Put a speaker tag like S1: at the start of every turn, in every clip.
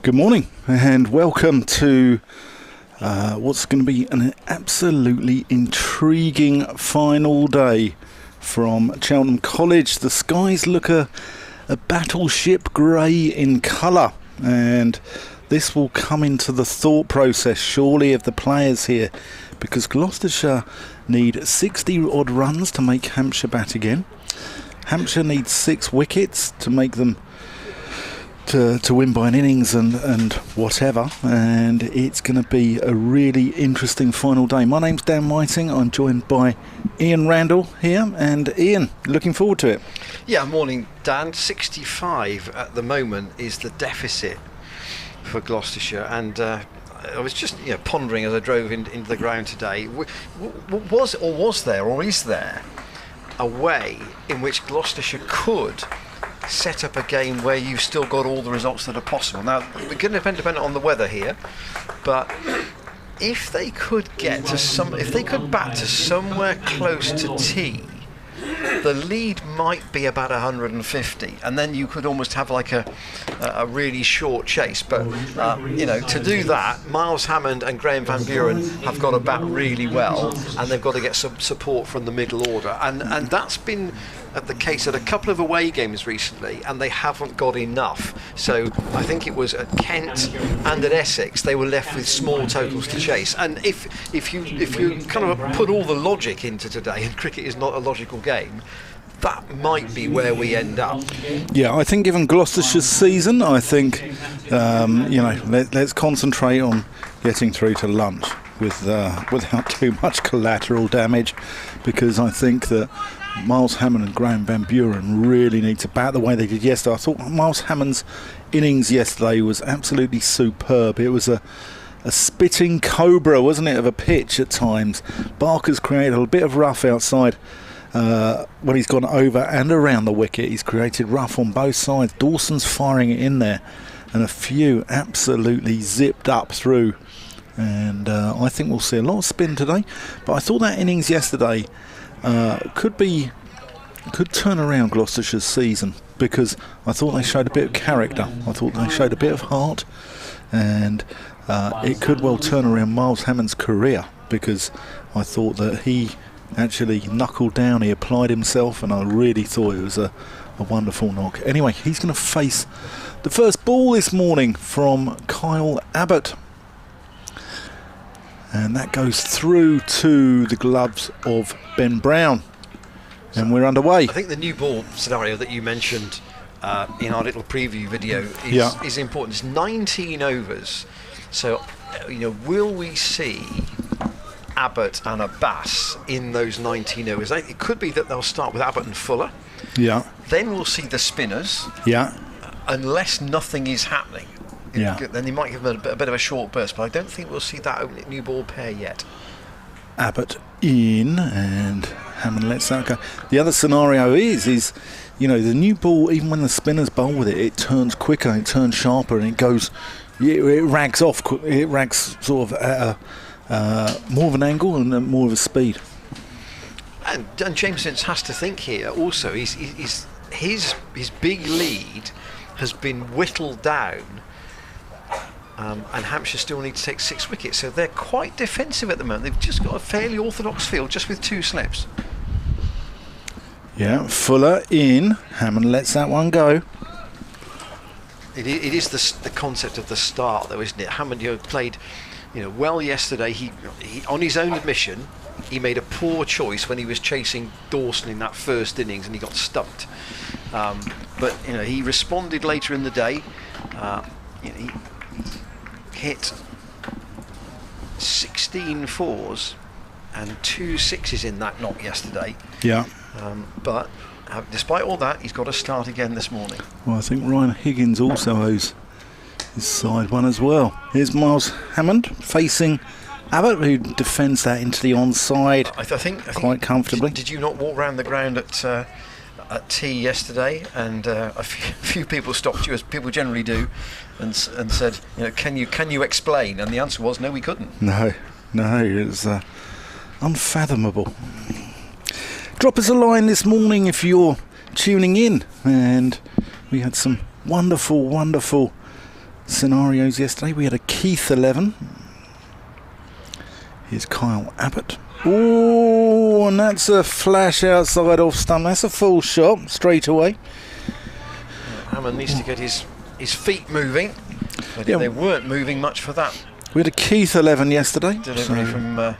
S1: Good morning and welcome to what's going to be an absolutely intriguing final day from Cheltenham College. The skies look a battleship grey in colour, and this will come into the thought process surely of the players here, because Gloucestershire need 60 odd runs to make Hampshire bat again. Hampshire needs 6 wickets to make them to win by an innings and whatever, and it's going to be a really interesting final day. My name's Dan Whiting. I'm joined by Ian Randall here, and Ian, looking forward to it.
S2: Yeah, morning Dan. 65 at the moment is the deficit for Gloucestershire, and I was just pondering as I drove into the ground today, was there a way in which Gloucestershire could set up a game where you've still got all the results that are possible? Now, we're going to depend on the weather here, but if they could bat to somewhere close to tee, the lead might be about 150, and then you could almost have like a really short chase. But to do that, Miles Hammond and Graham Van Buren have got to bat really well, and they've got to get some support from the middle order, and that's been the case at a couple of away games recently, and they haven't got enough. So I think it was at Kent and at Essex they were left with small totals to chase. And if you kind of put all the logic into today, and cricket is not a logical game, that might be where we end up.
S1: Yeah, I think given Gloucestershire's season, I think let's concentrate on getting through to lunch without too much collateral damage, because I think that Miles Hammond and Graham Van Buren really need to bat the way they did yesterday. I thought Miles Hammond's innings yesterday was absolutely superb. It was a spitting cobra, wasn't it, of a pitch at times. Barker's created a bit of rough outside when he's gone over and around the wicket. He's created rough on both sides. Dawson's firing it in there, and a few absolutely zipped up through. And I think we'll see a lot of spin today. But I thought that innings yesterday could turn around Gloucestershire's season, because I thought they showed a bit of character. I thought they showed a bit of heart, and it could well turn around Miles Hammond's career, because I thought that he actually knuckled down, he applied himself, and I really thought it was a wonderful knock. Anyway, he's going to face the first ball this morning from Kyle Abbott, and that goes through to the gloves of Ben Brown, and we're underway. I
S2: think the new ball scenario that you mentioned in our little preview video is important. It's 19 overs, so will we see Abbott and Abbas in those 19 overs? It could be that they'll start with Abbott and Fuller.
S1: Yeah.
S2: Then we'll see the spinners.
S1: Yeah.
S2: Unless nothing is happening. Then they might give them a bit of a short burst, but I don't think we'll see that new ball pair yet.
S1: Abbott in, and Hammond lets that go. The other scenario is the new ball, even when the spinners bowl with it, it turns quicker, it turns sharper, and it goes, it rags off, it rags sort of at more of an angle and more of a speed.
S2: And Jameson has to think here also. His big lead has been whittled down. And Hampshire still need to take 6 wickets, so they're quite defensive at the moment. They've just got a fairly orthodox field, just with 2 slips.
S1: Yeah, Fuller in. Hammond lets that one go.
S2: It is the concept of the start, though, isn't it? Hammond played well yesterday. He on his own admission, he made a poor choice when he was chasing Dawson in that first innings, and he got stumped. But he responded later in the day. He hit 16 fours and 2 sixes in that knock yesterday.
S1: Yeah.
S2: But despite all that, he's got to start again this morning.
S1: Well, I think Ryan Higgins also owes his side one as well. Here's Miles Hammond facing Abbott, who defends that into the onside I think quite comfortably.
S2: Did you not walk around the ground at tea yesterday, and a few people stopped you, as people generally do, and said, can you explain? And the answer was no, we couldn't.
S1: No, it's unfathomable. Drop us a line this morning if you're tuning in, and we had some wonderful scenarios yesterday. We had a Keith 11. Here's Kyle Abbott. Oh, and that's a flash outside off stump. That's a full shot straight away.
S2: Hammond needs to get his feet moving, but they weren't moving much for that.
S1: We had a Keith 11 yesterday.
S2: Delivery from a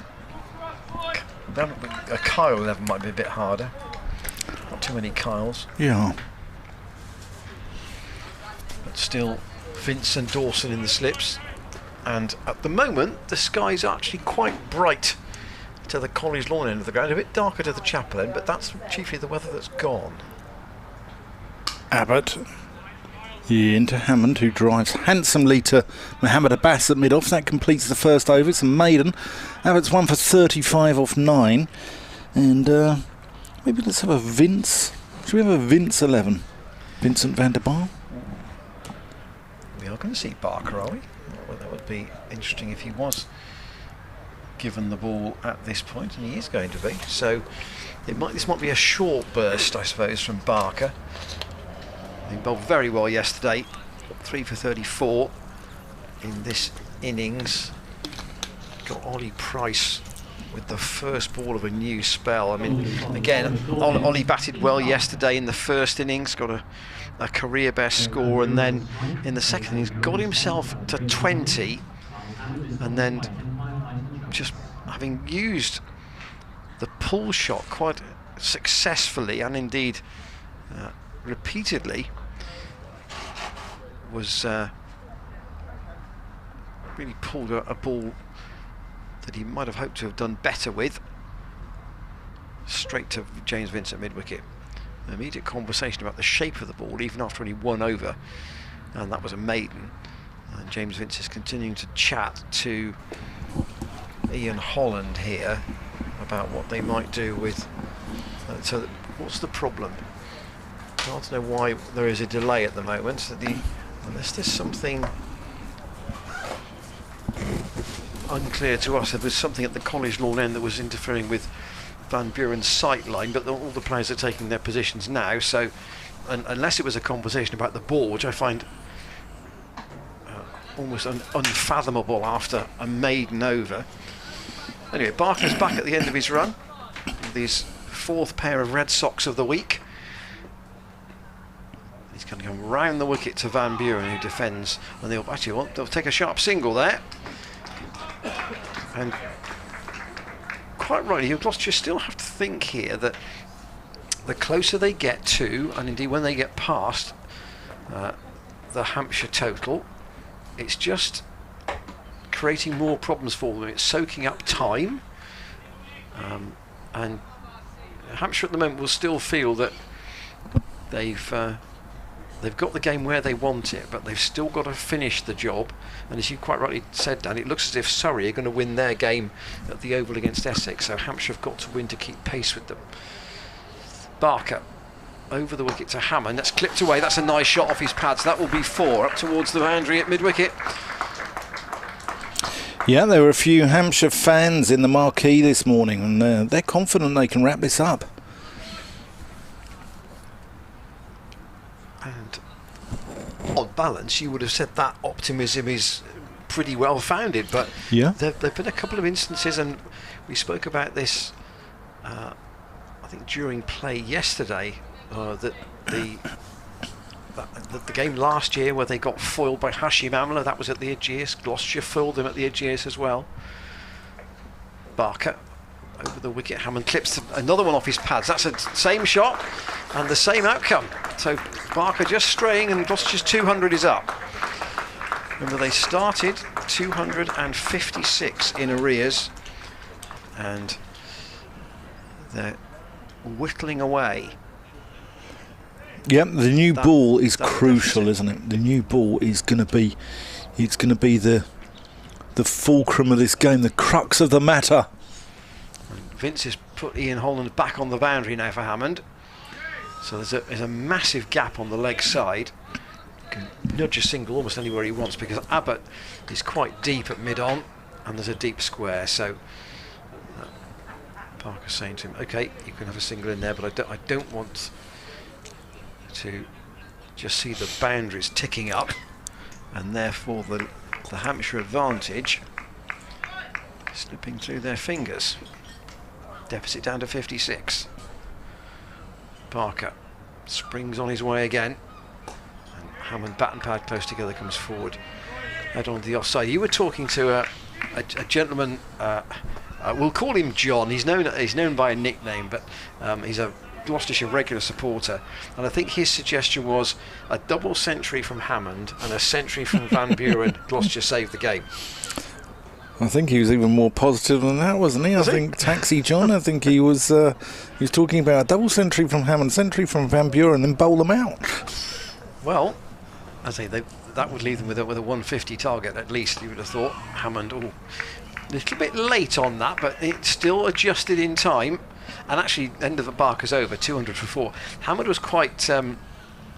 S2: Kyle 11 might be a bit harder. Not too many Kyles.
S1: Yeah.
S2: But still, Vince and Dawson in the slips. And at the moment, the sky's actually quite bright to the college lawn end of the ground. A bit darker to the chapel end, but that's chiefly the weather that's gone.
S1: Abbott into Hammond, who drives handsomely to Mohammed Abbas at mid-off. That completes the first over. It's a maiden. Abbott's 1 for 35 off 9. And maybe let's have a Vince. Should we have a Vince 11? Vincent van der Bar?
S2: We are going to see Barker, are we? Well, that would be interesting if he was given the ball at this point, and he is going to be. So this might be a short burst, I suppose, from Barker. He bowled very well yesterday, 3 for 34 in this innings. Got Ollie Price with the first ball of a new spell. I mean, again, Ollie batted well yesterday in the first innings, got a career best score, and then in the second innings got himself to 20, and then just having used the pull shot quite successfully and indeed repeatedly, was really pulled a ball that he might have hoped to have done better with, straight to James Vince at mid-wicket. An immediate conversation about the shape of the ball even after only one over, and that was a maiden. And James Vince is continuing to chat to Ian Holland here about what they might do with so what's the problem? I want to know why there is a delay at the moment. Unless there's something unclear to us, there was something at the college lawn end that was interfering with Van Buren's sight line, but all the players are taking their positions now, so unless it was a conversation about the ball, which I find almost unfathomable after a maiden over. Anyway, Barker's back at the end of his run with his 4th pair of red socks of the week. He's going to come round the wicket to Van Buren, who defends, and they'll take a sharp single there. And quite rightly, Gloucestershire still have to think here that the closer they get to, and indeed when they get past the Hampshire total, it's just creating more problems for them. It's soaking up time, and Hampshire at the moment will still feel that they've got the game where they want it, but they've still got to finish the job. And as you quite rightly said, Dan, it looks as if Surrey are going to win their game at the Oval against Essex, so Hampshire have got to win to keep pace with them. Barker over the wicket to Hammond. That's clipped away. That's a nice shot off his pads. That will be 4 up towards the boundary at mid-wicket.
S1: Yeah, there were a few Hampshire fans in the marquee this morning, and they're confident they can wrap this up.
S2: And on balance, you would have said that optimism is pretty well founded, but
S1: yeah,
S2: there've been a couple of instances, and we spoke about this I think during play yesterday, that the game last year where they got foiled by Hashim Amla, that was at the Aegeus. Gloucestershire foiled them at the Aegeus as well. Barker over the wicket. Hammond clips another one off his pads. That's the same shot and the same outcome. So Barker just straying, and Gloucestershire's 200 is up. Remember, they started 256 in arrears, and they're whittling away.
S1: Yep, the new ball is crucial, isn't it? The new ball is going to be, it's going to be the fulcrum of this game, the crux of the matter.
S2: Vince has put Ian Holland back on the boundary now for Hammond. So there's a massive gap on the leg side. He can nudge a single almost anywhere he wants, because Abbott is quite deep at mid-on, and there's a deep square. So Parker's saying to him, "Okay, you can have a single in there, but I don't want to just see the boundaries ticking up, and therefore the Hampshire advantage slipping through their fingers. Deficit down to 56. Parker springs on his way again, and Hammond, bat and pad close together, comes forward, head on the offside. You were talking to a gentleman, we'll call him John. He's known by a nickname, but he's a Gloucestershire regular supporter, and I think his suggestion was a double century from Hammond and a century from Van Buren. Gloucestershire saved the game.
S1: I think he was even more positive than that, wasn't he? I think Taxi John, I think he was talking about a double century from Hammond, century from Van Buren, then bowl them out.
S2: Well, I say that would leave them with a 150 target at least, you would have thought. Hammond, a little bit late on that, but it still adjusted in time. And actually, end of the Barker's over, 200 for 4. Hammond was quite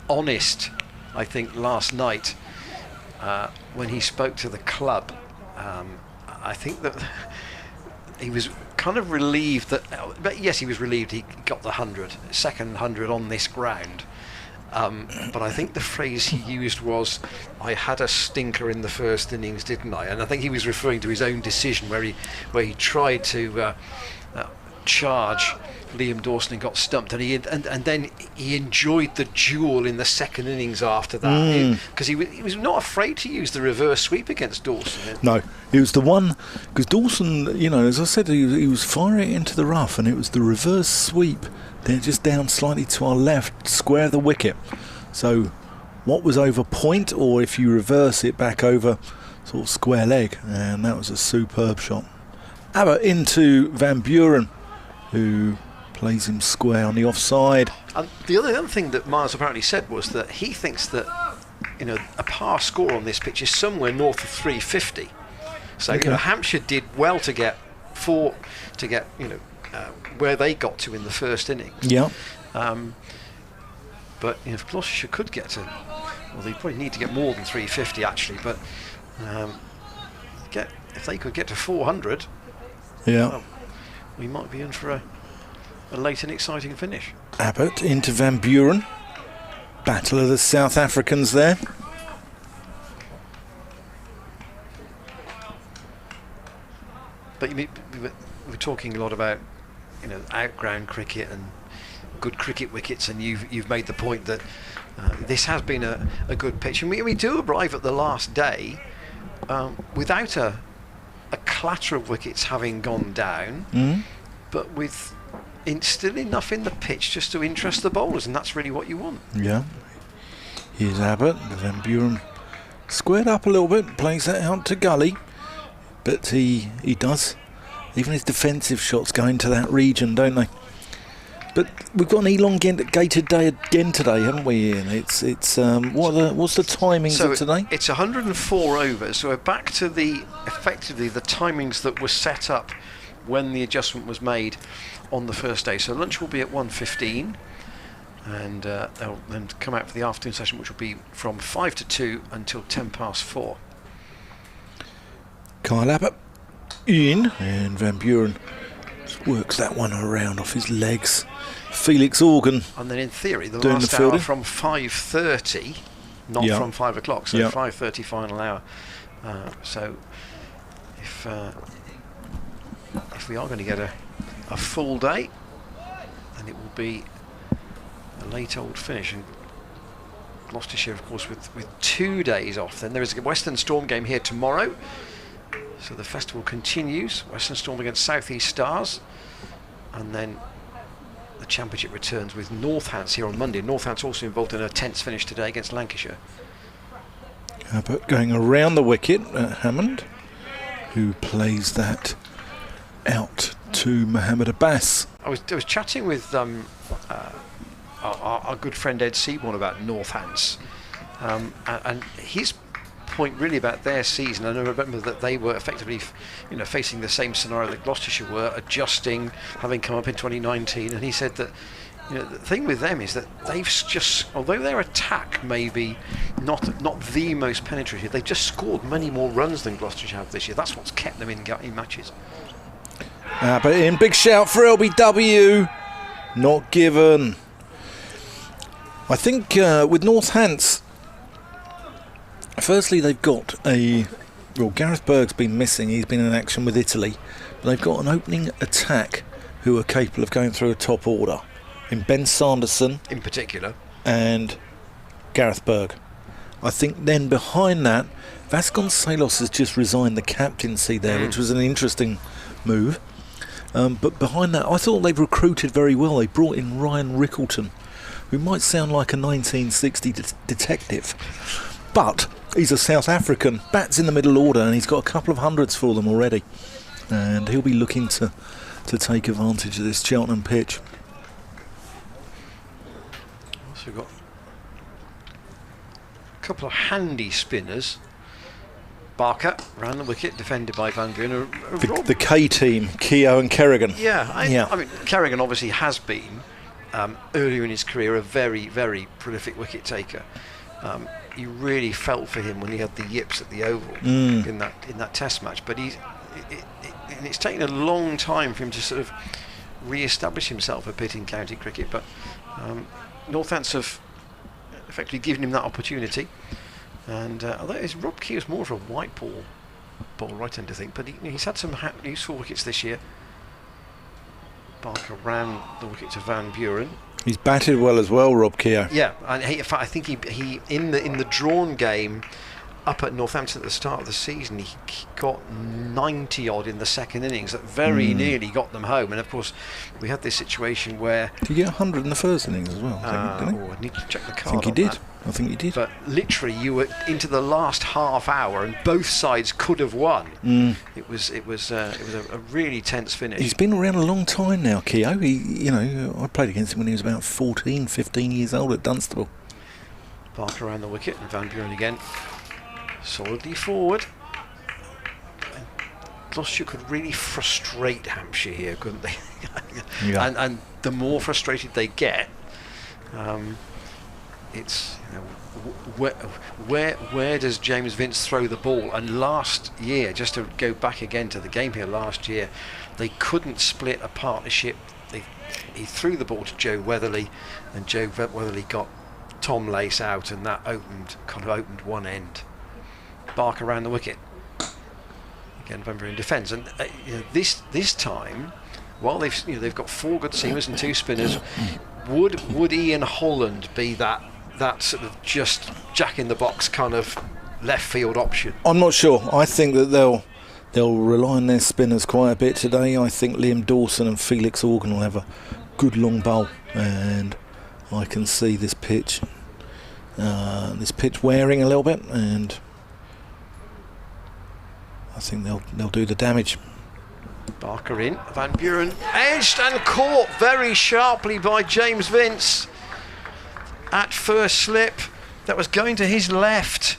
S2: honest, I think, last night when he spoke to the club. I think that he was kind of relieved that, but yes, he was relieved he got the 100, second 100 on this ground. But I think the phrase he used was, "I had a stinker in the first innings, didn't I?" And I think he was referring to his own decision where he tried to charge Liam Dawson and got stumped, and then he enjoyed the duel in the second innings after that, because he was not afraid to use the reverse sweep against Dawson.
S1: No, it was the one, because Dawson, as I said, he was firing it into the rough, and it was the reverse sweep, then just down slightly to our left, square the wicket. So what was over point, or if you reverse it back over sort of square leg, and that was a superb shot. Abbott into Van Buren, who plays him square on the offside.
S2: And the other thing that Miles apparently said was that he thinks that a par score on this pitch is somewhere north of 350. So
S1: Okay.
S2: Hampshire did well to get where they got to in the first innings.
S1: Yeah.
S2: But if Gloucestershire could get to, well, they probably need to get more than 350 actually. But if they could get to 400,
S1: Yeah.
S2: well, we might be in for a late and exciting finish.
S1: Abbott into Van Buren. Battle of the South Africans there.
S2: But we're talking a lot about outground cricket and good cricket wickets, and you've made the point that this has been a good pitch, and we do arrive at the last day without a clatter of wickets having gone down, but with still enough in the pitch just to interest the bowlers, and that's really what you want.
S1: Yeah. Here's Abbott. Van Buren squared up a little bit, plays that out to Gully, but he does. Even his defensive shots go into that region, don't they? But we've got an elongated day again today, haven't we, Ian? It's what's the timings of today?
S2: It's 104 overs, so we're back to effectively the timings that were set up when the adjustment was made on the first day. So lunch will be at 1:15, and they'll then come out for the afternoon session, which will be from 5 to 2 until 10 past 4.
S1: Kyle Abbott in, and Van Buren just works that one around off his legs. Felix Organ,
S2: and then in theory the
S1: doing
S2: last
S1: the
S2: hour
S1: fielding
S2: from 5:30, not from 5 o'clock, so 5:30 final hour. So if we are going to get a full day, then it will be a late old finish. And Gloucestershire, of course, with 2 days off. Then there is a Western Storm game here tomorrow, so the festival continues. Western Storm against South East Stars, and then the championship returns with Northants here on Monday. Northants also involved in a tense finish today against Lancashire.
S1: Abbott going around the wicket at Hammond, who plays that out to Mohammed Abbas.
S2: I was chatting with our good friend Ed Seaborn about Northants, and his point really about their season. And I remember that they were effectively, facing the same scenario that Gloucestershire were, adjusting, having come up in 2019. And he said that, the thing with them is that they've just, although their attack may be not the most penetrative, they've just scored many more runs than Gloucestershire have this year. That's what's kept them in matches.
S1: But in, big shout for LBW, not given. I think with Northants, firstly they've got Gareth Berg's been missing. He's been in action with Italy, but they've got an opening attack who are capable of going through a top order in Ben Sanderson
S2: in particular
S1: and Gareth Berg. I think then behind that, Vasconcelos has just resigned the captaincy there, which was an interesting move. But behind that, I thought they've recruited very well. They brought in Ryan Rickleton, who might sound like a 1960 detective, but he's a South African, bats in the middle order, and he's got a couple of hundreds for them already. And he'll be looking to take advantage of this Cheltenham pitch.
S2: Also got a couple of handy spinners. Barker round the wicket, defended by Van Buren.
S1: The K team, Keogh and Kerrigan.
S2: I mean, Kerrigan obviously has been, earlier in his career, a very, very prolific wicket taker. You really felt for him when he had the yips at the Oval in that Test match. But it's taken a long time for him to sort of re-establish himself a bit in county cricket. But Northants have effectively given him that opportunity. And although Rob Key was more of a white ball bowler, I tend to think, but he's had some useful wickets this year. Barker ran the wicket to Van Buren.
S1: He's batted well as well, Rob Keogh.
S2: Yeah, and in fact, I think he in the drawn game up at Northampton at the start of the season, he got 90 odd in the second innings. That very nearly got them home. And of course, we had this situation where
S1: did he get 100 in the first innings as well?
S2: I need to check the card.
S1: I think he did.
S2: But literally, you were into the last half hour, and both sides could have won. It was a really tense finish.
S1: He's been around a long time now, Keogh. I played against him when he was about 14, 15 years old at Dunstable.
S2: Barker around the wicket, and Van Buren again, solidly forward. And Gloucestershire could really frustrate Hampshire here, couldn't they?
S1: Yeah.
S2: And the more frustrated they get, it's where does James Vince throw the ball? And last year, just to go back again to the game here last year, they couldn't split a partnership. He threw the ball to Joe Weatherly, and Joe Weatherly got Tom Lace out, and that opened one end. Barker around the wicket. Again, Van Buren defends, and this time, while they've got 4 good seamers and 2 spinners, would Ian Holland be that sort of just jack in the box kind of left field option?
S1: I'm not sure. I think that they'll rely on their spinners quite a bit today. I think Liam Dawson and Felix Organ will have a good long bowl, and I can see this pitch wearing a little bit, and I think they'll do the damage.
S2: Barker in, Van Buren edged and caught very sharply by James Vince at first slip. That was going to his left.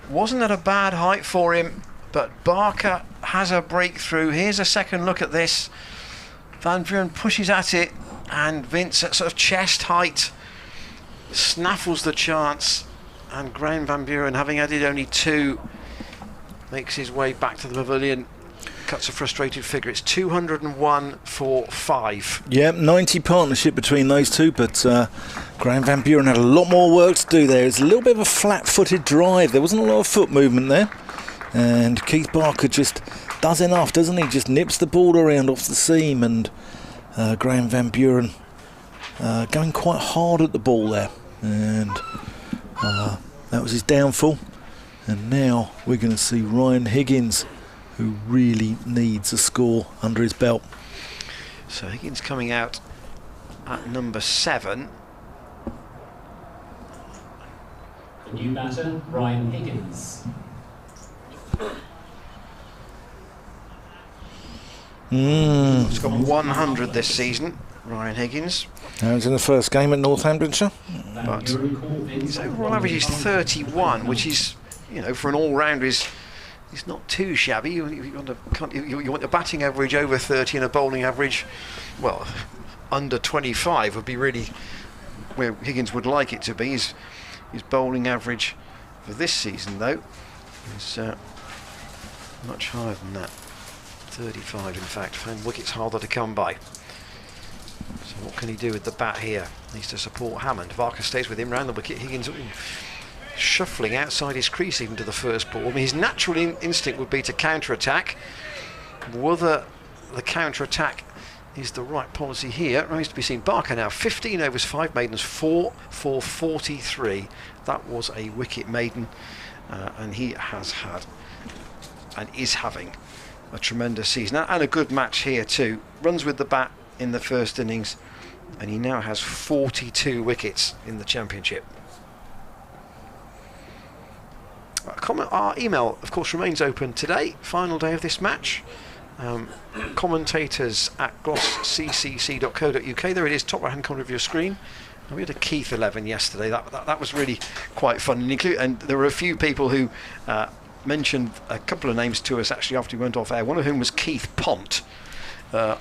S2: Wasn't at a bad height for him, but Barker has a breakthrough. Here's a second look at this. Van Buren pushes at it, and Vince at sort of chest height snaffles the chance, and Graham Van Buren, having added only 2, makes his way back to the pavilion, cuts a frustrated figure. It's 201 for 5.
S1: Yeah, 90 partnership between those two, but Graham Van Buren had a lot more work to do there. It's a little bit of a flat-footed drive. There wasn't a lot of foot movement there, and Keith Barker just does enough, doesn't he? Just nips the ball around off the seam, and Graham Van Buren going quite hard at the ball there, and that was his downfall. And now we're going to see Ryan Higgins, who really needs a score under his belt.
S2: So Higgins coming out at number 7.
S3: The new batter, Ryan Higgins.
S2: He's got 100 this season, Ryan Higgins.
S1: That was in the first game at Northamptonshire.
S2: But his overall average is 31, which is, for an all-rounder is not too shabby. You want a batting average over 30 and a bowling average, well, under 25 would be really where Higgins would like it to be. His bowling average for this season, though, is much higher than that. 35, in fact. Found wickets harder to come by. So What can he do with the bat here? Needs to support Hammond. Varka stays with him round the wicket. Higgins shuffling outside his crease even to the first ball. I mean, his natural instinct would be to counter-attack. Whether the counter-attack is the right policy here remains to be seen. Barker now 15 overs, 5 maidens, 4 for 43. That was a wicket maiden, and he has had and is having a tremendous season and a good match here too. Runs with the bat in the first innings, and he now has 42 wickets in the championship. Our email, of course, remains open today, final day of this match. Commentators at glossccc.co.uk. There it is, top right hand corner of your screen. And we had a Keith 11 yesterday. That was really quite fun, and there were a few people who mentioned a couple of names to us actually after we went off air. One of whom was Keith Pont. So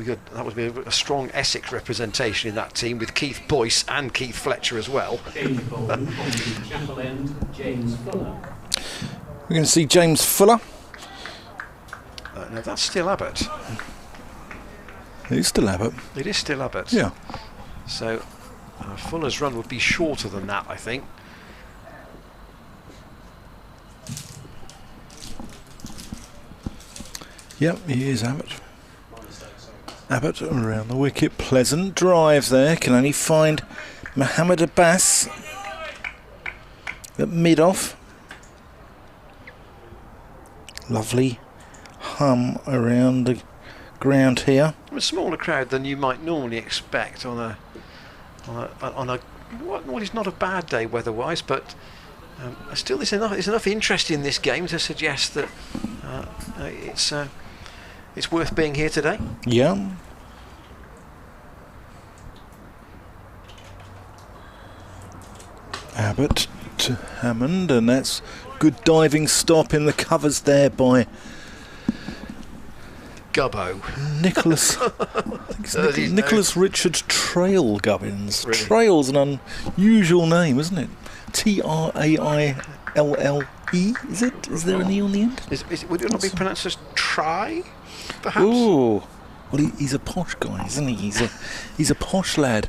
S2: that would be a strong Essex representation in that team, with Keith Boyce and Keith Fletcher as well.
S3: James Bolton, Chapel End, James Fuller.
S1: We're going to see James Fuller.
S2: No, that's still Abbott.
S1: It is still Abbott.
S2: It is still Abbott.
S1: Yeah.
S2: So Fuller's run would be shorter than that, I think.
S1: Yep, he is Abbott. Abbott around the wicket. Pleasant drive there. Can only find Mohammed Abbas at mid-off. Lovely hum around the ground here.
S2: A smaller crowd than you might normally expect on a what is not a bad day weather-wise, but still there's enough interest in this game to suggest that it's worth being here today.
S1: Yeah. Abbott to Hammond, and that's good diving stop in the covers there by
S2: Gubbo.
S1: Nicholas. I think it's Nicholas Richard Trail Gubbins.
S2: Really?
S1: Trail's an unusual name, isn't it? Traille, is it? Is there an E on the end?
S2: Would it not be pronounced as try, perhaps?
S1: Ooh. Well, he's a posh guy, isn't he? He's a posh lad.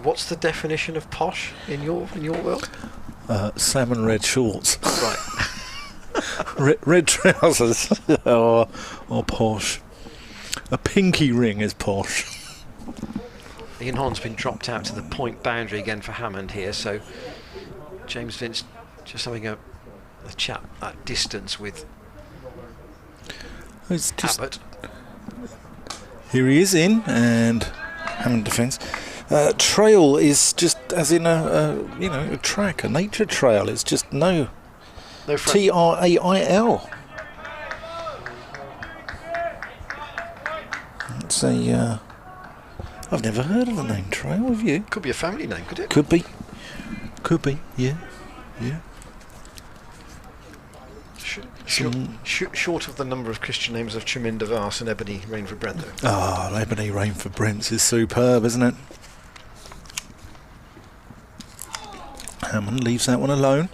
S2: What's the definition of posh in your world?
S1: Salmon red shorts.
S2: Right.
S1: red trousers or posh. A pinky ring is posh.
S2: Ian Horn's been dropped out to the point boundary again for Hammond here, so James Vince just having a chat at distance with Abbott.
S1: Here he is in, and Hammond defence. Trail is just as in a track, a nature trail. It's just no Trail. It's a. I've never heard of the name Trail. Have you?
S2: Could be a family name, could it?
S1: Could be. Yeah.
S2: Short of the number of Christian names of Chaminda Vars and Ebony Rainford Brent, though.
S1: Oh, Ebony Rainford Brent is superb, isn't it? Hammond leaves that one alone.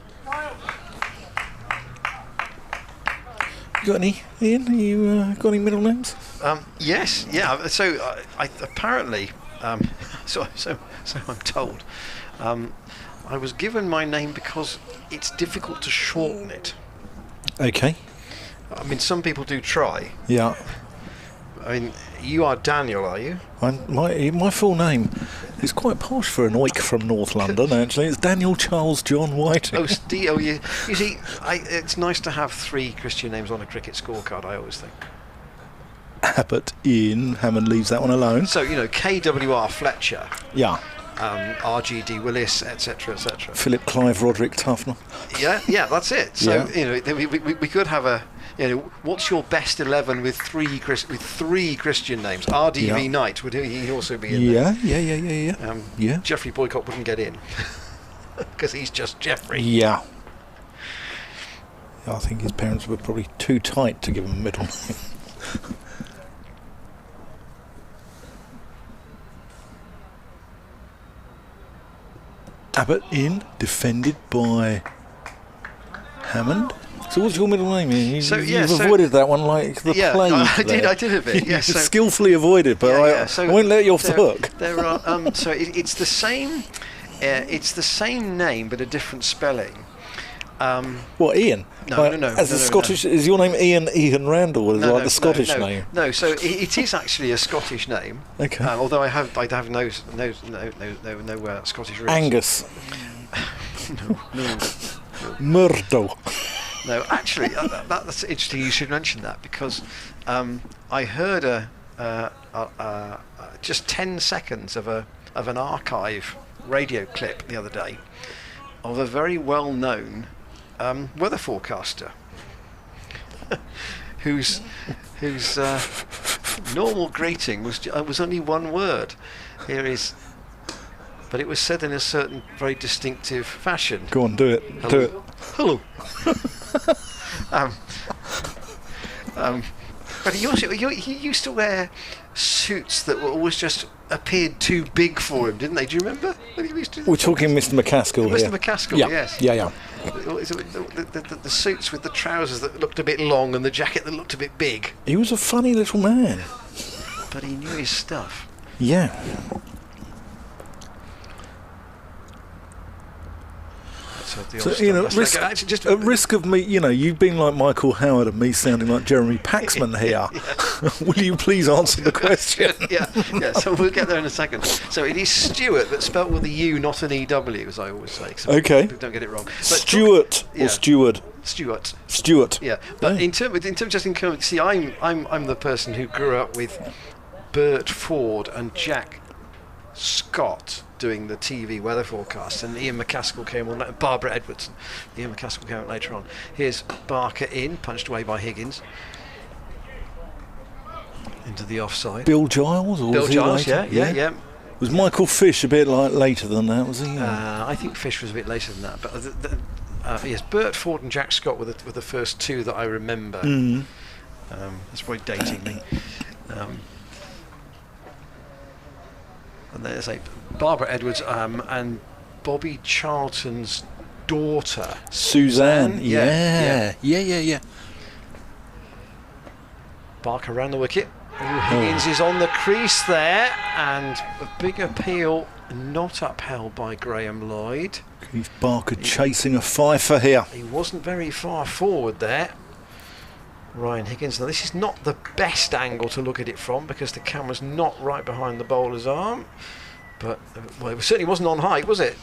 S1: You got any, Ian? You got any middle names?
S2: Yes, yeah. So I apparently, so I'm told, I was given my name because it's difficult to shorten it.
S1: Okay.
S2: I mean, some people do try.
S1: Yeah.
S2: I mean, you are Daniel, are you?
S1: My full name is quite posh for an oik from North London, actually. It's Daniel Charles John Whiting.
S2: You see, it's nice to have 3 Christian names on a cricket scorecard, I always think.
S1: Abbott in. Hammond leaves that one alone.
S2: So, KWR Fletcher.
S1: Yeah.
S2: RGD Willis, etc., etc.
S1: Philip Clive Roderick Tufnell.
S2: Yeah, that's it. So
S1: Yeah.
S2: we could have a. What's your best 11 with 3 Christian names? RDV Knight, would he also be in there?
S1: Yeah.
S2: Geoffrey Boycott wouldn't get in because he's just Geoffrey.
S1: Yeah. I think his parents were probably too tight to give him a middle name. Abbott in, defended by Hammond. So what's your middle name? You've
S2: so-
S1: avoided that one like the
S2: Yeah,
S1: plague.
S2: I
S1: there.
S2: did a bit. Yeah,
S1: You
S2: so
S1: skillfully avoided, but I won't let you off the hook.
S2: There are so it's the same. It's the same name but a different spelling.
S1: What, Ian?
S2: No.
S1: As a Scottish, is your name Ian Randall? Or is it like the Scottish name?
S2: No, so it is actually a Scottish name.
S1: Okay.
S2: Although I have no Scottish roots.
S1: Angus.
S2: No.
S1: Murdo.
S2: No, actually, that's interesting. You should mention that because I heard just 10 seconds of an archive radio clip the other day of a very well-known weather forecaster whose normal greeting was only one word. Here is, but it was said in a certain very distinctive fashion.
S1: Go on, do it.
S2: Hello.
S1: Do it.
S2: Hello. But he used to wear suits that were always just appeared too big for him, didn't they? Do you remember?
S1: We're talking Mr. McCaskill here.
S2: Mr. McCaskill,
S1: Yeah.
S2: yes.
S1: Yeah.
S2: The suits with the trousers that looked a bit long and the jacket that looked a bit big.
S1: He was a funny little man.
S2: But he knew his stuff.
S1: Yeah. So, at risk of me, you've been like Michael Howard and me sounding like Jeremy Paxman here. Will you please answer the question?
S2: yeah. So we'll get there in a second. So it is Stuart, but spelt with a U, not an EW, as I always say. So
S1: okay.
S2: People don't get it wrong. But
S1: Stuart or Steward?
S2: Stuart. Yeah. But in terms, see, I'm the person who grew up with Bert Ford and Jack Scott doing the TV weather forecast, and Ian McCaskill came on, Barbara Edwards, Ian McCaskill came on later on. Here's Barker punched away by Higgins into the offside.
S1: Bill Giles? Or
S2: Bill
S1: was
S2: Giles,
S1: he later?
S2: yeah.
S1: Was Michael Fish a bit later than that, was he?
S2: I think Fish was a bit later than that, but yes, Bert Ford and Jack Scott were the first two that I remember. That's probably dating me. And there's Barbara Edwards and Bobby Charlton's daughter,
S1: Suzanne.
S2: Yeah. Barker ran the wicket. Higgins is on the crease there, and a big appeal not upheld by Graham Lloyd.
S1: Keith Barker chasing a fifer here.
S2: He wasn't very far forward there. Ryan Higgins. Now this is not the best angle to look at it from because the camera's not right behind the bowler's arm, but it certainly wasn't on height, was it?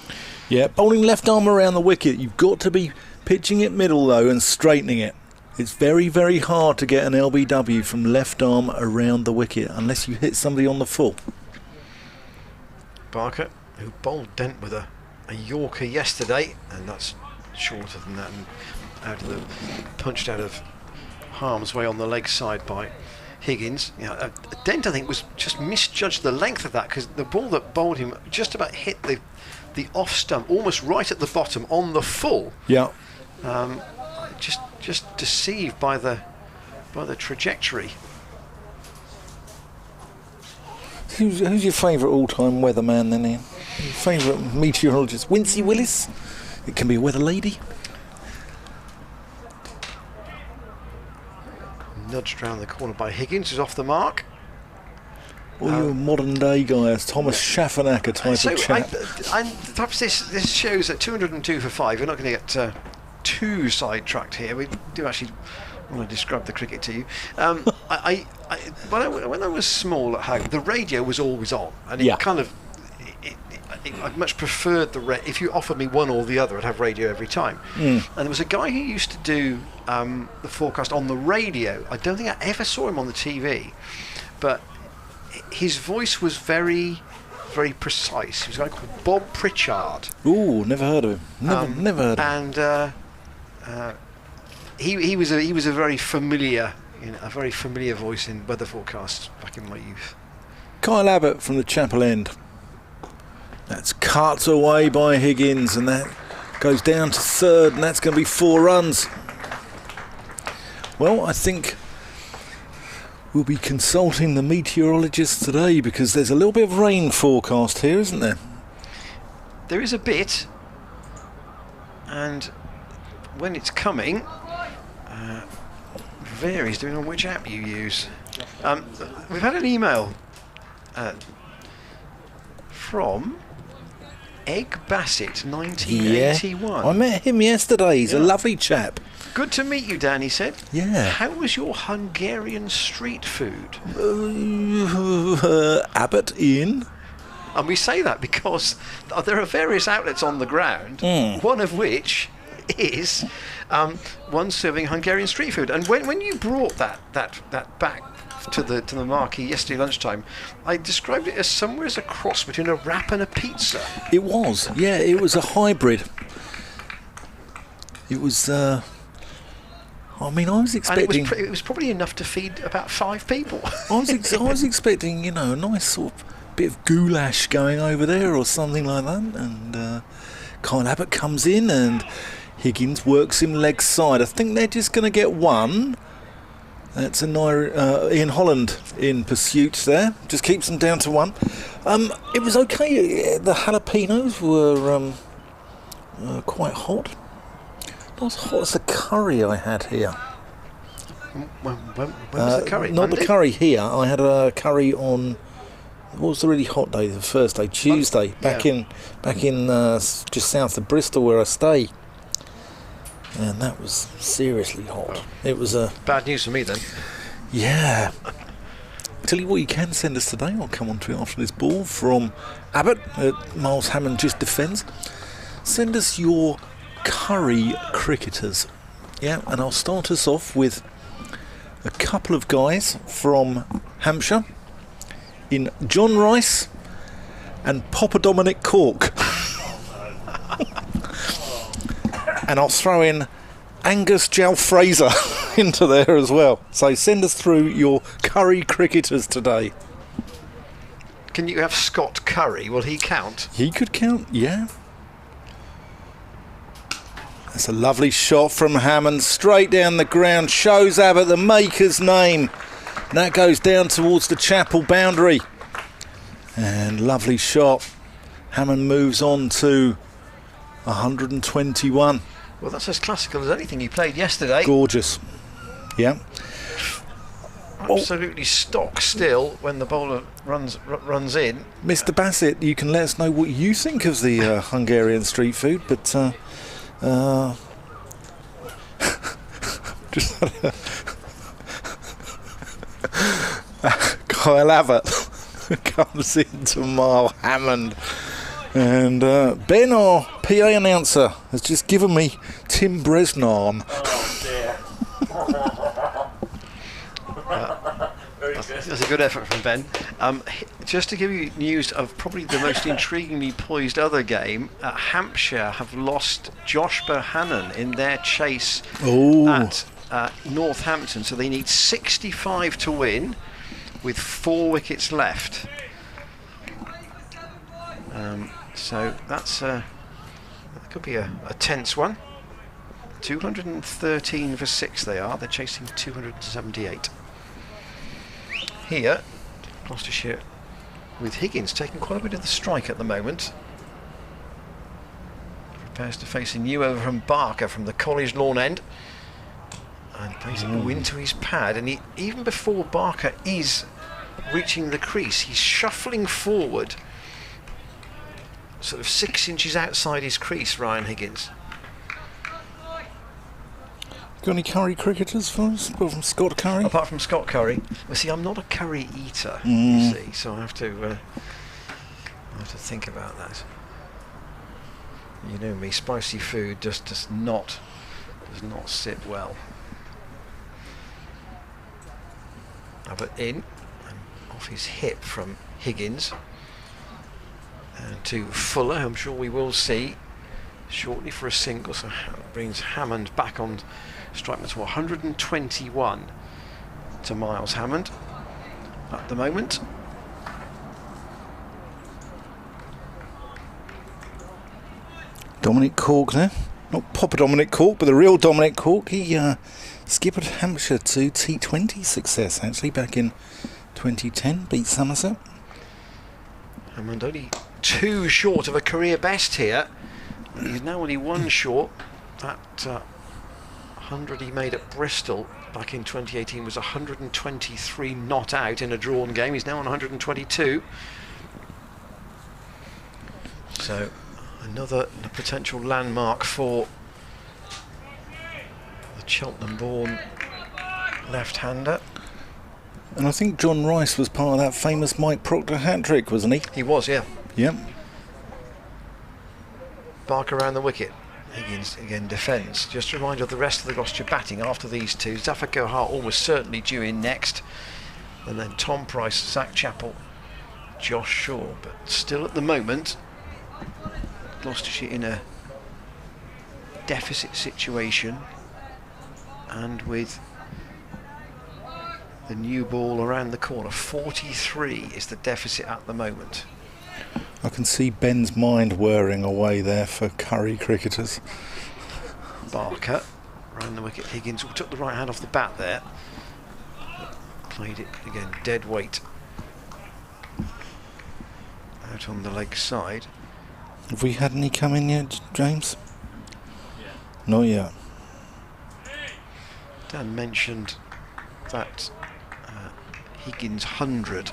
S1: Yeah, bowling left arm around the wicket. You've got to be pitching it middle though and straightening it. It's very, very hard to get an LBW from left arm around the wicket unless you hit somebody on the full.
S2: Barker, who bowled Dent with a Yorker yesterday, and that's shorter than that, and punched out of harm's way on the leg side by Higgins. Dent, I think, was just misjudged the length of that because the ball that bowled him just about hit the off stump, almost right at the bottom on the full.
S1: Yeah.
S2: Just deceived by the trajectory.
S1: Who's your favourite all-time weatherman then, Ian? Your favourite meteorologist? Wincy Willis? It can be a weather lady.
S2: Nudged round the corner by Higgins, who's off the mark.
S1: Or your modern day guy, as Thomas Schaffenacker type of chap.
S2: Perhaps this shows at 202 for 5. We're not going to get too sidetracked here. We do actually want to describe the cricket to you. When I was small at home, the radio was always on, and it kind of. I much preferred if you offered me one or the other, I'd have radio every time. And there was a guy who used to do the forecast on the radio. I don't think I ever saw him on the TV, but his voice was very, very precise. He was a guy called Bob Pritchard.
S1: Ooh, never heard of him. Never heard of him.
S2: And he was a very familiar, voice in weather forecasts back in my youth.
S1: Kyle Abbott from the Chapel End. That's cut away by Higgins, and that goes down to third, and that's going to be 4 runs. Well, I think we'll be consulting the meteorologists today because there's a little bit of rain forecast here, isn't there?
S2: There is a bit, and when it's coming, varies depending on which app you use. We've had an email from Egg Bassett 1981.
S1: I met him yesterday. He's a lovely chap.
S2: Good to meet you, Dan, he said.
S1: Yeah.
S2: How was your Hungarian street food?
S1: Abbott Inn.
S2: And we say that because there are various outlets on the ground, one of which is one serving Hungarian street food. And when you brought that back to the marquee yesterday lunchtime, I described it as somewhere as a cross between a wrap and a pizza.
S1: It was, yeah, it was a hybrid. It was, I was expecting...
S2: And it was probably enough to feed about 5 people.
S1: I was expecting, a nice sort of bit of goulash going over there or something like that. And Kyle Abbott comes in and Higgins works him leg side. I think they're just going to get one. That's Ian Holland in pursuit there. Just keeps them down to 1. It was okay. The jalapenos were quite hot. Not as hot as the curry I had here.
S2: When was the curry?
S1: Not
S2: Monday?
S1: the curry here. I had a curry on... What was the really hot day? The first day, Tuesday, back in just south of Bristol where I stay. And that was seriously hot. It was a...
S2: Bad news for me then.
S1: Yeah. Tell you what you can send us today, I'll come on to it after this ball, from Abbott at Miles Hammond Just Defends. Send us your curry cricketers. Yeah, and I'll start us off with a couple of guys from Hampshire in John Rice and Papa Dominic Cork. And I'll throw in Angus Jal Fraser into there as well. So send us through your curry cricketers today.
S2: Can you have Scott Curry? Will he count?
S1: He could count, yeah. That's a lovely shot from Hammond, straight down the ground, shows Abbott the maker's name. And that goes down towards the chapel boundary. And lovely shot. Hammond moves on to 121.
S2: Well, that's as classical as anything he played yesterday.
S1: Gorgeous. Yeah.
S2: Absolutely stock still when the bowler runs in.
S1: Mr. Bassett, you can let us know what you think of the Hungarian street food, but just Kyle Abbott comes into Miles Hammond, and Ben, our PA announcer, has just given me Tim Bresnan.
S3: Oh dear.
S2: That's a good effort from Ben. Just to give you news of probably the most intriguingly poised other game, Hampshire have lost Josh Bohannon in their chase at Northampton, so they need 65 to win with 4 wickets left. So that could be a tense one. 213 for 6 they are. They're chasing 278. Here, Gloucestershire with Higgins taking quite a bit of the strike at the moment. Prepares to face a new over from Barker from the College Lawn end. And plays it into his pad. And even before Barker is reaching the crease, he's shuffling forward sort of 6 inches outside his crease, Ryan Higgins.
S1: Got any curry cricketers for us, apart from Scott Curry?
S2: Apart from Scott Curry. Well, see, I'm not a curry eater, you see, so I have to think about that. You know me, spicy food just does not sit well. But in and off his hip from Higgins, and to Fuller, I'm sure we will see shortly for a single, so brings Hammond back on strike to 121 to Miles Hammond at the moment.
S1: Dominic Cork there. Not Papa Dominic Cork, but the real Dominic Cork. He skippered Hampshire to T20 success, actually, back in 2010. Beat Somerset.
S2: Hammond only 2 short of a career best here. He's now only 1 short. That 100 he made at Bristol back in 2018 was 123 not out in a drawn game. He's now on 122. So another potential landmark for the Cheltenham-born left-hander.
S1: And I think John Rice was part of that famous Mike Proctor hat-trick, wasn't he?
S2: He was, yeah.
S1: Yep.
S2: Barker around the wicket. Higgins again defends. Just a reminder of the rest of the Gloucestershire batting after these two. Zafar Gohar almost certainly due in next. And then Tom Price, Zach Chappell, Josh Shaw. But still at the moment, Gloucestershire in a deficit situation. And with the new ball around the corner, 43 is the deficit at the moment.
S1: I can see Ben's mind whirring away there for Curry cricketers.
S2: Barker around the wicket. Higgins took the right hand off the bat there. Played it again, dead weight. Out on the leg side.
S1: Have we had any come in yet, James?
S3: Yeah.
S1: Not yet.
S2: Dan mentioned that Higgins 100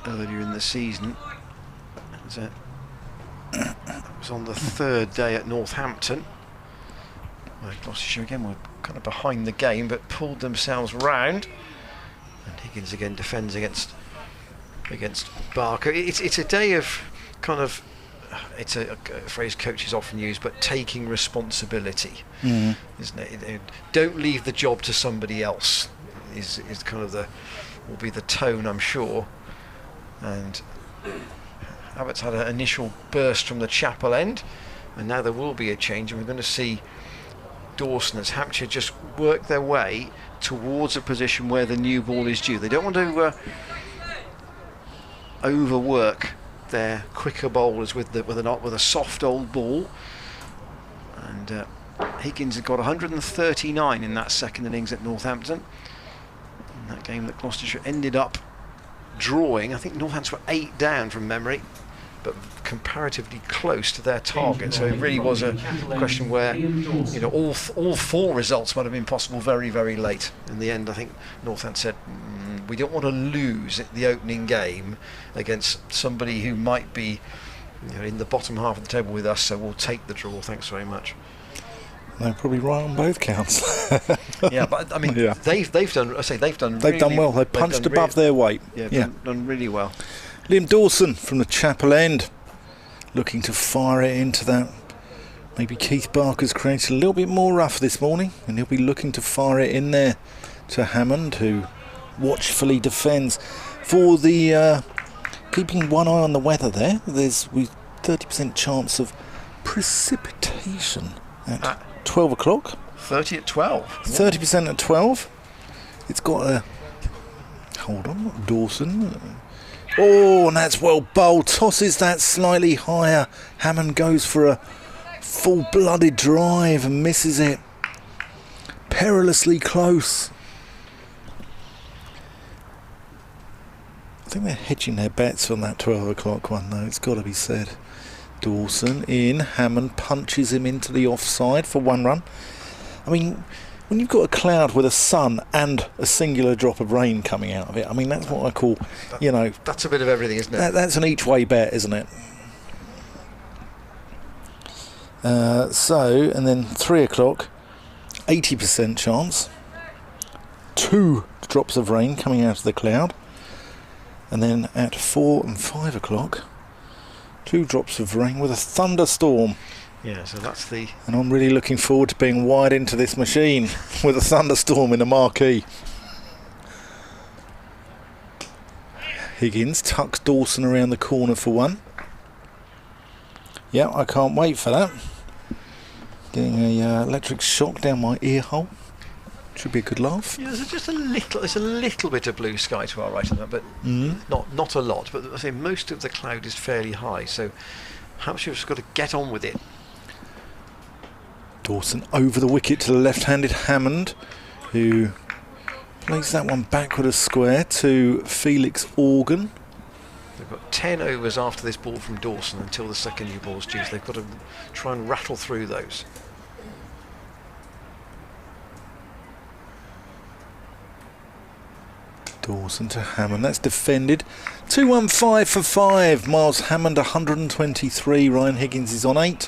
S2: earlier in the season. That was on the third day at Northampton, where Gloucestershire again were kind of behind the game but pulled themselves round. And Higgins again defends against Barker. It's a day of kind of, it's a phrase coaches often use, but taking responsibility, isn't it? Don't leave the job to somebody else is kind of will be the tone, I'm sure. And Abbott's had an initial burst from the Chapel end, and now there will be a change, and we're going to see Dawson as Hampshire just work their way towards a position where the new ball is due. They don't want to overwork their quicker bowlers with a soft old ball. And Higgins had got 139 in that second innings at Northampton, in that game that Gloucestershire ended up drawing. I think Northampton were 8 down from memory, but comparatively close to their target. So it really was a question where, you know, all 4 results might have been possible very, very late. In the end, I think Northampton said, we don't want to lose the opening game against somebody who might be, you know, in the bottom half of the table with us, so we'll take the draw, thanks very much.
S1: They're probably right on both counts.
S2: Yeah, but I mean,
S1: yeah.
S2: they've done. I say they've done
S1: well. They punched above their weight.
S2: Yeah, done really well.
S1: Liam Dawson from the Chapel end, looking to fire it into that. Maybe Keith Barker's created a little bit more rough this morning, and he'll be looking to fire it in there to Hammond, who watchfully defends. For the keeping one eye on the weather there, there's 30% chance of precipitation at 12 o'clock.
S2: 30 at 12.
S1: 30% at 12. It's got a... Hold on, Dawson. Oh, and that's well bowled. Tosses that slightly higher. Hammond goes for a full-blooded drive and misses it. Perilously close. I think they're hedging their bets on that 12 o'clock one, though. It's got to be said. Dawson in. Hammond punches him into the offside for 1 run. I mean, when you've got a cloud with a sun and a singular drop of rain coming out of it, I mean, that's what I call, you know...
S2: That's a bit of everything, isn't it?
S1: That's an each-way bet, isn't it? And then 3 o'clock, 80% chance. 2 drops of rain coming out of the cloud. And then at 4 and 5 o'clock, 2 drops of rain with a thunderstorm.
S2: Yeah, so that's the...
S1: And I'm really looking forward to being wired into this machine with a thunderstorm in the marquee. Higgins tucks Dawson around the corner for 1. Yeah, I can't wait for that. Getting a electric shock down my ear hole. Should be a good laugh.
S2: Yeah, there's a little bit of blue sky to our right of that, but not a lot. But I say most of the cloud is fairly high, so Hampshire's got to get on with it.
S1: Dawson over the wicket to the left-handed Hammond, who plays that one back with a square to Felix Organ.
S2: They've got 10 overs after this ball from Dawson until the second new ball's due, so they've got to try and rattle through those.
S1: Dawson to Hammond. That's defended. 2-1-5 for 5. Miles Hammond 123. Ryan Higgins is on 8.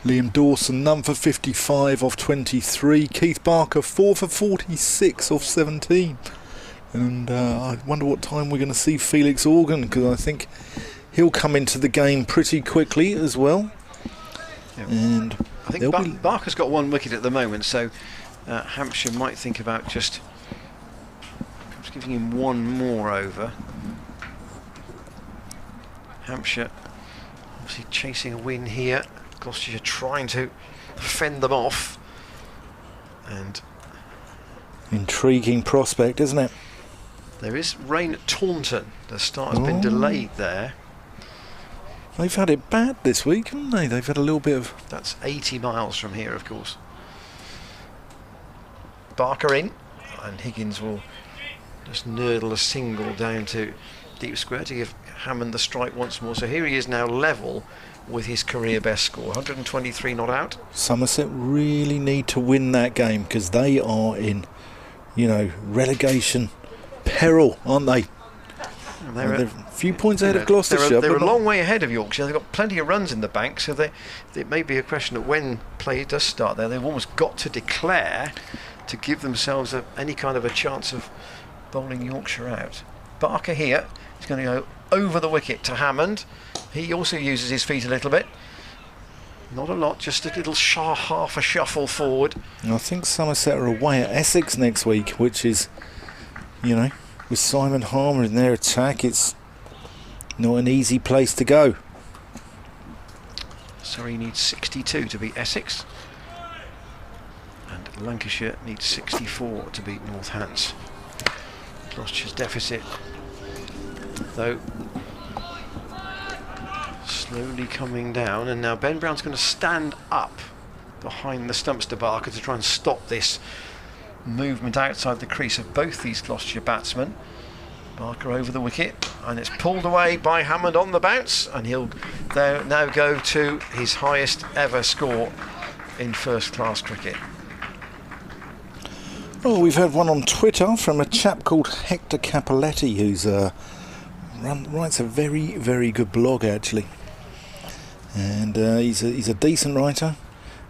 S1: Liam Dawson none for 55 off 23. Keith Barker 4 for 46 off 17. And I wonder what time we're going to see Felix Organ, because I think he'll come into the game pretty quickly as well.
S2: Yeah.
S1: And
S2: I think Barker's got 1 wicket at the moment, so Hampshire might think about just giving him 1 more over. Hampshire obviously chasing a win here. Gloucestershire trying to fend them off. And
S1: intriguing prospect, isn't it?
S2: There is rain at Taunton. The start has been delayed there.
S1: They've had it bad this week, haven't they? They've had a little bit of...
S2: That's 80 miles from here, of course. Barker in, and Higgins will just nurdle a single down to deep square to give Hammond the strike once more. So here he is now level with his career best score, 123 not out.
S1: Somerset really need to win that game, because they are in, relegation peril, aren't they? They're a few points ahead of Gloucestershire.
S2: They're a long way ahead of Yorkshire. They've got plenty of runs in the bank, so it may be a question that when play does start there, they've almost got to declare to give themselves any kind of a chance of bowling Yorkshire out. Barker here is going to go over the wicket to Hammond. He also uses his feet a little bit. Not a lot, just a little half a shuffle forward.
S1: I think Somerset are away at Essex next week, which is, with Simon Harmer in their attack, it's not an easy place to go.
S2: Surrey needs 62 to beat Essex, and Lancashire needs 64 to beat North Hants. Gloucestershire's deficit, though, slowly coming down, and now Ben Brown's going to stand up behind the stumps to Barker to try and stop this movement outside the crease of both these Gloucestershire batsmen. Barker over the wicket, and it's pulled away by Hammond on the bounce, and he'll now go to his highest ever score in first class cricket.
S1: Oh, we've had one on Twitter from a chap called Hector Capoletti, who's writes a very, very good blog actually, and he's a decent writer,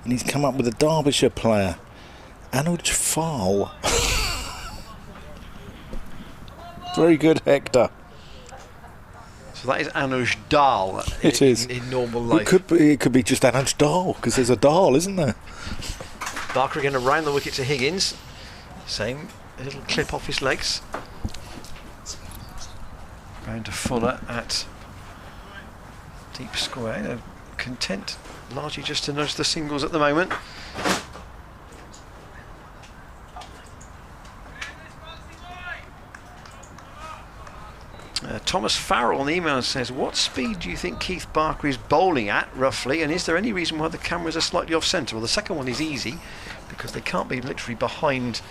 S1: and he's come up with a Derbyshire player, Anuj Fal. Very good, Hector.
S2: So that is Anuj Dal.
S1: It is
S2: in normal life.
S1: It could be just Anuj Dal, because there's a Dal, isn't there?
S2: Barker again around the wicket to Higgins. Same little clip off his legs. Round to Fuller at deep square. They're content largely just to nudge the singles at the moment. Thomas Farrell on the email says, what speed do you think Keith Barker is bowling at, roughly, and is there any reason why the cameras are slightly off centre? Well, the second one is easy, because they can't be literally behind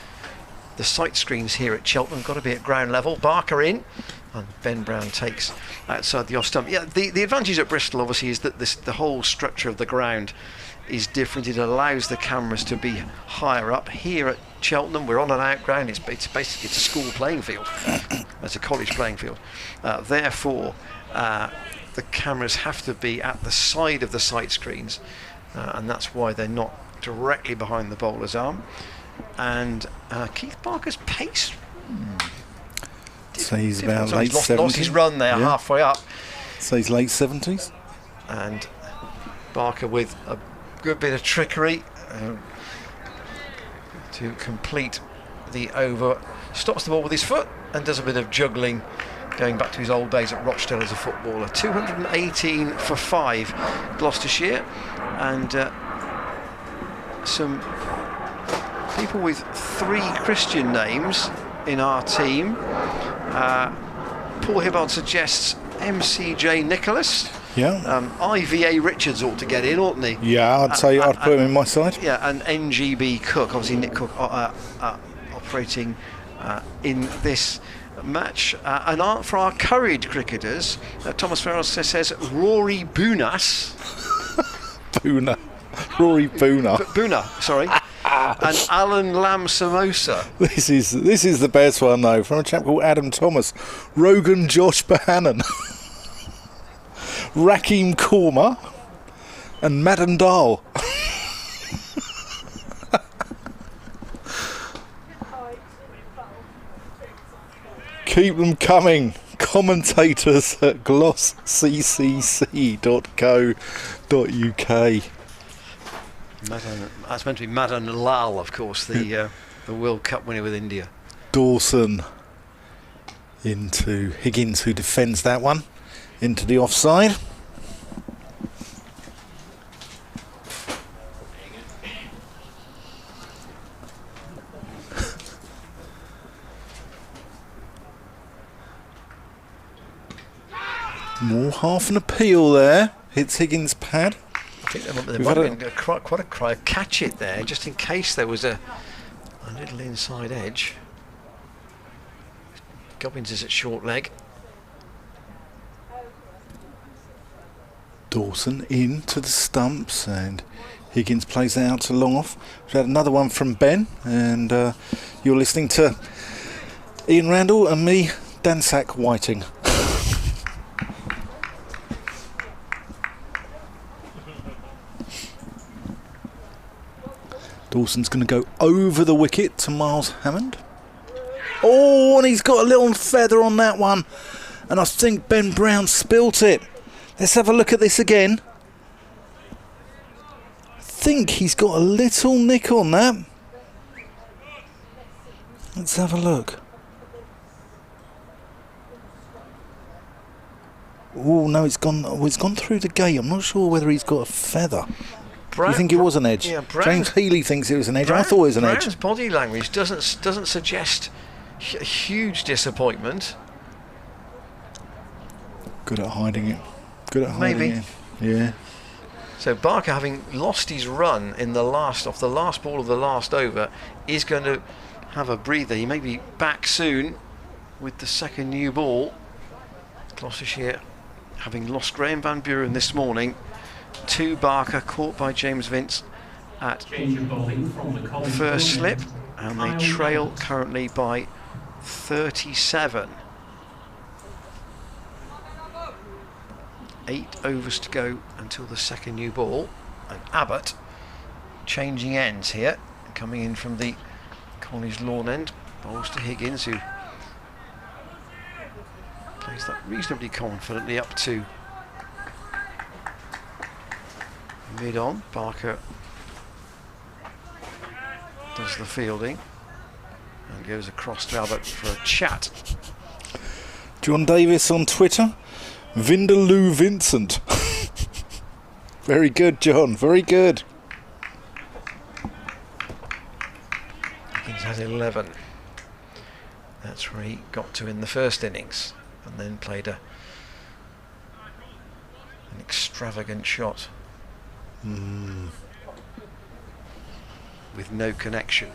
S2: the sight screens here at Cheltenham. Got to be at ground level. Barker in, and Ben Brown takes outside the off stump. Yeah, the advantage at Bristol obviously is that the whole structure of the ground is different. It allows the cameras to be higher up. Here at Cheltenham, we're on an outground. It's basically a school playing field. It's a college playing field. Therefore, the cameras have to be at the side of the sight screens, and that's why they're not directly behind the bowler's arm. And Keith Barker's pace.
S1: So he's about late 70s.
S2: Lost his run there, halfway up.
S1: So he's late 70s.
S2: And Barker with a good bit of trickery to complete the over. Stops the ball with his foot and does a bit of juggling, going back to his old days at Rochdale as a footballer. 218 for 5, Gloucestershire, and some people with 3 Christian names in our team. Paul Hibbard suggests MCJ Nicholas.
S1: Yeah.
S2: IVA Richards ought to get in, oughtn't he?
S1: Yeah, I'd say I'd put him in my side.
S2: Yeah, and NGB Cook, obviously Nick Cook operating in this match. And for our courage cricketers, Thomas Farrell says Rory Boonas.
S1: Rory Booner.
S2: Booner, sorry. and Alan Lamb Samosa.
S1: This is the best one though, from a chap called Adam Thomas. Rogan Josh Bohannon. Rakim Korma and Madan Dal. Keep them coming. Commentators at glossccc.co.uk.
S2: That's meant to be Madan Lal, of course, the World Cup winner with India.
S1: Dawson into Higgins, who defends that one, into the offside. More half an appeal there. Hits Higgins' pad.
S2: I think there might have been quite a cry. Catch it there, just in case there was a little inside edge. Gobbins is at short leg.
S1: Dawson into the stumps, and Higgins plays it out to long off. We've had another one from Ben, and you're listening to Ian Randall and me, Dansack Whiting. Dawson's going to go over the wicket to Miles Hammond. Oh, and he's got a little feather on that one. And I think Ben Brown spilt it. Let's have a look at this again. I think he's got a little nick on that. Let's have a look. Oh, no, it's gone through the gate. I'm not sure whether he's got a feather. Do you think it was an edge?
S2: Yeah,
S1: James Healy thinks it was an edge. I thought it was an edge.
S2: Brown's body language doesn't suggest a huge disappointment.
S1: Good at hiding it. Good at hiding it. Yeah.
S2: So Barker, having lost his run in the last ball of the last over, is going to have a breather. He may be back soon with the second new ball. Gloucestershire, having lost Graham Van Buren this morning, to Barker, caught by James Vince at first slip, and they trail currently by 37. 8 overs to go until the second new ball, and Abbott changing ends here, coming in from the College lawn end, bowls to Higgins, who plays that reasonably confidently up to mid-on. Barker does the fielding and goes across to Albert for a chat.
S1: John Davis on Twitter. Vindaloo Vincent. Very good, John. Very good.
S2: Higgins has 11. That's where he got to in the first innings, and then played an extravagant shot with no connection.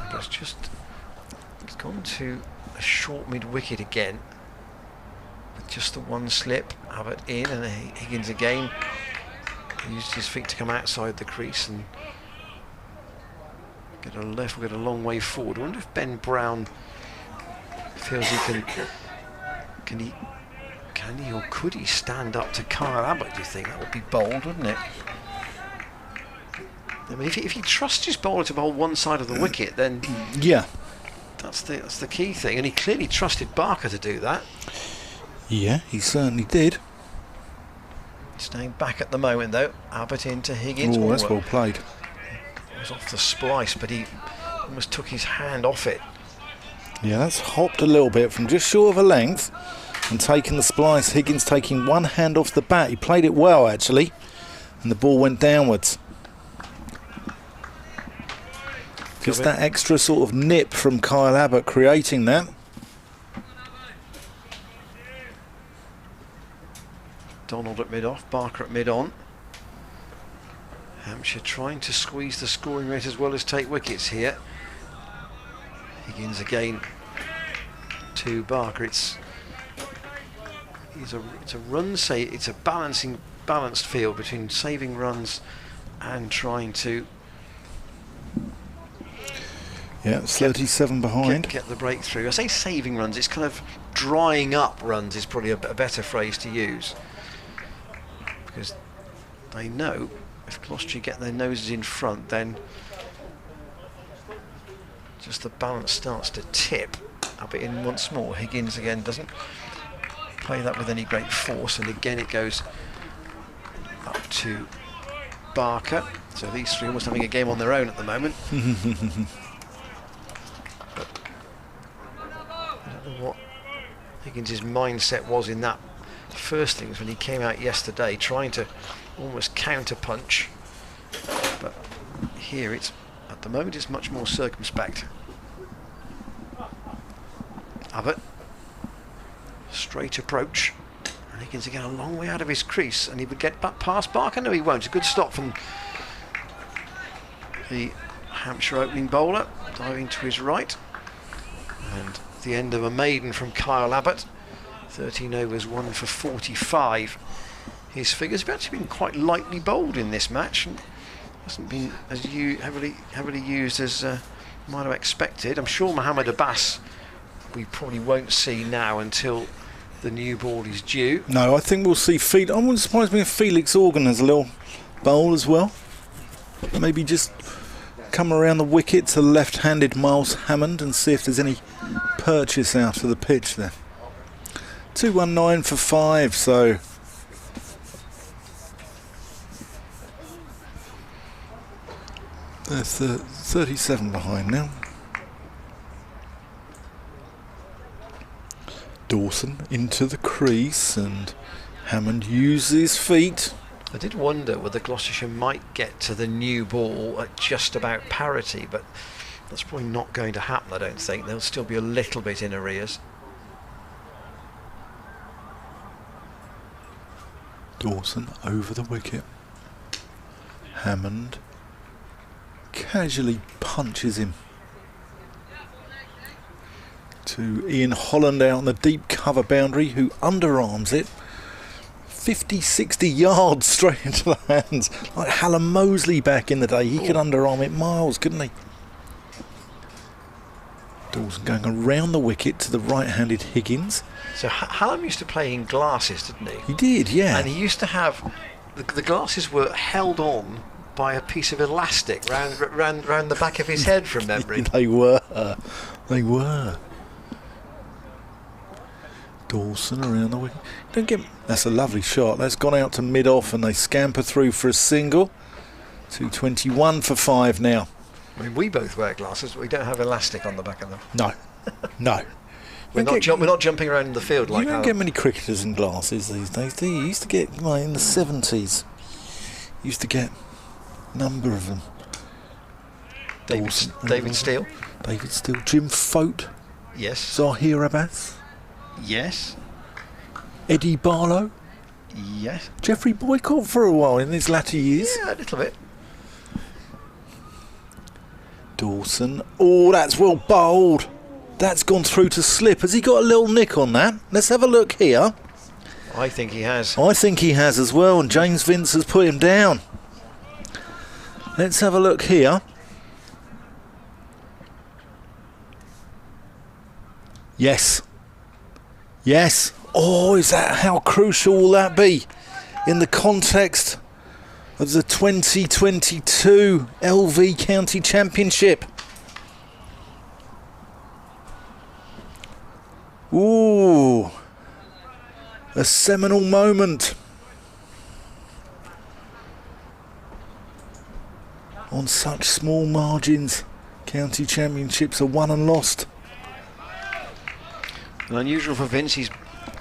S2: And it's gone to a short mid-wicket again with just the one slip. Abbott in, and Higgins again used his feet to come outside the crease and get a long way forward. I wonder if Ben Brown feels he can he or could he stand up to Kyle Abbott? Do you think that would be bold, wouldn't it? I mean, if he trusts his bowler to bowl one side of the wicket, then
S1: yeah,
S2: that's the key thing, and he clearly trusted Barker to do that.
S1: Yeah, he certainly did.
S2: Staying back at the moment though. Abbott into Higgins.
S1: Oh, that's well played.
S2: It was off the splice, but he almost took his hand off it.
S1: Yeah, that's hopped a little bit from just short of a length and taken the splice. Higgins taking one hand off the bat. He played it well actually, and the ball went downwards. Just that extra sort of nip from Kyle Abbott creating that.
S2: Donald at mid-off, Barker at mid-on. Hampshire trying to squeeze the scoring rate as well as take wickets here. Higgins again to Barker. It's a balanced field between saving runs and trying to
S1: It's 37 behind.
S2: get the breakthrough. I say saving runs, it's kind of drying up runs is probably a better phrase to use, because they know if Gloucestershire get their noses in front, then just the balance starts to tip. Up it in once more. Higgins again doesn't play that with any great force, and again it goes up to Barker. So these three almost having a game on their own at the moment. But I don't know what Higgins' mindset was in that first things when he came out yesterday, trying to almost counter punch. But here it's at the moment it's much more circumspect. Abbott, straight approach, and Higgins again a long way out of his crease, and he would get back past Barker. No, he won't. A good stop from the Hampshire opening bowler, diving to his right, and the end of a maiden from Kyle Abbott. 13 overs, 1 for 45. His figures have actually been quite lightly bowled in this match, and hasn't been as heavily used as might have expected. I'm sure Mohammed Abbas we probably won't see now until the new ball is due.
S1: No, I think we'll see I wouldn't surprise me if Felix Organ has a little bowl as well. Maybe just come around the wicket to left-handed Miles Hammond and see if there's any purchase out of the pitch there. 219 for 5, so that's 37 behind now. Dawson into the crease, and Hammond uses feet.
S2: I did wonder whether Gloucestershire might get to the new ball at just about parity, but that's probably not going to happen, I don't think. They'll still be a little bit in arrears.
S1: Dawson over the wicket. Hammond casually punches him to Ian Holland out on the deep cover boundary, who underarms it 50-60 yards straight into the hands, like Hallam Mosley back in the day. He could underarm it miles, couldn't he? Dawson going around the wicket to the right-handed Higgins.
S2: So Hallam used to play in glasses, didn't he?
S1: He did, yeah.
S2: And he used to have the glasses were held on by a piece of elastic round the back of his head from memory.
S1: They were. Dawson around the wicket. That's a lovely shot. That's gone out to mid-off, and they scamper through for a single. 221 for 5 now.
S2: I mean, we both wear glasses, but we don't have elastic on the back of them.
S1: No.
S2: We're not jumping around in the field like that.
S1: You don't get many cricketers in glasses these days, do you? You used to get, like, in the 70s. You used to get a number of them.
S2: David Steele.
S1: David Steele. Jim Fote.
S2: Yes.
S1: Zahir Abbas.
S2: Yes.
S1: Eddie Barlow.
S2: Yes.
S1: Geoffrey Boycott for a while in his latter years.
S2: Yeah, a little bit.
S1: Dawson. Oh, that's well bowled. That's gone through to slip. Has he got a little nick on that? Let's have a look here.
S2: I think he has.
S1: I think he has as well, and James Vince has put him down. Let's have a look here. Yes. Oh, is that, how crucial will that be in the context of the 2022 LV County Championship? Ooh, a seminal moment on such small margins. County Championships are won and lost.
S2: Unusual for Vince. He's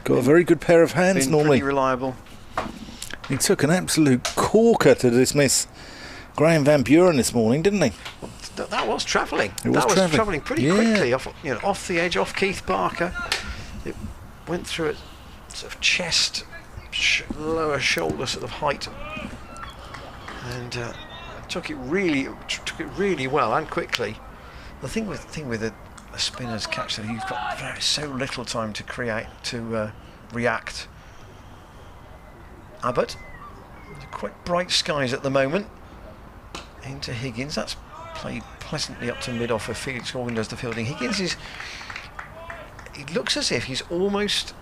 S1: got a very good pair of hands normally.
S2: Pretty reliable.
S1: He took an absolute corker to dismiss Graham Van Buren this morning, didn't he?
S2: That was travelling.
S1: It was
S2: travelling pretty quickly off the edge, off Keith Barker. It went through at sort of chest, lower shoulder sort of height, and took it really well and quickly. The thing with a spinner's catch that you've got so little time to react. Abbott, quite bright skies at the moment. into Higgins. That's played pleasantly up to mid-off where Felix Organ does the fielding. Higgins is... It looks as if he's almost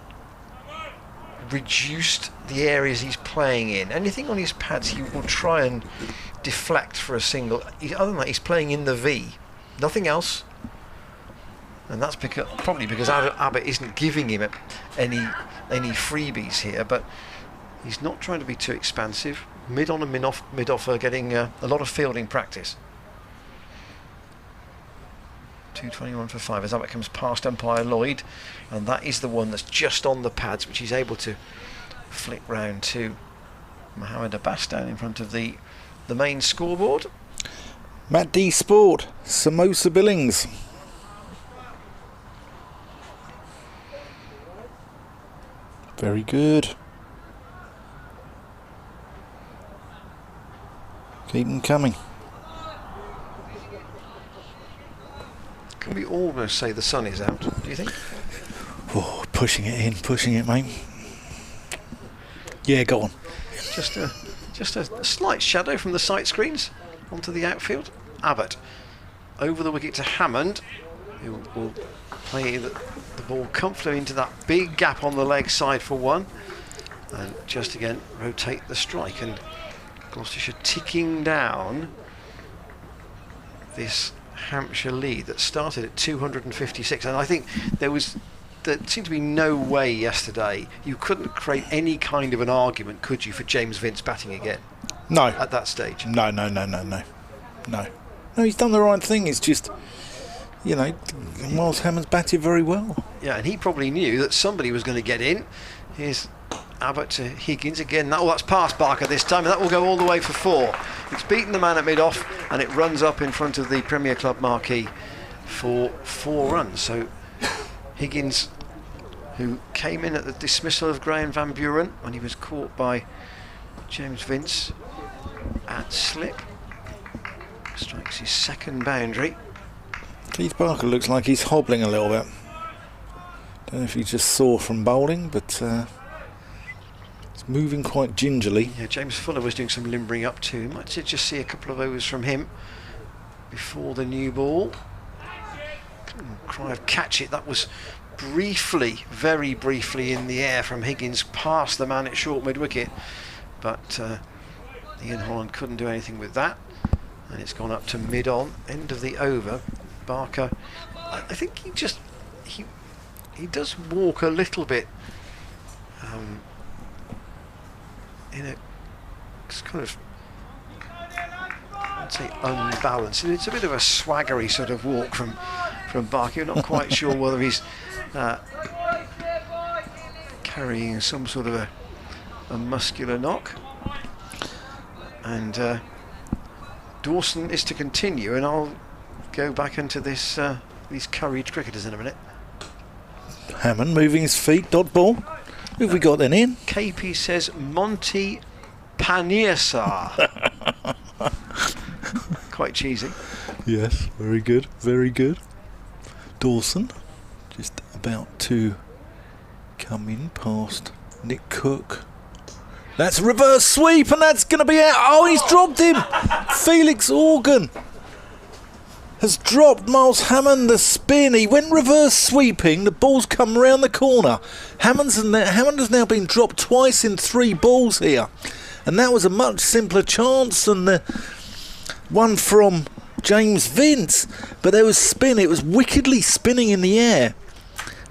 S2: reduced the areas he's playing in. Anything on his pads he will try and deflect for a single. Other than that, he's playing in the V. Nothing else. And that's probably because Abbott isn't giving him any freebies here, but he's not trying to be too expansive. Mid-on and mid-off are getting a lot of fielding practice. 221 for 5 as Abbott comes past umpire Lloyd, and that is the one that's just on the pads, which he's able to flick round to Mohammed Abbas down in front of the main scoreboard.
S1: Matt D Sport, Samosa Billings. Very good. Keep them coming.
S2: Can we almost say the sun is out, do you think?
S1: Oh, pushing it, mate. Yeah, go on.
S2: Just a slight shadow from the sight screens onto the outfield. Abbott over the wicket to Hammond, who will play the ball comfortably into that big gap on the leg side for one, and just again rotate the strike. And Gloucestershire ticking down this Hampshire lead that started at 256, and I think there seemed to be no way yesterday you couldn't create any kind of an argument, could you, for James Vince batting again?
S1: No.
S2: At that stage?
S1: No, he's done the right thing. It's just, Miles Hammond's batted very well.
S2: Yeah, and he probably knew that somebody was going to get in. Here's Abbott to Higgins again. That's past Barker this time, and that will go all the way for 4. It's beaten the man at mid-off, and it runs up in front of the Premier Club marquee for 4 runs. So Higgins, who came in at the dismissal of Graham Van Buren when he was caught by James Vince at slip, strikes his second boundary.
S1: Keith Barker looks like he's hobbling a little bit. Don't know if he's just sore from bowling, but it's moving quite gingerly.
S2: Yeah, James Fuller was doing some limbering up too. Might just see a couple of overs from him before the new ball. Cry of catch it. That was briefly, very briefly in the air from Higgins past the man at short mid-wicket, but Ian Holland couldn't do anything with that, and it's gone up to mid-on, end of the over. Barker, I think he does walk a little bit in a kind of, I'd say, unbalanced. It's a bit of a swaggery sort of walk from Barker. You're not quite sure whether he's carrying some sort of a muscular knock. And Dawson is to continue, and I'll go back into these Courage cricketers in a minute.
S1: Hammond moving his feet, dot ball. Who have we got then in?
S2: KP says Monty Panirsar. Quite cheesy.
S1: Yes, very good, very good. Dawson just about to come in past Nick Cook. That's a reverse sweep, and that's going to be out. Oh, he's dropped him. Felix Organ has dropped Miles Hammond the spin. He went reverse sweeping. The ball's come round the corner. Hammond has now been dropped twice in 3 balls here. And that was a much simpler chance than the one from James Vince. But there was spin. It was wickedly spinning in the air.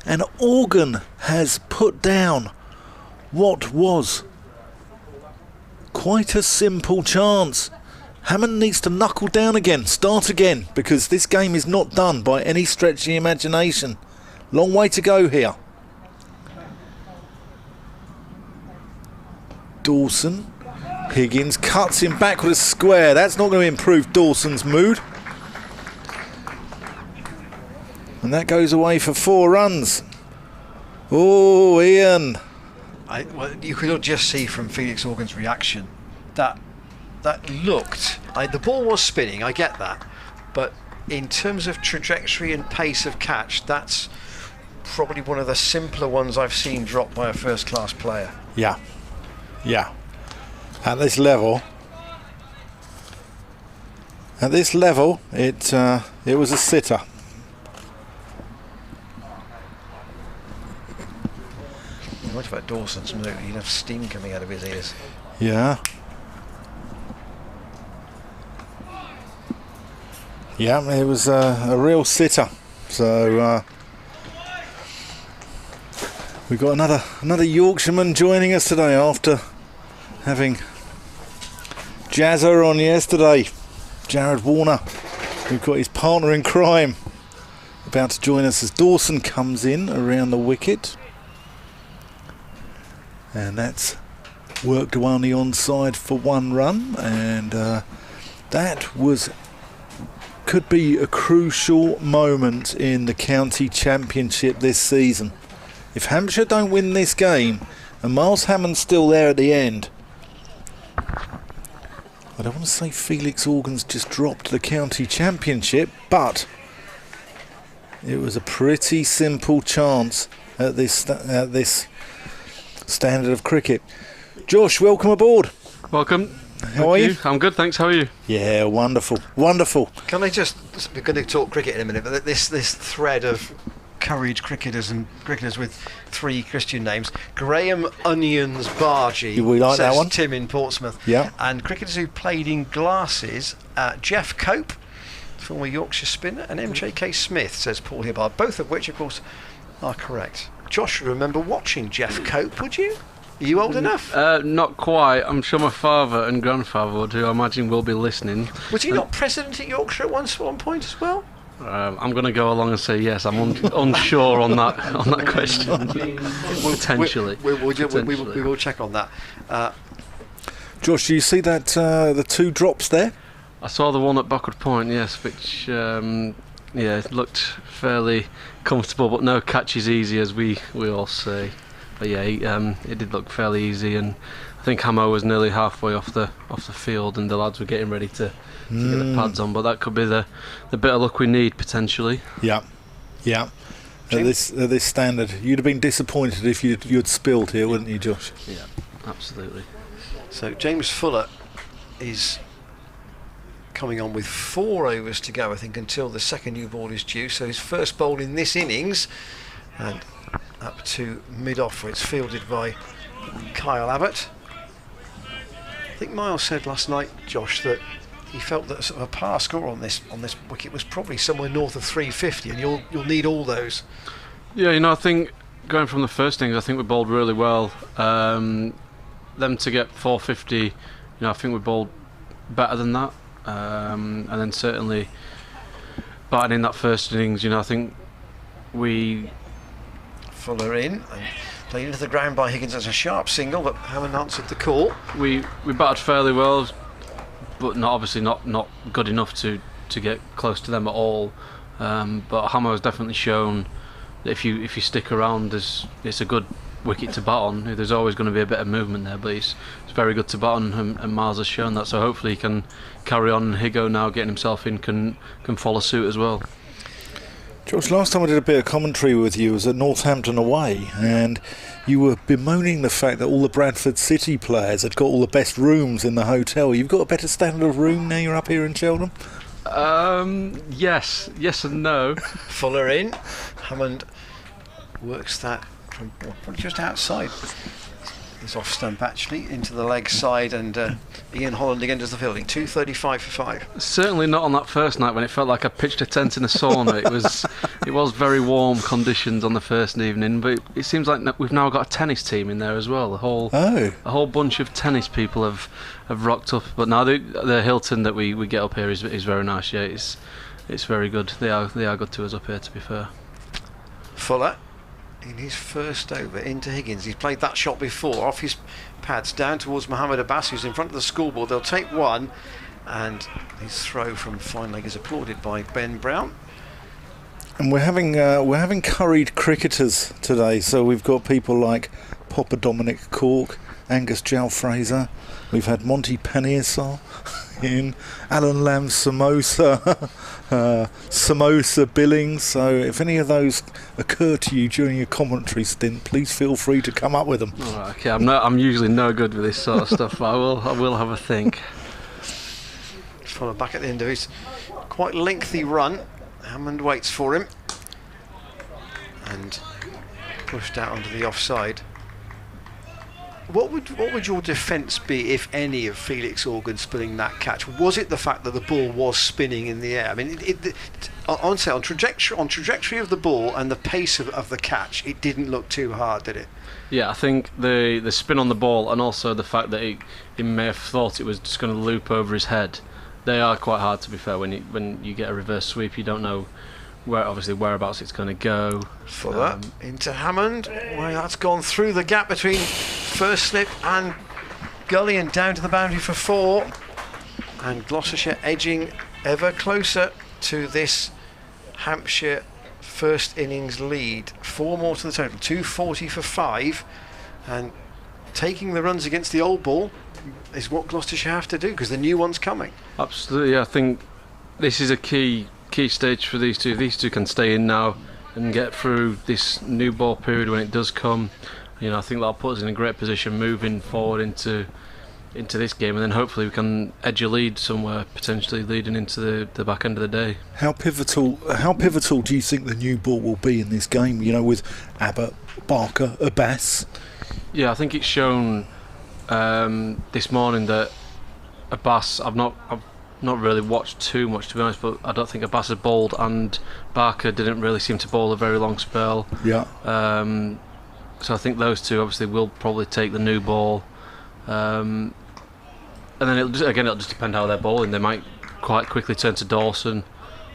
S1: And Organ has put down what was quite a simple chance. Hammond needs to knuckle down again, start again, because this game is not done by any stretch of the imagination. Long way to go here. Dawson. Higgins cuts him back with a square. That's not going to improve Dawson's mood. And that goes away for 4 runs. Oh, Ian.
S2: Well, you could just see from Felix Organ's reaction that looked, the ball was spinning, I get that, but in terms of trajectory and pace of catch, that's probably one of the simpler ones I've seen dropped by a first-class player.
S1: Yeah. At this level, At this level, it was a sitter.
S2: What about Dawson Smoke? He'd have steam coming out of his ears.
S1: Yeah. Yeah, it was a real sitter. So we've got another Yorkshireman joining us today after having Jazzer on yesterday. Jared Warner. We've got his partner in crime about to join us as Dawson comes in around the wicket. And that's worked away on the onside for 1 run, and that could be a crucial moment in the county championship this season. If Hampshire don't win this game, and Miles Hammond's still there at the end, I don't want to say Felix Organ's just dropped the county championship, but it was a pretty simple chance at this standard of cricket. Josh, welcome aboard.
S4: Welcome.
S1: How are you?
S4: I'm good, thanks. How are you?
S1: Yeah, wonderful, wonderful.
S2: Can I just, we're going to talk cricket in a minute, but this thread of curried cricketers and cricketers with 3 Christian names. Graham Onions Bargee,
S1: We like that
S2: says
S1: one.
S2: Tim in Portsmouth.
S1: Yeah.
S2: And cricketers who played in glasses, Jeff Cope, former Yorkshire spinner, and MJK Smith, says Paul Hibbard, both of which, of course, are correct. Josh, you remember watching Jeff Cope, would you? Are you old enough?
S4: Not quite. I'm sure my father and grandfather would, who I imagine will be listening.
S2: Was he not president at Yorkshire at one point as well?
S4: I'm going to go along and say yes. I'm unsure on that question. Potentially.
S2: We will check on that.
S1: Josh, do you see that the 2 drops there?
S4: I saw the one at Backward Point, yes, which it looked fairly comfortable, but no catch is easy, as we all say. But yeah, it did look fairly easy, and I think Hamo was nearly halfway off the field, and the lads were getting ready to get the pads on. But that could be the bit of luck we need potentially. Yeah.
S1: At this standard, you'd have been disappointed if you'd spilled here, wouldn't you, Josh?
S4: Yeah, absolutely.
S2: So James Fuller is coming on with 4 overs to go, I think, until the second new ball is due. So his first bowl in this innings, and up to mid-off, where it's fielded by Kyle Abbott. I think Miles said last night, Josh, that he felt that sort of a par score on this wicket was probably somewhere north of 350, and you'll need all those.
S4: Yeah, I think going from the first innings, I think we bowled really well. Them to get 450, I think we bowled better than that. And then certainly batting in that first innings, I think we...
S2: Fuller in and played into the ground by Higgins as a sharp single, but Hammond answered the call.
S4: We batted fairly well, but obviously not good enough to get close to them at all. But Hamo has definitely shown that if you stick around, it's a good wicket to bat on. There's always going to be a bit of movement there, but it's very good to bat on, and Miles has shown that. So hopefully he can carry on, and Higo, now getting himself in, can follow suit as well.
S1: George, last time I did a bit of commentary with you was at Northampton away, and you were bemoaning the fact that all the Bradford City players had got all the best rooms in the hotel. You've got a better standard of room now you're up here in Cheltenham?
S4: Yes and no.
S2: Fuller in. Hammond works that from probably just outside. He's off stump actually, into the leg side, and Ian Holland again does the fielding. 2:35 for 5.
S4: Certainly not on that first night when it felt like I pitched a tent in a sauna. It was very warm conditions on the first evening, but it seems like we've now got a tennis team in there as well. A whole bunch of tennis people have rocked up. But now the Hilton that we get up here is very nice. Yeah, it's very good. They are good to us up here, to be fair.
S2: Fuller in his first over into Higgins. He's played that shot before, off his pads down towards Mohammed Abbas, who's in front of the scoreboard. They'll take one, and his throw from fine leg is applauded by Ben Brown.
S1: And we're having curried cricketers today, so we've got people like Popper Dominic Cork, Angus Jowl Fraser, we've had Monty Paneersar in, Alan Lamb Samosa, Samosa Billings. So if any of those occur to you during your commentary stint, please feel free to come up with them.
S4: All right, okay, I'm usually no good with this sort of stuff, but I will have a think.
S2: Fuller back at the end of his quite lengthy run. Hammond waits for him and pushed out onto the offside. What would your defence be, if any, of Felix Organ spilling that catch? Was it the fact that the ball was spinning in the air? I mean, on trajectory of the ball and the pace of the catch, it didn't look too hard, did it?
S4: Yeah, I think the spin on the ball and also the fact that he may have thought it was just going to loop over his head, they are quite hard, to be fair. When you get a reverse sweep, you don't know whereabouts it's going to go.
S2: Fuller into Hammond. Well, that's gone through the gap between first slip and gully and down to the boundary for 4. And Gloucestershire edging ever closer to this Hampshire first innings lead. 4 more to the total, 240 for 5. And taking the runs against the old ball is what Gloucestershire have to do, because the new one's coming.
S4: Absolutely, I think this is a key stage for these two. These two can stay in now and get through this new ball period when it does come. I think that'll put us in a great position moving forward into this game, and then hopefully we can edge a lead somewhere, potentially leading into the back end of the day.
S1: How pivotal do you think the new ball will be in this game? With Abbott, Barker, Abbas.
S4: Yeah, I think it's shown this morning that Abbas, I've not really watched too much, to be honest, but I don't think Abbas has bowled, and Barker didn't really seem to bowl a very long spell.
S1: Yeah.
S4: So I think those two obviously will probably take the new ball, and then it'll just depend how they're bowling. They might quite quickly turn to Dawson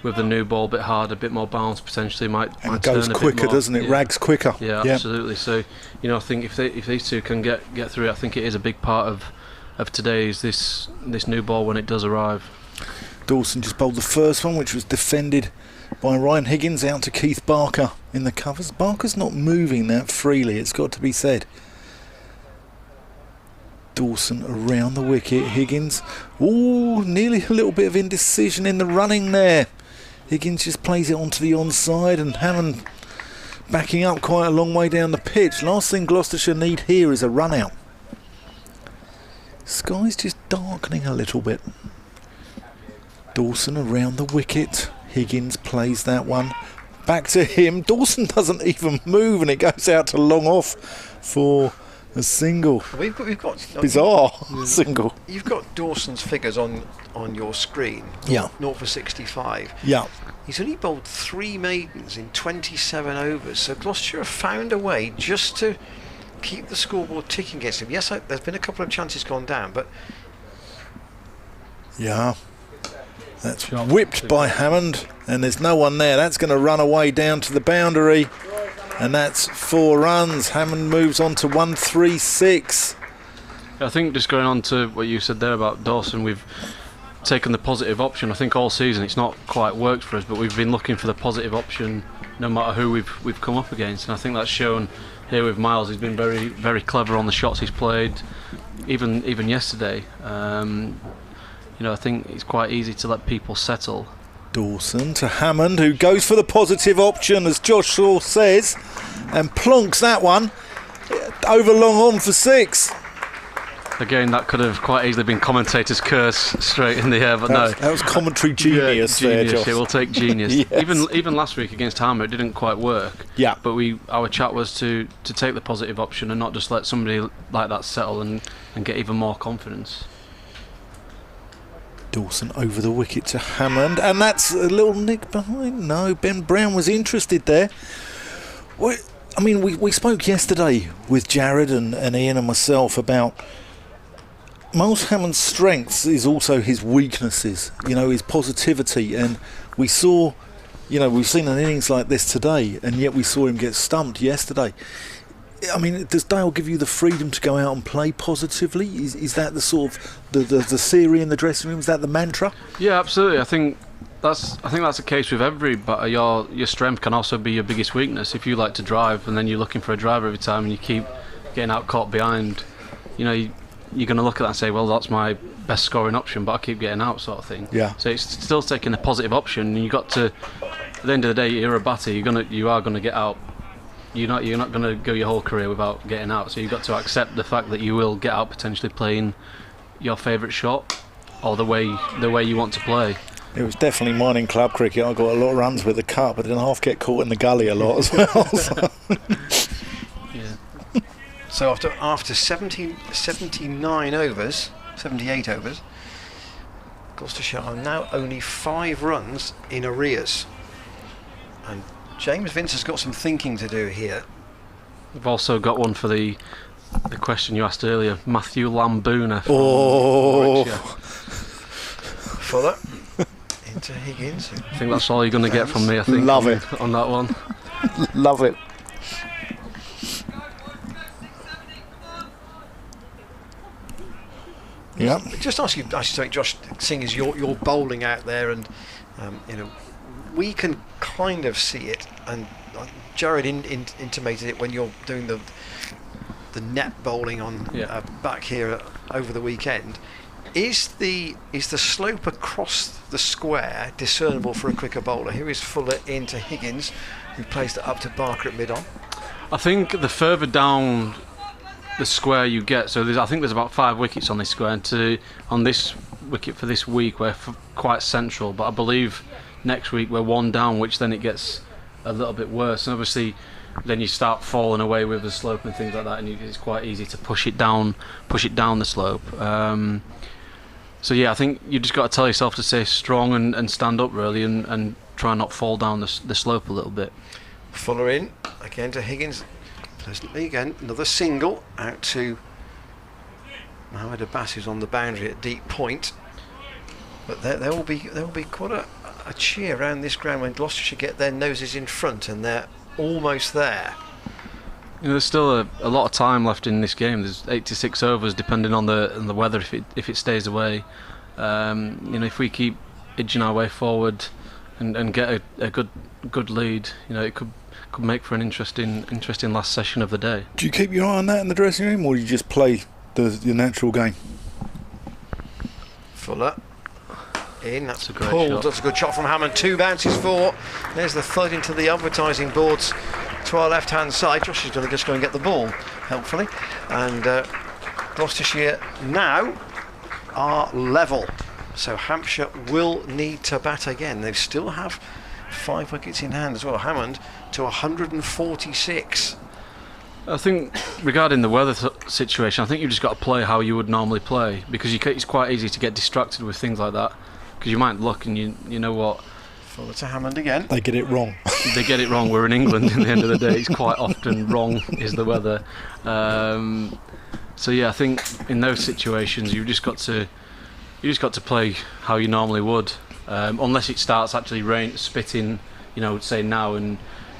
S4: with the new ball, a bit harder, a bit more bounce potentially. Might
S1: goes
S4: turn
S1: quicker,
S4: a bit more.
S1: doesn't it?
S4: Yeah.
S1: Rags quicker.
S4: Yeah, absolutely. So I think if these two can get through, I think it is a big part of today's this new ball when it does arrive.
S1: Dawson just bowled the first one, which was defended by Ryan Higgins, out to Keith Barker in the covers. Barker's not moving that freely, it's got to be said. Dawson around the wicket. Higgins, nearly a little bit of indecision in the running there. Higgins just plays it onto the onside, and Hammond backing up quite a long way down the pitch. Last thing Gloucestershire need here is a run out. Sky's just darkening a little bit. Dawson around the wicket. Higgins plays that one back to him. Dawson doesn't even move, and it goes out to long off for a single.
S2: We've got
S1: bizarre single.
S2: You've got Dawson's figures on your screen.
S1: Yeah.
S2: 0 for 65.
S1: Yeah.
S2: He's only bowled 3 maidens in 27 overs. So Gloucestershire have found a way just to keep the scoreboard ticking against him. Yes, there's been a couple of chances gone down, but
S1: yeah. That's whipped by Hammond, and there's no one there. That's going to run away down to the boundary, and that's 4 runs. Hammond moves on to 136.
S4: I think just going on to what you said there about Dawson, we've taken the positive option. I think all season it's not quite worked for us, but we've been looking for the positive option no matter who we've come up against, and I think that's shown here with Miles. He's been very, very clever on the shots he's played, even yesterday. I think it's quite easy to let people settle.
S1: Dawson to Hammond, who goes for the positive option, as Josh Shaw says, and plonks that one over long on for 6.
S4: Again, that could have quite easily been commentator's curse straight in the air, but
S1: that was commentary genius there, Josh.
S4: Yeah, we'll take genius.
S1: Yes.
S4: Even last week against Hampshire, it didn't quite work.
S1: Yeah.
S4: But our chat was to take the positive option and not just let somebody like that settle and get even more confidence. Dawson
S1: over the wicket to Hammond, and that's a little nick behind. No, Ben Brown was interested there. We spoke yesterday with Jared and Ian and myself about Miles Hammond's strengths is also his weaknesses, his positivity, and we saw, we've seen an innings like this today, and yet we saw him get stumped yesterday. Does Dale give you the freedom to go out and play positively? Is that the sort of the theory in the dressing room? Is that the mantra? Yeah, absolutely. I think that's the case with every. But your strength can also be your biggest weakness. If you like to drive and then you're looking for a driver every time and you keep getting out caught behind, you're going to look at that and say, well, that's my best scoring option, but I keep getting out, sort of thing. Yeah. So it's still taking the positive option. And you got to, at the end of the day, you're a batter. You are going to get out. You're not going to go your whole career without getting out, so you've got to accept the fact that you will get out potentially playing your favourite shot.
S4: or the way you want to play.
S1: It was definitely mine in club cricket. I got a lot of runs with the cup, but then half get caught in the gully a lot as well. So.
S4: Yeah.
S2: So after 79 overs, 78 overs, Gloucestershire are now only 5 runs in arrears. And James Vince has got some thinking to do here.
S4: We've also got one for the question you asked earlier, Matthew Lambooner.
S1: Oh.
S2: Fuller into Higgins.
S4: I think that's all you're going to get from me, I think.
S1: Love it.
S4: On that one.
S1: Love it. Yeah.
S2: Just ask you something, Josh, seeing as you're bowling out there, and we can kind of see it, and Jared intimated it when you're doing the net bowling on back here over the weekend. Is the slope across the square discernible for a quicker bowler? Here is Fuller into Higgins, who plays it up to Barker at mid-on.
S4: I think the further down the square you get, so I think there's about 5 wickets on this square, and on this wicket for this week we're quite central, but I believe next week we're 1 down, which then it gets a little bit worse, and obviously then you start falling away with the slope and things like that, and it's quite easy to push it down the slope. So yeah, I think you just got to tell yourself to stay strong and stand up really, and try not fall down the slope a little bit.
S2: Fuller in again to Higgins, pleasantly again, another single out to Mohamed Abbas, who's on the boundary at deep point. But there will be quite a cheer around this ground when Gloucestershire get their noses in front, and they're almost there.
S4: There's still a lot of time left in this game. There's 86 overs, depending on the weather, if it stays away. If we keep edging our way forward and get a good lead, it could make for an interesting last session of the day.
S1: Do you keep your eye on that in the dressing room, or do you just play your natural game?
S2: Fuller in, that's
S4: a great
S2: pulled.
S4: shot.
S2: That's a good shot from Hammond. 2 bounces for. There's the thud into the advertising boards to our left-hand side. Josh is going to just go and get the ball, helpfully. And Gloucestershire now are level. So Hampshire will need to bat again. They still have 5 wickets in hand as well. Hammond to 146.
S4: I think regarding the weather situation, I think you've just got to play how you would normally play, because it's quite easy to get distracted with things like that, because you might look and you know what.
S2: Fuller to Hammond again.
S1: They get it wrong.
S4: They get it wrong. We're in England in the end of the day. It's quite often wrong is the weather. So yeah, I think in those situations you've just got to play how you normally would, unless it starts actually spitting, say now, and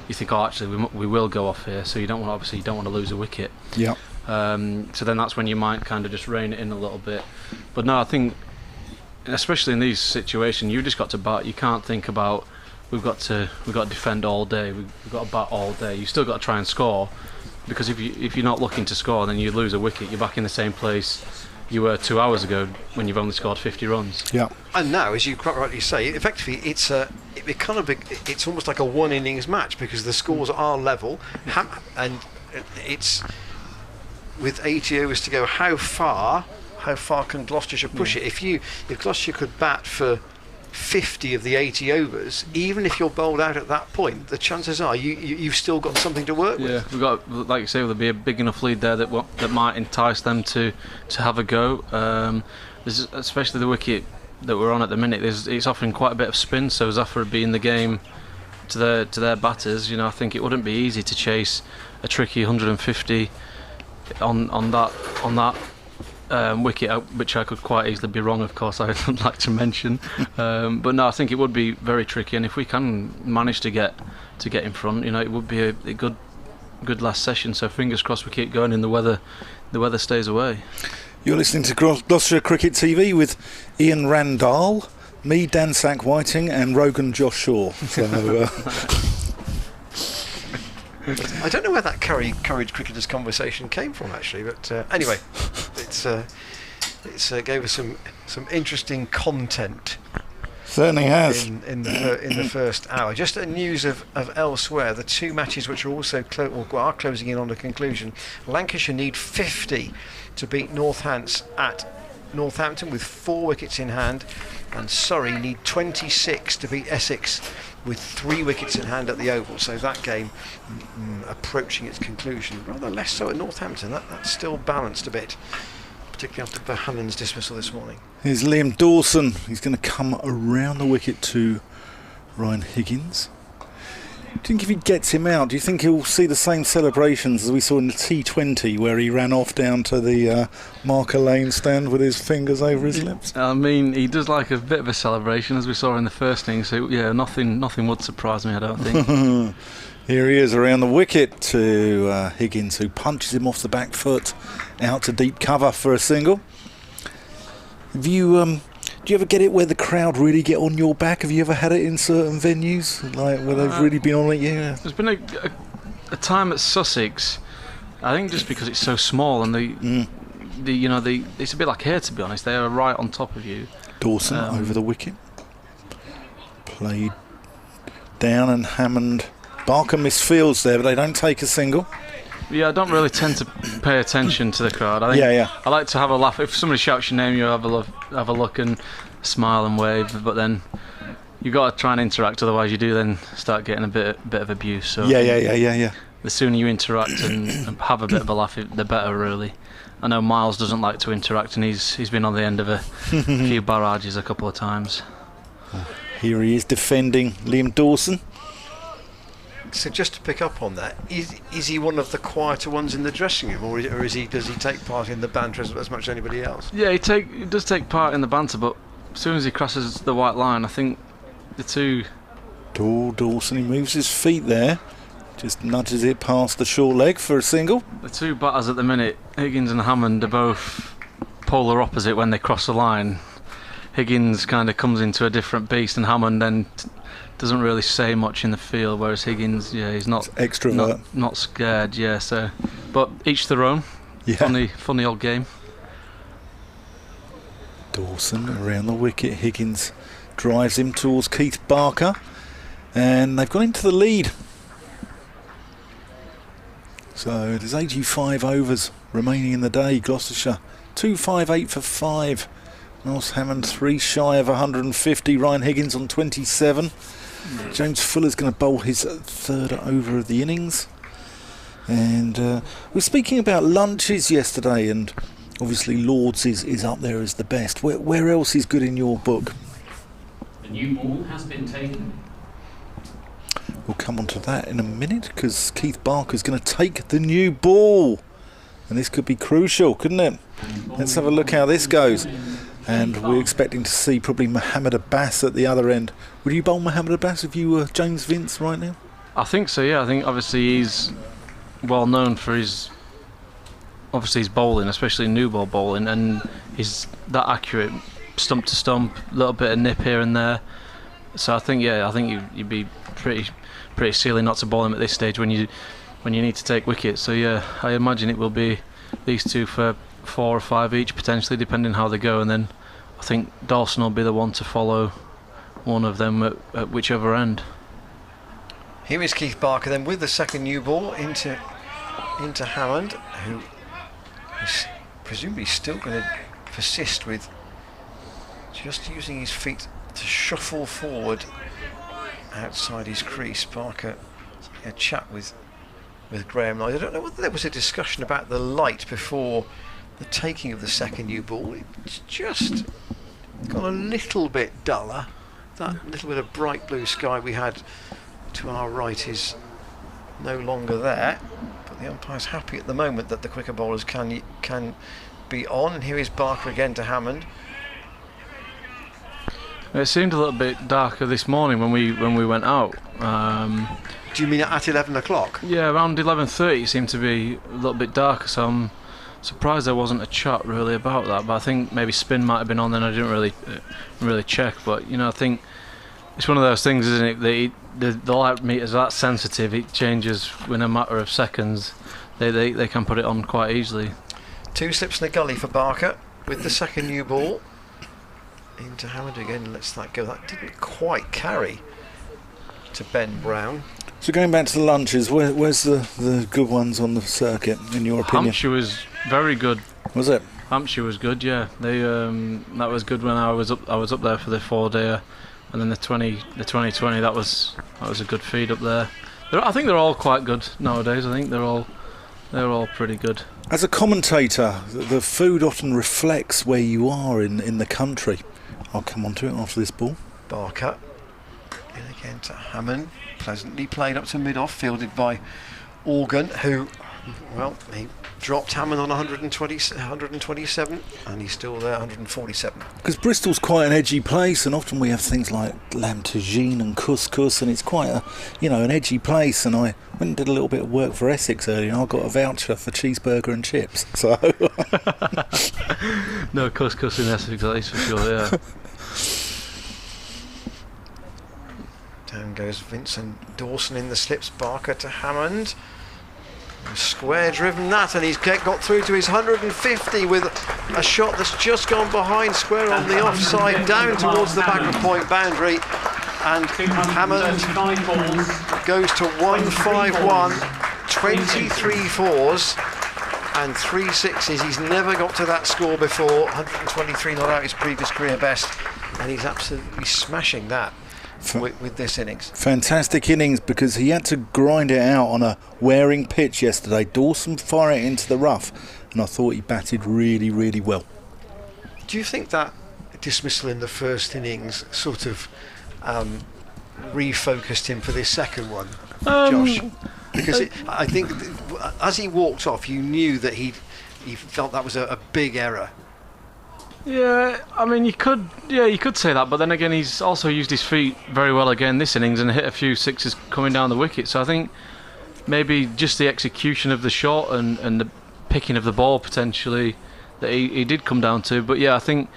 S4: you think, oh, actually we will go off here. So you don't want to lose a wicket.
S1: Yeah.
S4: So then that's when you might kind of just rein it in a little bit. But no, I think, especially in these situations, you've just got to bat. You can't think about we've got to defend all day. We've got to bat all day. You still got to try and score, because if you're not looking to score, then you lose a wicket. You're back in the same place you were 2 hours ago when you've only scored 50 runs.
S1: Yeah.
S2: And now, as you quite rightly say, effectively it's almost like a 1 innings match, because the scores are level, and it's with 80 overs to go. How far can Gloucestershire push it? If Gloucestershire could bat for 50 of the 80 overs, even if you're bowled out at that point, the chances are you've still got something to work with.
S4: Yeah, we've got, like you say, there'll be a big enough lead there that might entice them to have a go. There's, especially the wicket that we're on at the minute, it's offering quite a bit of spin, so Zafar would be in the game to their batters. I think it wouldn't be easy to chase a tricky 150 on that wicket, which I could quite easily be wrong, of course, I'd like to mention. But no, I think it would be very tricky, and if we can manage to get in front, it would be a good last session. So fingers crossed we keep going and the weather stays away.
S1: You're listening to Gloucestershire Cricket TV with Ian Randall, me, Dan Sack-Whiting, and Rogan Josh Shaw. So,
S2: I don't know where that Courage Cricketers conversation came from, actually, but anyway, it's gave us some interesting content.
S1: certainly has.
S2: In the first hour. Just a news of elsewhere, the 2 matches which are also are closing in on a conclusion. Lancashire need 50 to beat Northants at Northampton with 4 wickets in hand, and Surrey need 26 to beat Essex with 3 wickets in hand at the Oval. So that game approaching its conclusion. Rather less so at Northampton. That's still balanced a bit, particularly after Bohannon's dismissal this morning.
S1: Here's Liam Dawson. He's going to come around the wicket to Ryan Higgins. Do you think if he gets him out, do you think he'll see the same celebrations as we saw in the T20, where he ran off down to the marker lane stand with his fingers over his lips?
S4: I mean, he does like a bit of a celebration, as we saw in the first innings. So yeah, nothing would surprise me, I don't think.
S1: Here he is around the wicket to Higgins, who punches him off the back foot out to deep cover for a single. Have you do you ever get it where the crowd really get on your back? Have you ever had it in certain venues, like where they've really been on it? Yeah.
S4: There's been a time at Sussex, I think, just because it's so small and it's a bit like here, to be honest. They are right on top of you.
S1: Dawson over the wicket, played down, and Hammond. Barker misfields there, but they don't take a single.
S4: Yeah, I don't really tend to pay attention to the crowd. I think I like to have a laugh. If somebody shouts your name, you have a look and smile and wave. But then you've got to try and interact. Otherwise, you do then start getting a bit of abuse. So
S1: yeah.
S4: The sooner you interact and have a bit of a laugh, the better, really. I know Miles doesn't like to interact, and he's been on the end of a few barrages a couple of times.
S2: Here he is defending Liam Dawson. So just to pick up on that, is he one of the quieter ones in the dressing room, or does he take part in the banter as much as anybody else?
S4: Yeah, he does take part in the banter, but as soon as he crosses the white line, I think the two...
S1: Dawson, he moves his feet there, just nudges it past the short leg for a single.
S4: The two batters at the minute, Higgins and Hammond, are both polar opposite when they cross the line. Higgins kind of comes into a different beast, and Hammond then doesn't really say much in the field, whereas Higgins, he's not
S1: extrovert,
S4: not scared. So, but each their own. Yeah. Funny old game.
S1: Dawson around the wicket. Higgins drives him towards Keith Barker, and they've gone into the lead. So there's 85 overs remaining in the day. Gloucestershire 258 for 5. Miles Hammond 3 shy of 150. Ryan Higgins on 27. James Fuller's going to bowl his 3rd over of the innings. And we were speaking about lunches yesterday, and obviously Lord's is up there as the best. Where else is good in your book?
S3: The new ball has been taken.
S1: We'll come on to that in a minute, because Keith Barker's going to take the new ball. And this could be crucial, couldn't it? Let's have a look how this goes. And we're expecting to see probably Mohammed Abbas at the other end. Would you bowl Mohammed Abbas if you were James Vince right now?
S4: I think so, yeah. I think obviously he's well known for his bowling, especially new ball bowling, and he's that accurate, stump to stump, a little bit of nip here and there. So I think you'd be pretty silly not to bowl him at this stage when you need to take wickets. So yeah, I imagine it will be these two for 4 or 5 each, potentially, depending how they go, and then I think Dawson will be the one to follow one of them at whichever end.
S2: Here is Keith Barker then with the second new ball into Hammond, who is presumably still going to persist with just using his feet to shuffle forward outside his crease. Barker a chat with Graham Lloyd. I don't know whether there was a discussion about the light before the taking of the second new ball. It's just got a little bit duller. That little bit of bright blue sky we had to our right is no longer there, but the umpire's happy at the moment that the quicker bowlers can be on. And here is Barker again to Hammond.
S4: It seemed a little bit darker this morning when we went out.
S2: Do you mean at 11 o'clock?
S4: Yeah, around 11:30 it seemed to be a little bit darker, so I'm surprised there wasn't a chat really about that. But I think maybe spin might have been on then. I didn't really check, but I think it's one of those things, isn't it? The light meters are that sensitive; it changes in a matter of seconds. They can put it on quite easily.
S2: 2 slips in the gully for Barker with the second new ball into Hammond again. Lets that go. That didn't quite carry to Ben Brown.
S1: So going back to the lunches, where's the good ones on the circuit in your opinion?
S4: Hampshire was very good.
S1: Was it?
S4: Hampshire was good. Yeah, they that was good when I was up there for the 4-day, and then the 2020 that was a good feed up there. I think they're all quite good nowadays. I think they're all pretty good.
S1: As a commentator, the food often reflects where you are in the country. I'll come on to it after this ball.
S2: Barker in again to Hammond, pleasantly played up to mid-off, fielded by Organ, who, well, he dropped Hammond on 127, and he's still there, 147.
S1: Because Bristol's quite an edgy place, and often we have things like lamb tagine and couscous, and it's quite an edgy place. And I went and did a little bit of work for Essex earlier, and I got a voucher for cheeseburger and chips. So
S4: no couscous in Essex, at least for sure. Yeah.
S2: Down goes Vincent Dawson in the slips. Barker to Hammond. Square driven that, and he's got through to his 150 with a shot that's just gone behind square on the offside, down towards the back of point boundary, and Hammond goes to 151, 23 fours and 3 sixes. He's never got to that score before. 123 not out his previous career best, and he's absolutely smashing that with this innings.
S1: Fantastic innings, because he had to grind it out on a wearing pitch yesterday. Dawson fired it into the rough, and I thought he batted really, really well.
S2: Do you think that dismissal in the first innings sort of refocused him for this second one, Josh? Because I think as he walked off, you knew that he felt that was a big error.
S4: Yeah, I mean, you could say that, but then again, he's also used his feet very well again this innings and hit a few sixes coming down the wicket. So I think maybe just the execution of the shot and the picking of the ball potentially that he did come down to. But yeah, I think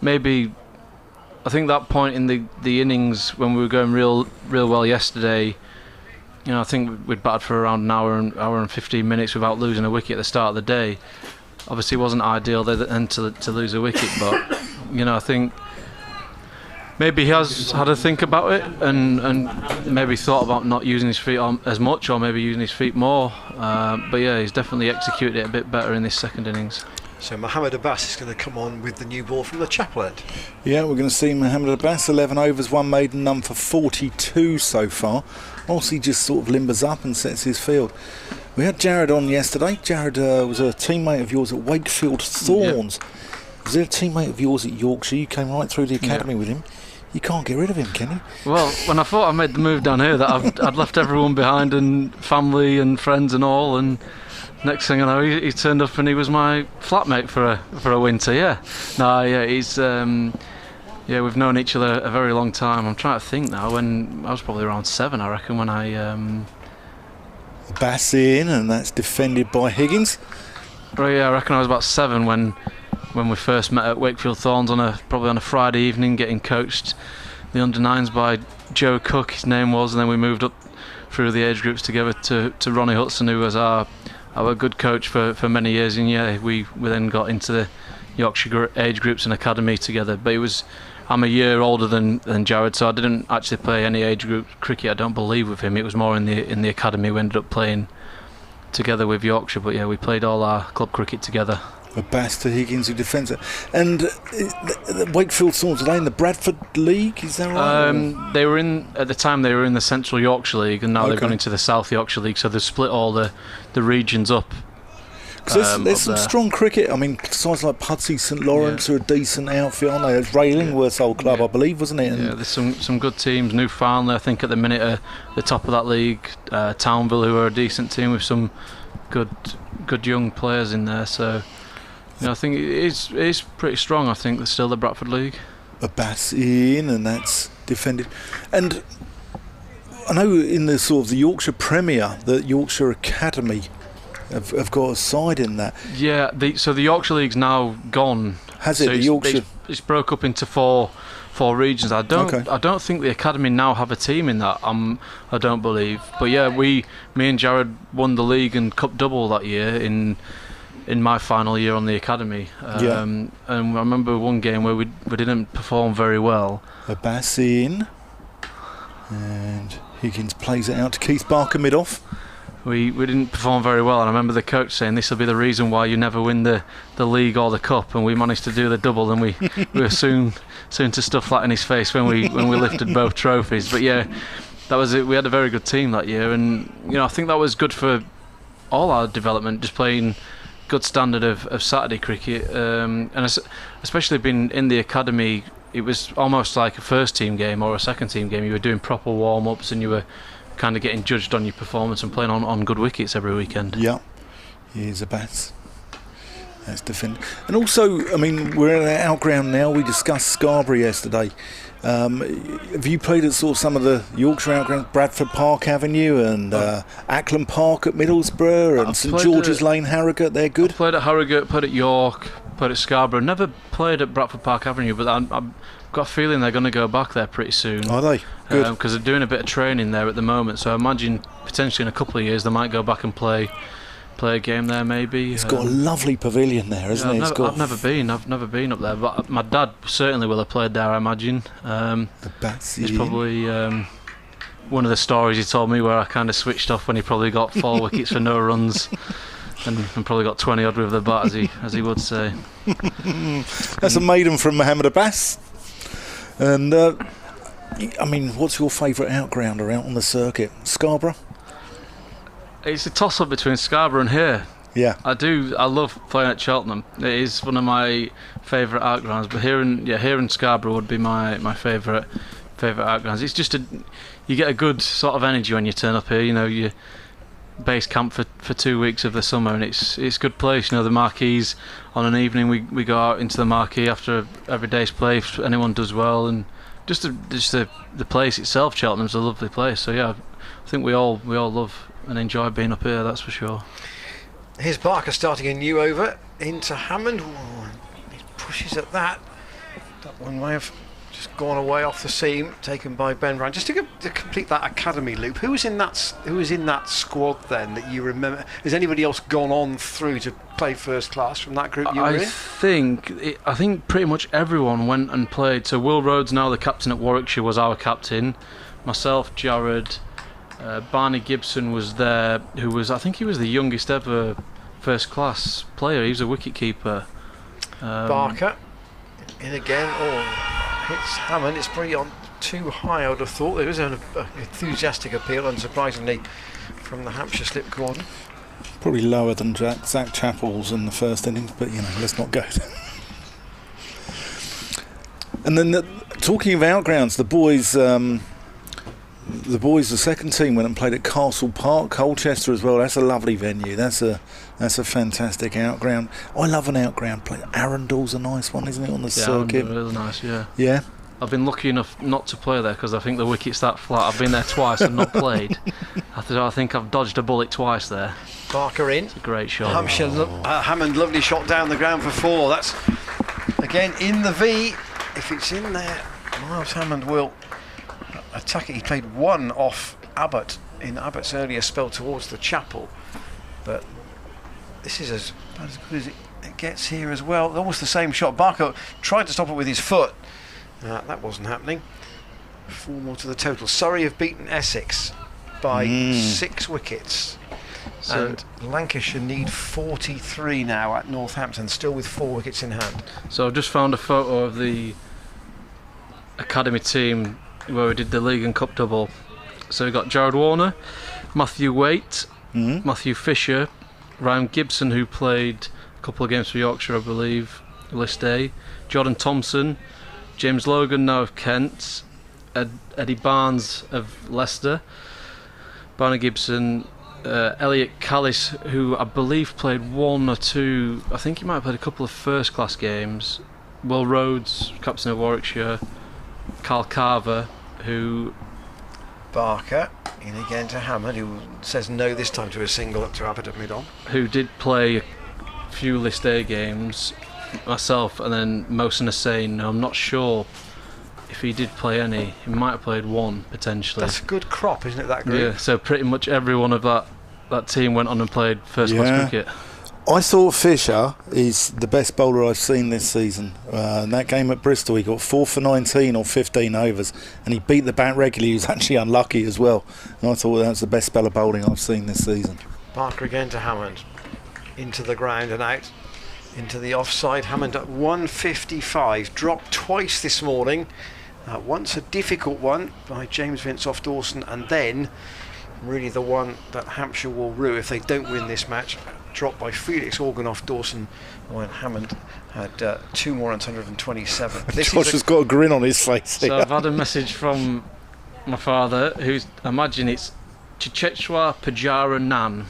S4: that point in the innings when we were going real well yesterday, I think we'd batted for around an hour and 15 minutes without losing a wicket at the start of the day. Obviously, it wasn't ideal then to lose a wicket, but I think maybe he has had a think about it and maybe thought about not using his feet as much, or maybe using his feet more. But yeah, he's definitely executed it a bit better in this second innings.
S2: So Mohamed Abbas is going to come on with the new ball from the Chapel End.
S1: Yeah, we're going to see Mohamed Abbas, 11 overs, 1 maiden, none for 42 so far. Also, he just sort of limbers up and sets his field. We had Jared on yesterday. Jared was a teammate of yours at Wakefield Thorns. Yep. Was there a teammate of yours at Yorkshire? You came right through the academy with him. You can't get rid of him, can you?
S4: Well, when I thought I made the move down here, that I'd left everyone behind, and family and friends and all, and next thing I know, he turned up and he was my flatmate for a winter. Yeah, no, yeah, he's we've known each other a very long time. I'm trying to think now. When I was probably around 7, I reckon, when I.
S1: Bass in, and that's defended by Higgins.
S4: Right, yeah, I reckon I was about 7 when we first met at Wakefield Thorns probably on a Friday evening, getting coached the under-9s by Joe Cook, his name was, and then we moved up through the age groups together to Ronnie Hudson, who was our good coach for many years, and yeah, we then got into the Yorkshire age groups and academy together. But I'm a year older than Jared, so I didn't actually play any age group cricket, I don't believe, with him. It was more in the academy. We ended up playing together with Yorkshire, but yeah, we played all our club cricket together.
S1: Abbas to Higgins, who defends it. And Wakefield Thorns, are they in the Bradford League, is that right?
S4: They were at the time they were in the Central Yorkshire League, and now they've gone into the South Yorkshire League, so they've split all the regions up.
S1: There's some strong cricket. I mean, sides like Pudsey, St Lawrence are a decent outfit, aren't they? It's Ray Lingworth's old club, I believe, wasn't it?
S4: Yeah, there's some good teams. Newfoundland, I think, at the minute are the top of that league. Townville, who are a decent team with some good young players in there. So, I think it is pretty strong. I think there's still the Bradford League.
S1: Abbas in, and that's defended. And I know in the sort of the Yorkshire Premier, the Yorkshire Academy have got a side in that. Yeah,
S4: so the Yorkshire League's now gone.
S1: Has it? So the Yorkshire.
S4: It's broke up into four regions. I don't think the academy now have a team in that. I don't believe. But yeah, me and Jared won the league and cup double that year in my final year on the academy. And I remember one game where we didn't perform very well.
S1: Abbas in, and Higgins plays it out to Keith Barker mid off.
S4: we didn't perform very well, and I remember the coach saying this will be the reason why you never win the league or the cup, and we managed to do the double, and we were soon to stuff that in his face when we lifted both trophies. But yeah, that was it. We had a very good team that year, and I think that was good for all our development, just playing good standard of Saturday cricket, and especially being in the academy. It was almost like a first team game or a second team game. You were doing proper warm-ups, and you were kind of getting judged on your performance and playing on good wickets every weekend.
S1: Yeah, here's a bat. That's defended. And also, I mean, we're at our ground now. We discussed Scarborough yesterday. Have you played at sort of some of the Yorkshire outgrounds, Bradford Park Avenue and Ackland Park at Middlesbrough and St George's Lane, Harrogate? They're good.
S4: I played at Harrogate, played at York, played at Scarborough. Never played at Bradford Park Avenue, but I've got a feeling they're going to go back there pretty soon.
S1: Are they? Good.
S4: Because they're doing a bit of training there at the moment, so I imagine potentially in a couple of years they might go back and play a game there maybe.
S1: It's got a lovely pavilion there, isn't it?
S4: I've never been up there, but my dad certainly will have played there, I imagine. It's probably one of the stories he told me where I kind of switched off when he probably got 4 wickets for no runs and probably got 20 odd with the bat, as he would say.
S1: That's a maiden from Mohammed Abbas. And I mean, what's your favourite outgrounder out on the circuit? Scarborough?
S4: It's a toss-up between Scarborough and here.
S1: Yeah.
S4: I love playing at Cheltenham. It is one of my favourite outgrounds, but here in Scarborough would be my favourite outgrounds. It's just you get a good sort of energy when you turn up here. You base camp for 2 weeks of the summer, and it's a good place. The marquees on an evening we go out into the marquee after every day's play if anyone does well, and just the place itself, Cheltenham's a lovely place. So yeah, I think we all love and enjoy being up here, that's for sure.
S2: Here's Barker starting a new over into Hammond. Ooh, he pushes at that. That one may have just gone away off the seam, taken by Ben Ryan. Just to complete that academy loop, who was in that squad then that you remember? Has anybody else gone on through to play first class from that group you were in?
S4: I think pretty much everyone went and played. So Will Rhodes, now the captain at Warwickshire, was our captain. Myself, Jared. Barney Gibson was there, I think he was the youngest ever first class player. He was a wicket keeper.
S2: Barker in again. Hits Hammond. It's probably on too high, I would have thought. There was an enthusiastic appeal, unsurprisingly, from the Hampshire slip corner.
S1: Probably lower than Zach Chappell's in the first innings, but let's not go there. And then talking of outgrounds, the boys, the second team went and played at Castle Park, Colchester as well. That's a lovely venue. That's a fantastic outground. I love an outground play. Arundel's a nice one, isn't it, on the circuit?
S4: Yeah, really nice. Yeah.
S1: Yeah.
S4: I've been lucky enough not to play there because I think the wicket's that flat. I've been there twice and not played. I think I've dodged a bullet twice there.
S2: Barker in.
S4: It's a great shot.
S2: Hammond, lovely shot down the ground for 4. That's again in the V. If it's in there, Miles Hammond will attack it. He played 1 off Abbott in Abbott's earlier spell towards the chapel, but this is as good as it gets here as well. Almost the same shot. Barker tried to stop it with his foot. That wasn't happening. 4 more to the total. Surrey have beaten Essex by 6 wickets. So and Lancashire need 43 now at Northampton, still with 4 wickets in hand.
S4: So I've just found a photo of the academy team where we did the league and cup double. So we got Jared Warner, Matthew Waite, Matthew Fisher, Ryan Gibson, who played a couple of games for Yorkshire, I believe, list A, Jordan Thompson, James Logan, now of Kent, Eddie Barnes of Leicester, Barney Gibson, Elliot Callis, who I believe played 1 or 2, I think he might have played a couple of first class games, Will Rhodes, captain of Warwickshire, Carl Carver, who...
S2: Barker in again to Hammond, who says no this time to a single up to Abbott at mid-on.
S4: Who did play a few list A games, myself, and then Mohsen Hussain. I'm not sure if he did play any. He might have played 1 potentially.
S2: That's a good crop, isn't it, that group?
S4: Yeah, so pretty much every one of that team went on and played first class cricket.
S1: I thought Fisher is the best bowler I've seen this season. In that game at Bristol, he got 4 for 19 on 15 overs, and he beat the bat regularly. He was actually unlucky as well. And I thought that was the best spell of bowling I've seen this season.
S2: Barker again to Hammond. Into the ground and out. Into the offside. Hammond at 155. Dropped twice this morning. Once a difficult one by James Vince off Dawson, and then really the one that Hampshire will rue if they don't win this match. Dropped by Felix Organ off Dawson when Hammond had 2 more runs, 127.
S1: Josh has got a grin on his face.
S4: So I've had a message from my father, who's, I imagine it's Chichechwa Pajara Nan.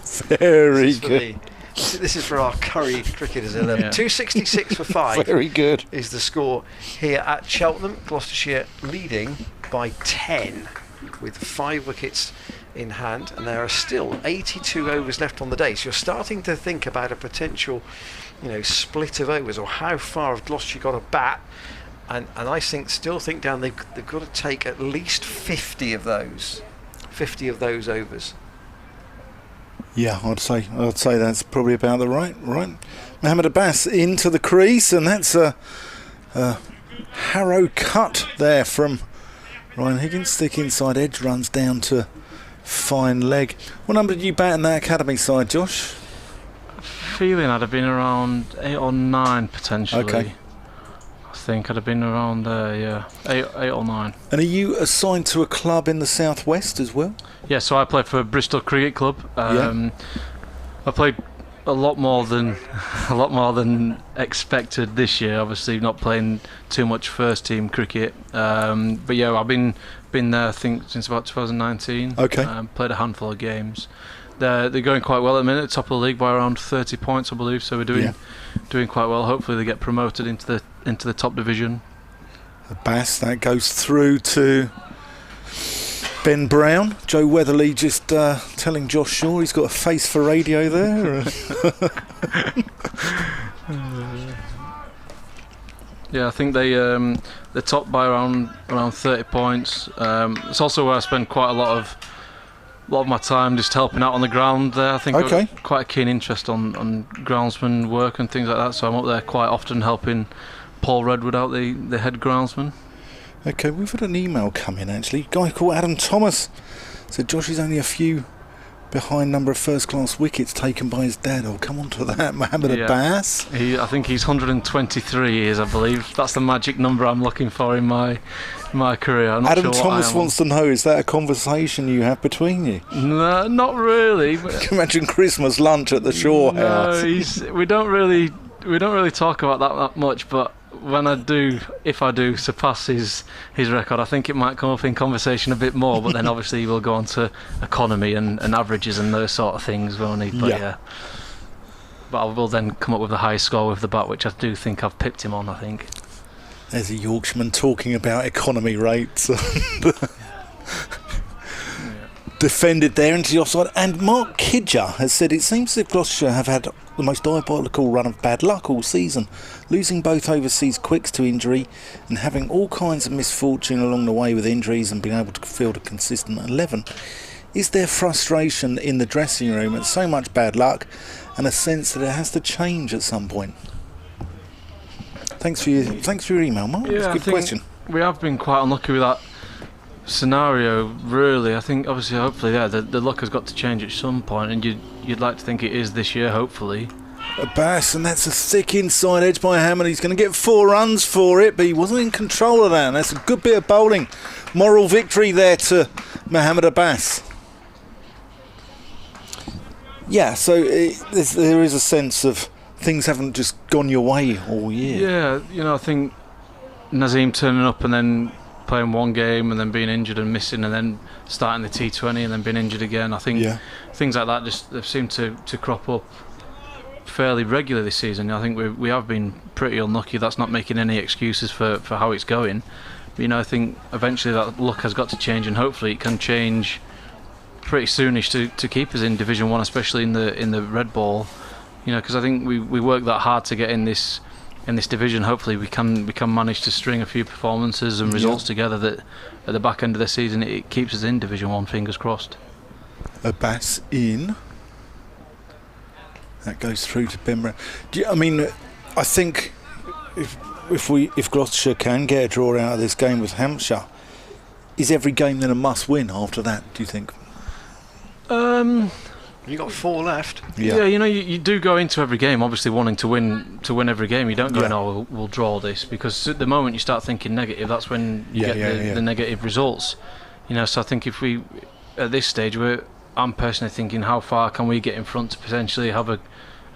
S1: Very good.
S2: This is for our Curry Cricketers 11. Yeah. 266 for 5.
S1: Very good.
S2: Is the score here at Cheltenham. Gloucestershire leading by 10 with 5 wickets in hand, and there are still 82 overs left on the day. So you're starting to think about a potential, split of overs, or how far have Gloucestershire got a bat. And I still think down they've got to take at least 50 of those overs.
S1: Yeah, I'd say that's probably about the right. Mohamed Abbas into the crease, and that's a harrow cut there from Ryan Higgins. Stick inside edge, runs down to fine leg. What number did you bat in that academy side, Josh?
S4: Feeling I'd have been around 8 or 9 potentially.
S1: Okay.
S4: I think I'd have been around there, yeah. 8 or 9.
S1: And are you assigned to a club in the southwest as well?
S4: Yeah, so I play for Bristol Cricket Club. I played a lot more than expected this year. Obviously, not playing too much first team cricket. But yeah, I've been there, I think, since about 2019.
S1: Okay.
S4: Played a handful of games. They're going quite well at the minute. Top of the league by around 30 points, I believe. So we're doing quite well. Hopefully, they get promoted into the top division.
S1: Abbas, that goes through to Ben Brown. Joe Weatherly just telling Josh Shaw he's got a face for radio there.
S4: Yeah, I think they're top by around 30 points. It's also where I spend quite a lot of my time just helping out on the ground there. I think I've got quite a keen interest on groundsman work and things like that, so I'm up there quite often helping Paul Redwood out, the head groundsman.
S1: Okay, we've had an email come in actually. A guy called Adam Thomas said Josh is only a few behind number of first class wickets taken by his dad. I'll come on to that. Mohamed Abbas.
S4: I think he's 123 years, I believe. That's the magic number I'm looking for in my career. I'm not
S1: Adam
S4: sure
S1: Thomas wants to know, is that a conversation you have between you?
S4: No, not really.
S1: Can you imagine Christmas lunch at the Shaw house?
S4: We don't really talk about that much, but if I do surpass his record, I think it might come up in conversation a bit more, but then obviously we'll go on to economy and averages and those sort of things, won't he? But yeah. But I will then come up with the highest score with the bat, which I do think I've pipped him on, I think.
S1: There's a Yorkshireman talking about economy rates. Defended there into the offside, and Mark Kidger has said it seems as if Gloucestershire have had the most diabolical run of bad luck all season, losing both overseas quicks to injury and having all kinds of misfortune along the way with injuries and being able to field a consistent 11. Is there frustration in the dressing room at so much bad luck and a sense that it has to change at some point? Thanks for your email, Mark.
S4: Yeah,
S1: it's a good question.
S4: We have been quite unlucky with that scenario, really. I think obviously hopefully the luck has got to change at some point, and you'd like to think it is this year, hopefully.
S1: Abbas, and that's a thick inside edge by Hammond. He's going to get 4 runs for it, but he wasn't in control of that, and that's a good bit of bowling. Moral victory there to Mohamed Abbas. Yeah, so there is a sense of things haven't just gone your way all year.
S4: Yeah, I think Nazim turning up and then playing one game and then being injured and missing and then starting the T20 and then being injured again. I think things like that they've seemed to crop up fairly regularly this season. I think we have been pretty unlucky. That's not making any excuses for how it's going. But, I think eventually that luck has got to change, and hopefully it can change pretty soonish to keep us in Division 1, especially in the red ball. Because I think we work that hard to get in this division. Hopefully we can manage to string a few performances and results together that at the back end of the season it keeps us in Division 1, fingers crossed.
S1: Abbas in, That goes through to Pembroke. I think if Gloucestershire can get a draw out of this game with Hampshire, is every game then a must-win after that, do you think?
S2: You got 4 left.
S4: Yeah, you do go into every game obviously wanting to win every game. You don't go in, we'll draw this, because at the moment you start thinking negative, that's when you get the negative results. So I think if we, at this stage, I'm personally thinking, how far can we get in front to potentially have a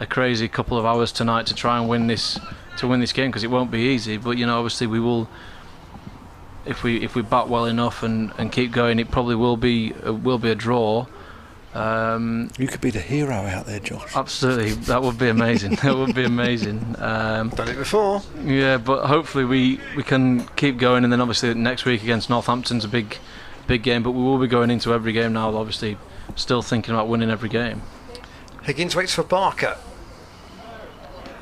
S4: crazy couple of hours tonight to try and win this game, because it won't be easy. But obviously we will, if we bat well enough and keep going, it probably will be a draw.
S1: You could be the hero out there, Josh.
S4: Absolutely, that would be amazing. That would be amazing.
S2: Done it before.
S4: Yeah, but hopefully we can keep going, and then obviously next week against Northampton's a big game. But we will be going into every game now, obviously still thinking about winning every game.
S2: Higgins waits for Barker.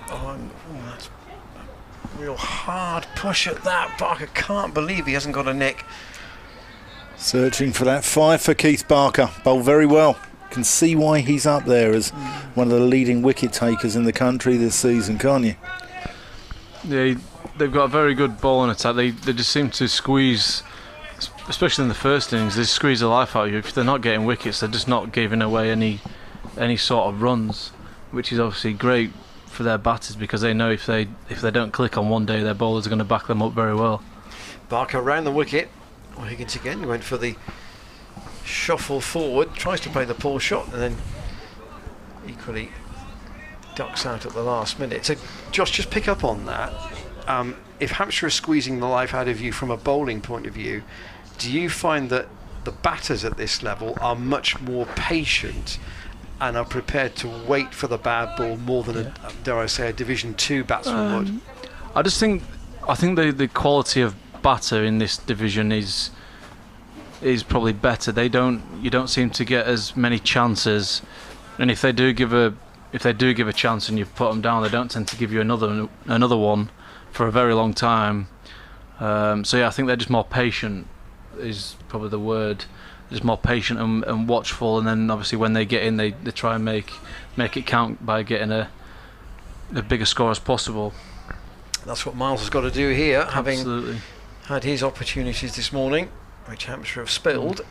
S2: That's a real hard push at that. Barker can't believe he hasn't got a nick.
S1: Searching for that 5 for Keith Barker. Bowled very well. Can see why he's up there as one of the leading wicket takers in the country this season, can't you?
S4: Yeah, they've got a very good bowling attack. They just seem to squeeze, especially in the first innings, they squeeze the life out of you. If they're not getting wickets, they're just not giving away any sort of runs, which is obviously great for their batters, because they know if they don't click on one day, their bowlers are going to back them up very well.
S2: Barker round the wicket. Higgins again, he went for the shuffle forward, tries to play the pull shot, and then equally ducks out at the last minute. So Josh, just pick up on that. If Hampshire is squeezing the life out of you from a bowling point of view, do you find that the batters at this level are much more patient and are prepared to wait for the bad ball more than dare I say, a Division 2 batsman would?
S4: I think the quality of batter in this division is probably better. You don't seem to get as many chances, and if they do give a chance and you put them down, they don't tend to give you another one for a very long time. I think they're just more patient is probably the word. Just more patient and watchful, and then obviously when they get in, they try and make it count by getting a bigger score as possible.
S2: That's what Miles has got to do here,
S4: Absolutely.
S2: having had his opportunities this morning, which Hampshire have spilled.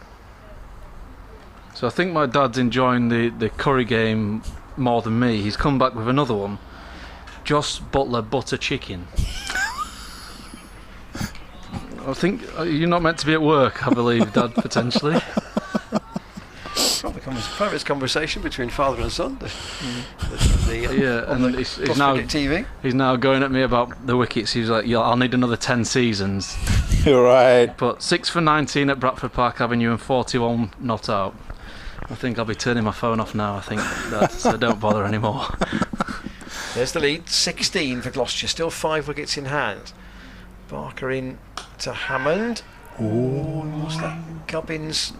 S4: So I think my dad's enjoying the curry game more than me. He's come back with another one. Joss Butler butter chicken. I think you're not meant to be at work, I believe, Dad, potentially.
S2: Probably it's conversation between father and son.
S4: And he's now going at me about the wickets. He's like, I'll need another 10 seasons.
S1: You're right.
S4: But 6 for 19 at Bradford Park Avenue and 41 not out. I think I'll be turning my phone off now. I think so don't bother anymore.
S2: There's the lead, 16 for Gloucestershire, still 5 wickets in hand. Barker in to Hammond. What's that? Gubbins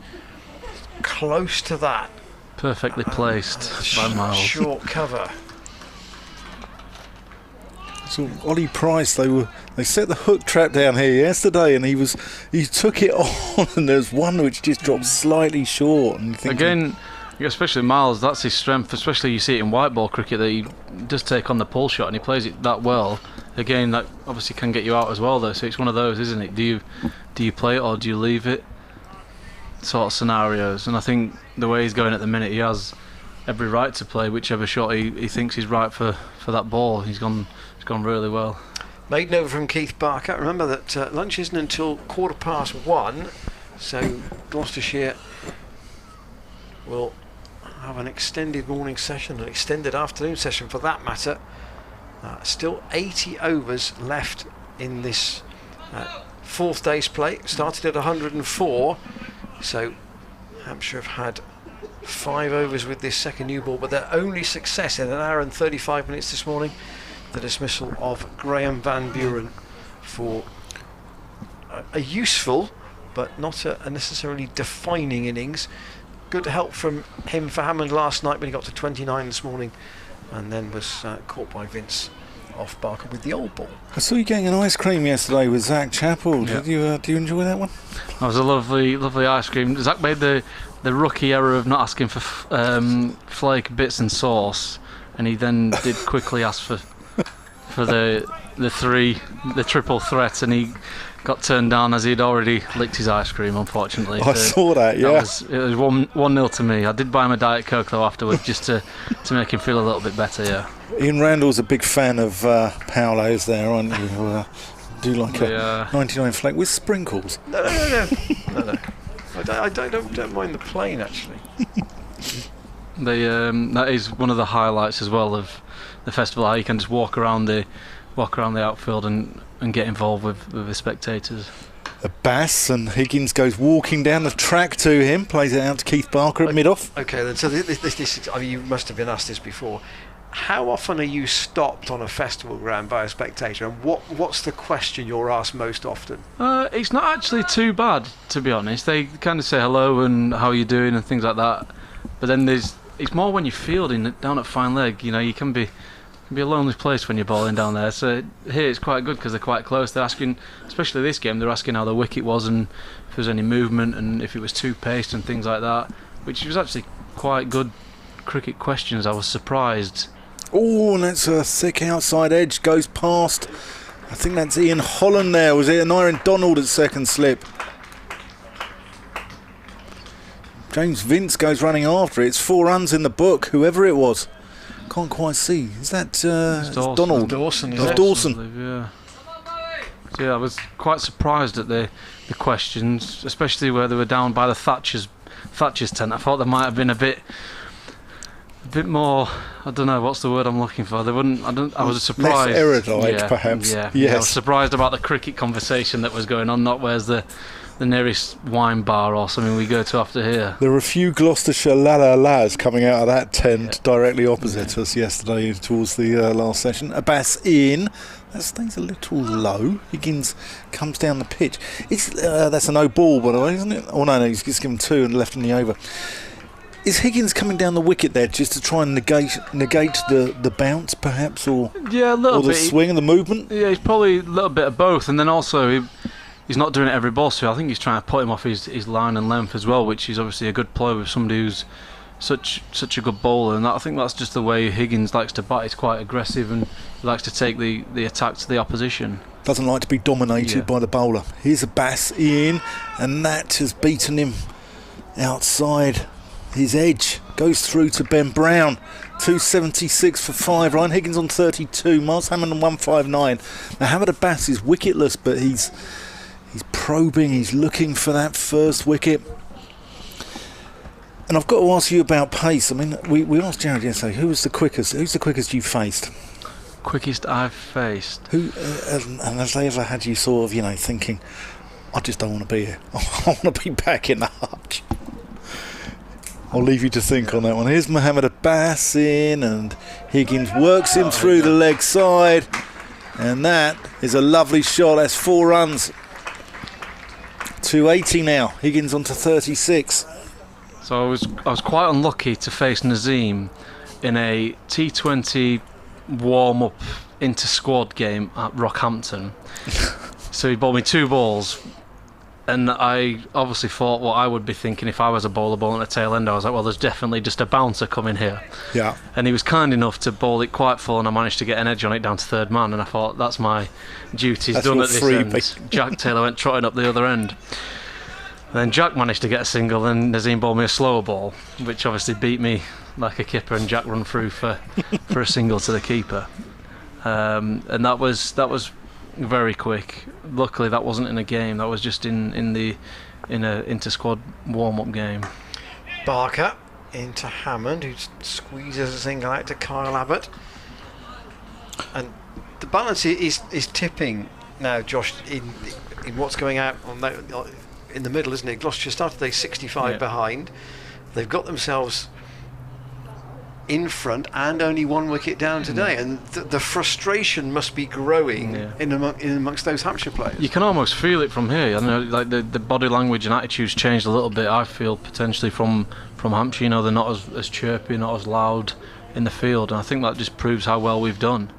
S2: close to that.
S4: Perfectly placed by Miles.
S2: Short cover.
S1: So Ollie Price, they set the hook trap down here yesterday, and he took it on, and there's one which just dropped slightly short. And
S4: again, especially Miles, that's his strength. Especially you see it in white ball cricket, that he does take on the pull shot and he plays it that well. Again, that obviously can get you out as well, though. So it's one of those, isn't it? Do you play it or do you leave it? Sort of scenarios. And I think the way he's going at the minute, he has every right to play whichever shot he thinks is right for that ball. He's gone really well.
S2: Maiden over from Keith Barker. Remember that lunch isn't until 1:15, so Gloucestershire will have an extended morning session, an extended afternoon session for that matter. Still 80 overs left in this fourth day's play. Started at 104, so Hampshire have had 5 overs with this second new ball, but their only success in 1 hour and 35 minutes this morning, the dismissal of Graham Van Buren for a useful but not a necessarily defining innings. Good help from him for Hammond last night when he got to 29 this morning, and then was caught by Vince off Barker with the old ball.
S1: I saw you getting an ice cream yesterday with Zach Chappell.
S4: Yeah.
S1: Do you enjoy that one?
S4: That was a lovely ice cream. Zach made the rookie error of not asking for flake bits and sauce, and he then did quickly ask for the triple threat, and he got turned down as he'd already licked his ice cream, unfortunately.
S1: I saw that, yeah.
S4: It was 1-0 to me. I did buy him a Diet Coke though afterwards, just to make him feel a little bit better, yeah.
S1: Ian Randall's a big fan of Paolo's there, aren't you? Do like a 99 flake with sprinkles.
S2: No. I don't mind the plain, actually.
S4: That is one of the highlights as well of the festival, how you can just walk around the outfield and get involved with the spectators.
S1: A Bass, and Higgins goes walking down the track to him, plays it out to Keith Barker at mid-off.
S2: Okay, then, so this is, I mean, you must have been asked this before. How often are you stopped on a festival ground by a spectator, and what's the question you're asked most often?
S4: It's not actually too bad, to be honest. They kind of say hello and how you doing and things like that. But then it's more when you're fielding down at fine leg. You know, you can be a lonely place when you're bowling down there. So here it's quite good because they're quite close. They're asking, especially this game, they're asking how the wicket was and if there was any movement and if it was too paced and things like that, which was actually quite good cricket questions. I was surprised.
S1: Oh, and that's a thick outside edge, goes past. I think that's Ian Holland there. Was it an Iron Donald at second slip? James Vince goes running after it. It's 4 runs in the book, whoever it was. Can't quite see. Is that Donald?
S2: Dawson,
S1: is it? Dawson.
S4: Yeah. So, yeah, I was quite surprised at the questions, especially where they were down by the Thatcher's tent. I thought there might have been a bit more. I don't know what's the word I'm looking for. They wouldn't. I was surprised.
S1: Less erudite, perhaps.
S4: Yeah.
S1: Yes.
S4: I was surprised about the cricket conversation that was going on. Not where's the nearest wine bar or something we go to after here.
S1: There were a few Gloucestershire la-la-las coming out of that tent directly opposite us yesterday towards the last session. A Bass in. That stays a little low. Higgins comes down the pitch. That's a no ball, by the way, isn't it? Oh no, he's given 2 and left in the over. Is Higgins coming down the wicket there just to try and negate the bounce, perhaps, or
S4: yeah, a little
S1: or the
S4: bit.
S1: swing and the movement?
S4: Yeah, he's probably a little bit of both, and then also he's not doing it every ball, so I think he's trying to put him off his line and length as well, which is obviously a good ploy with somebody who's such a good bowler, and I think that's just the way Higgins likes to bat. He's quite aggressive and he likes to take the attack to the opposition.
S1: Doesn't like to be dominated by the bowler. Here's a Bass in, and that has beaten him outside his edge. Goes through to Ben Brown. 276 for 5. Ryan Higgins on 32. Miles Hammond on 159. Now Hamid Bass is wicketless, but he's probing. He's looking for that first wicket. And I've got to ask you about pace. I mean, we asked Jared yesterday, who's the quickest you faced?
S4: Quickest I've faced.
S1: Who and has they ever had you sort of, thinking, I just don't want to be here. I want to be back in the hutch. I'll leave you to think on that one. Here's Mohammed Abbas in, and Higgins works him through the leg side, and that is a lovely shot. That's 4 runs. 280 now. Higgins on to 36.
S4: So I was quite unlucky to face Nazeem in a T20 warm-up inter-squad game at Rockhampton. So he bowled me 2 balls, and I obviously thought what I would be thinking if I was a bowler bowling at the tail end. I was like, well, there's definitely just a bouncer coming here.
S1: Yeah.
S4: And he was kind enough to bowl it quite full, and I managed to get an edge on it down to 3rd man, and I thought, that's my duties done at this end. Jack Taylor went trotting up the other end. Then Jack managed to get a single, and Nazeem bowled me a slower ball, which obviously beat me like a kipper, and Jack run through for a single to the keeper. And that was very quick. Luckily, that wasn't in a game. That was just in a inter-squad warm-up game.
S2: Barker into Hammond, who squeezes a single out to Kyle Abbott, and the balance is tipping now, Josh, in what's going out on that. In the middle, isn't it? Gloucestershire started day 65 behind. They've got themselves in front and only 1 wicket down today, and the frustration must be growing in amongst those Hampshire players.
S4: You can almost feel it from here. I know, like the body language and attitudes changed a little bit. I feel potentially from Hampshire. They're not as chirpy, not as loud in the field, and I think that just proves how well we've done.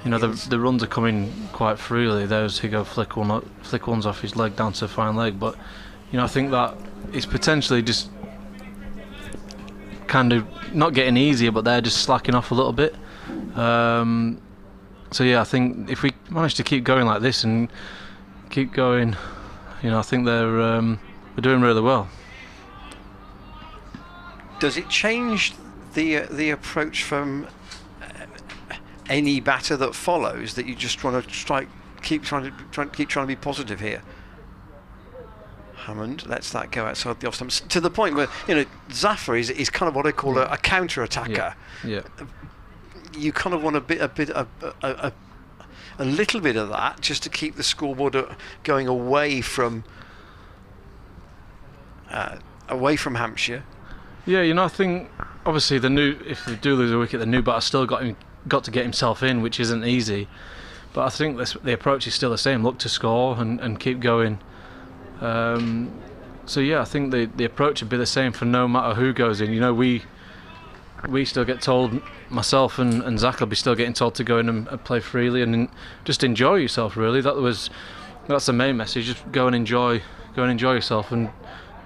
S4: The runs are coming quite freely. There's Higo flick ones off his leg down to fine leg, but I think that it's potentially just kind of not getting easier, but they're just slacking off a little bit. So yeah, I think if we manage to keep going like this and keep going, I think they're doing really well.
S2: Does it change the approach from any batter that follows, that you just want to keep trying to be positive here? Hammond lets that go outside the off stump to the point where Zafar is kind of what I call a counter attacker.
S4: Yeah.
S2: You kind of want a little bit of that just to keep the scoreboard going away from Hampshire.
S4: Yeah, I think obviously if they do lose a wicket, the new batter still got to get himself in, which isn't easy. But I think the approach is still the same: look to score and keep going. So yeah, I think the approach would be the same for no matter who goes in. We still get told, myself and Zach will be still getting told to go in and play freely and just enjoy yourself. Really, that's the main message. Just go and enjoy yourself and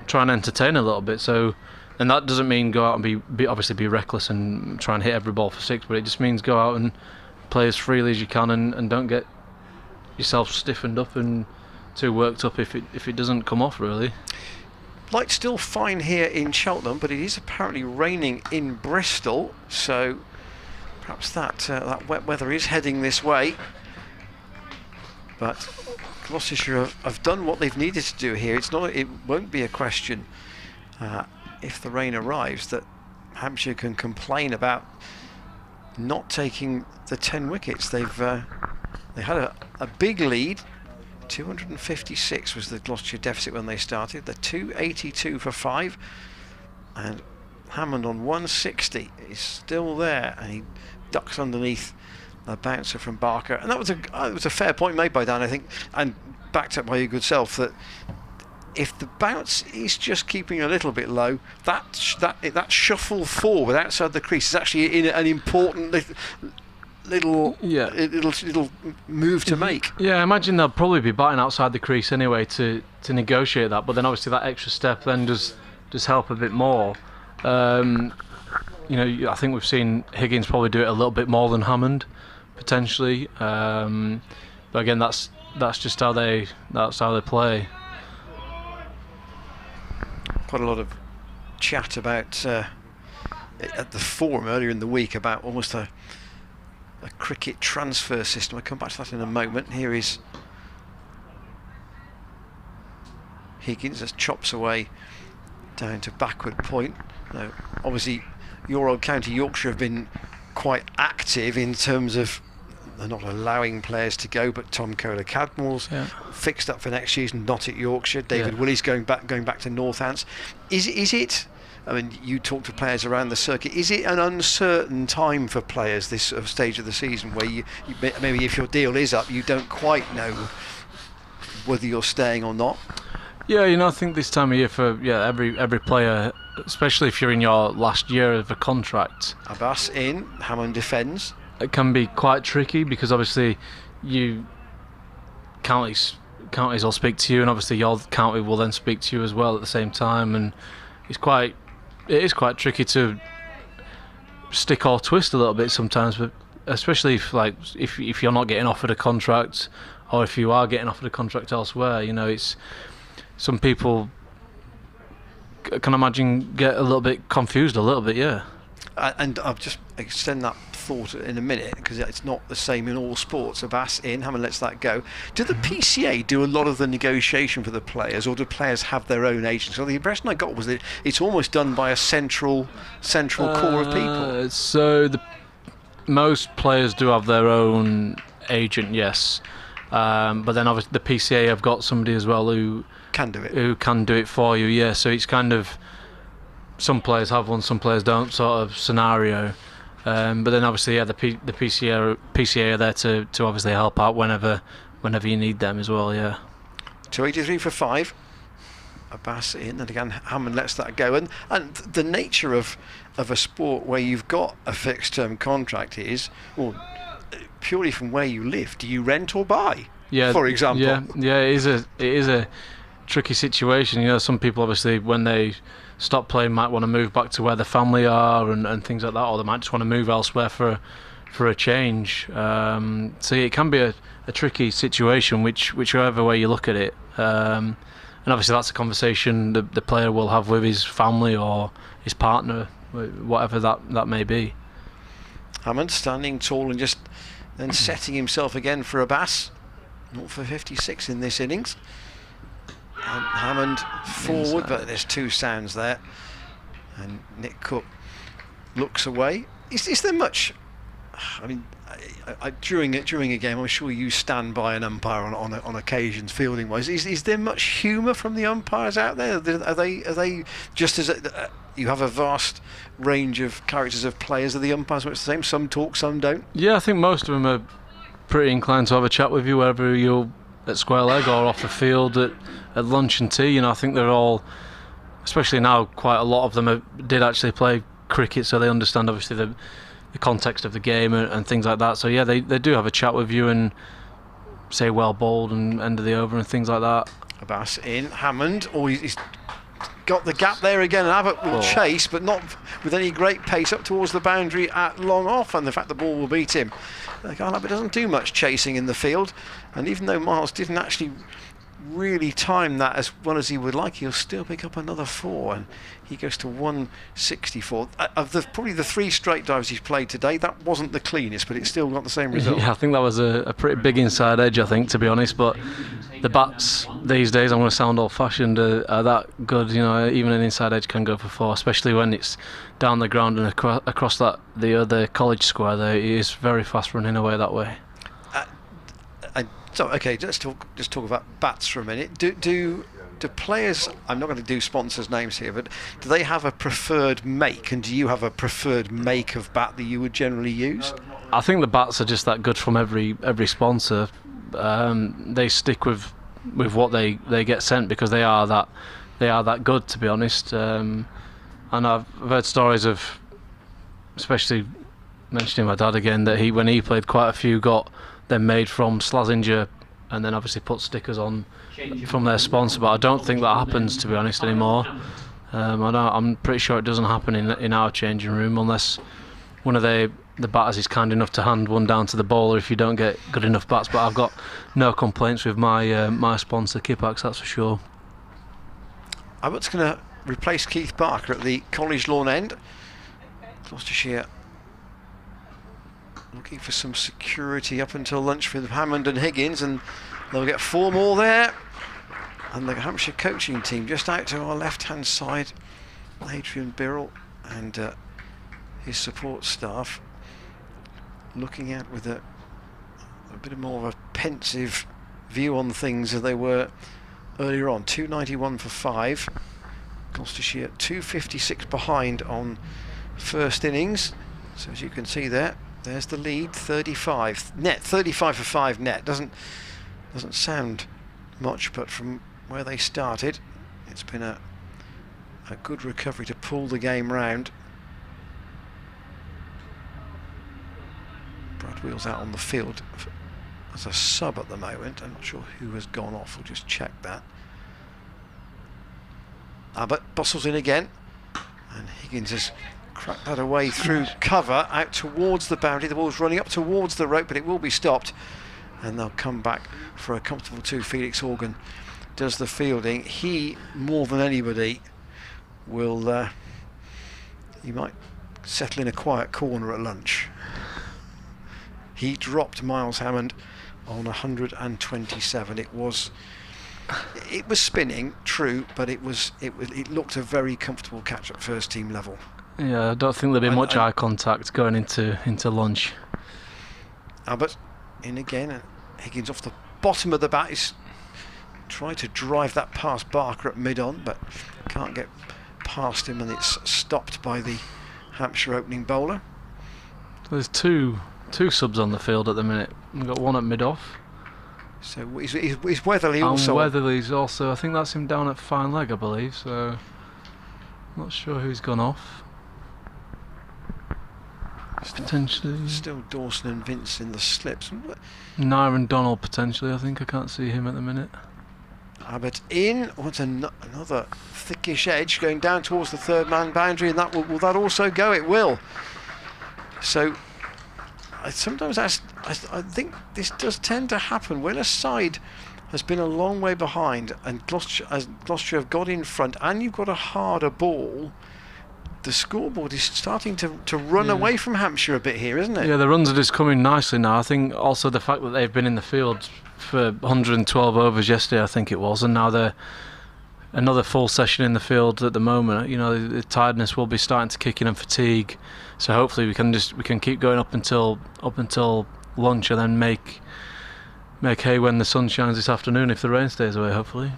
S4: try and entertain a little bit. So, and that doesn't mean go out and be reckless and try and hit every ball for six, but it just means go out and play as freely as you can and don't get yourself stiffened up and too worked up if it doesn't come off, really.
S2: Light still fine here in Cheltenham, but it is apparently raining in Bristol, so perhaps that wet weather is heading this way. But Gloucestershire have done what they've needed to do here. It won't be a question if the rain arrives that Hampshire can complain about not taking the 10 wickets. They had a big lead. 256 was the Gloucestershire deficit when they started. The 282 for 5, and Hammond on 160 is still there, and he ducks underneath a bouncer from Barker. And that was a fair point made by Dan, I think, and backed up by your good self, that if the bounce is just keeping a little bit low, that shuffle forward outside the crease is actually an important little move to make.
S4: Yeah, I imagine they'll probably be batting outside the crease anyway to negotiate that, but then obviously that extra step then does help a bit more. I think we've seen Higgins probably do it a little bit more than Hammond potentially, but again that's just how they play.
S2: Quite a lot of chat about at the forum earlier in the week about almost a cricket transfer system. I'll come back to that in a moment. Here is Higgins as chops away down to backward point. Now, obviously, your old County Yorkshire have been quite active in terms of they're not allowing players to go, but Tom Kohler-Cadmor's fixed up for next season, not at Yorkshire. David Willey's going back to Northants. Is it? I mean, you talk to players around the circuit. Is it an uncertain time for players this stage of the season, where you maybe if your deal is up, you don't quite know whether you're staying or not?
S4: Yeah, I think this time of year for every player, especially if you're in your last year of a contract.
S2: Abbas in, Hammond defends.
S4: It can be quite tricky because obviously counties will speak to you, and obviously your county will then speak to you as well at the same time, and it is quite tricky to stick or twist a little bit sometimes, but especially if you're not getting offered a contract, or if you are getting offered a contract elsewhere, it's some people, I can imagine, get a little bit confused a little bit, yeah.
S2: And I'll just extend that thought in a minute, because it's not the same in all sports. Abbas in, Hammond lets that go. Do the PCA do a lot of the negotiation for the players, or do players have their own agents? So the impression I got was that it's almost done by a central core of people.
S4: So most players do have their own agent, yes. But then obviously the PCA have got somebody as well who
S2: can do it.
S4: Who can do it for you, yeah. So it's kind of, some players have one, some players don't, sort of scenario. But then obviously, the PCA are there to obviously help out whenever you need them as well, yeah.
S2: 283 for 5. Abbas in, and again Hammond lets that go. And the nature of a sport where you've got a fixed term contract is, well, purely from where you live. Do you rent or buy? Yeah, for example.
S4: Yeah, it is a tricky situation. Some people obviously when they stop playing might want to move back to where the family are and things like that, or they might just want to move elsewhere for a change. So it can be a tricky situation, whichever way you look at it. And obviously that's a conversation the player will have with his family or his partner, whatever that may be.
S2: Hammond standing tall and just then setting himself again for a bass. 0 for 56 in this innings. And Hammond forward, but there's two sounds there. And Nick Cook looks away. Is there much? I mean, during a game, I'm sure you stand by an umpire on occasions, fielding wise. Is there much humour from the umpires out there? Are they just as you have a vast range of characters of players? Are the umpires much the same? Some talk, some don't.
S4: Yeah, I think most of them are pretty inclined to have a chat with you wherever you're at square leg or off the field at lunch and tea. I think they're all, especially now, quite a lot of them did actually play cricket, so they understand obviously the context of the game and things like that. So yeah, they do have a chat with you and say well bowled and end of the over and things like that.
S2: Abbas in, Hammond, he's got the gap there again, and Abbott will chase, but not with any great pace up towards the boundary at long off, and the fact the ball will beat him. Kyle Abbott doesn't do much chasing in the field, and even though Miles didn't actually really time that as well as he would like, he'll still pick up another 4, and he goes to 164. Of probably the 3 straight dives he's played today, that wasn't the cleanest, but it still got the same result.
S4: Yeah, I think that was a pretty big inside edge, I think, to be honest, but the bats these days, I'm going to sound old-fashioned, are that good. Even an inside edge can go for 4, especially when it's down the ground and across the other college square there. He is very fast running away that way.
S2: So okay, let's talk about bats for a minute. Do players, I'm not going to do sponsors' names here, but do they have a preferred make, and do you have a preferred make of bat that you would generally use?
S4: I think the bats are just that good from every sponsor. They stick with what they get sent because they are that good, to be honest. And I've heard stories of, especially mentioning my dad again, that when he played, quite a few got them made from Slazenger and then obviously put stickers on from their sponsor, but I don't think that happens, to be honest, anymore. I'm pretty sure it doesn't happen in our changing room unless one of the batters is kind enough to hand one down to the bowler if you don't get good enough bats. But I've got no complaints with my sponsor Kipax, that's for sure.
S2: Abbott's going to replace Keith Barker at the College Lawn end. Gloucestershire looking for some security up until lunch with Hammond and Higgins, and they'll get 4 more there. And the Hampshire coaching team just out to our left-hand side, Adrian Birrell and his support staff, looking out with a bit more of a pensive view on things as they were earlier on. 291 for 5. Gloucestershire 256 behind on first innings. So as you can see there's the lead, 35 net, 35 for 5 net. Doesn't sound much, but from where they started, it's been a good recovery to pull the game round. Brad Wheels out on the field as a sub at the moment. I'm not sure who has gone off. We'll just check that. Abbott bustles in again, and Higgins has cracked that away through cover out towards the boundary. The ball's running up towards the rope, but it will be stopped, and they'll come back for a comfortable 2. Felix Horgan does the fielding. He, more than anybody, will he might settle in a quiet corner at lunch. He dropped Miles Hammond on 127. It was spinning, true, but it looked a very comfortable catch at first team level.
S4: Yeah, I don't think there'll be much eye contact going into lunch.
S2: Abbott in again, and Higgins off the bottom of the bat is trying to drive that past Barker at mid-on, but can't get past him, and it's stopped by the Hampshire opening bowler.
S4: There's two subs on the field at the minute. We've got one at mid-off.
S2: So is Weatherly also?
S4: Weatherly's also. I think that's him down at fine leg, I believe. So not sure who's gone off. Potentially
S2: still Dawson and Vince in the slips.
S4: Nyron Donald potentially. I think I can't see him at the minute.
S2: Abbott in. Wants another thickish edge going down towards the third man boundary, and that will that also go? It will. So I think this does tend to happen when a side has been a long way behind and Gloucestershire have got in front and you've got a harder ball. The scoreboard is starting to run away from Hampshire a bit here, isn't it?
S4: Yeah, the runs are just coming nicely now. I think also the fact that they've been in the field for 112 overs yesterday, I think it was, and now they're another full session in the field at the moment. You know, the tiredness will be starting to kick in and fatigue. So hopefully we can keep going up until lunch and then make hay when the sun shines this afternoon if the rain stays away. Hopefully.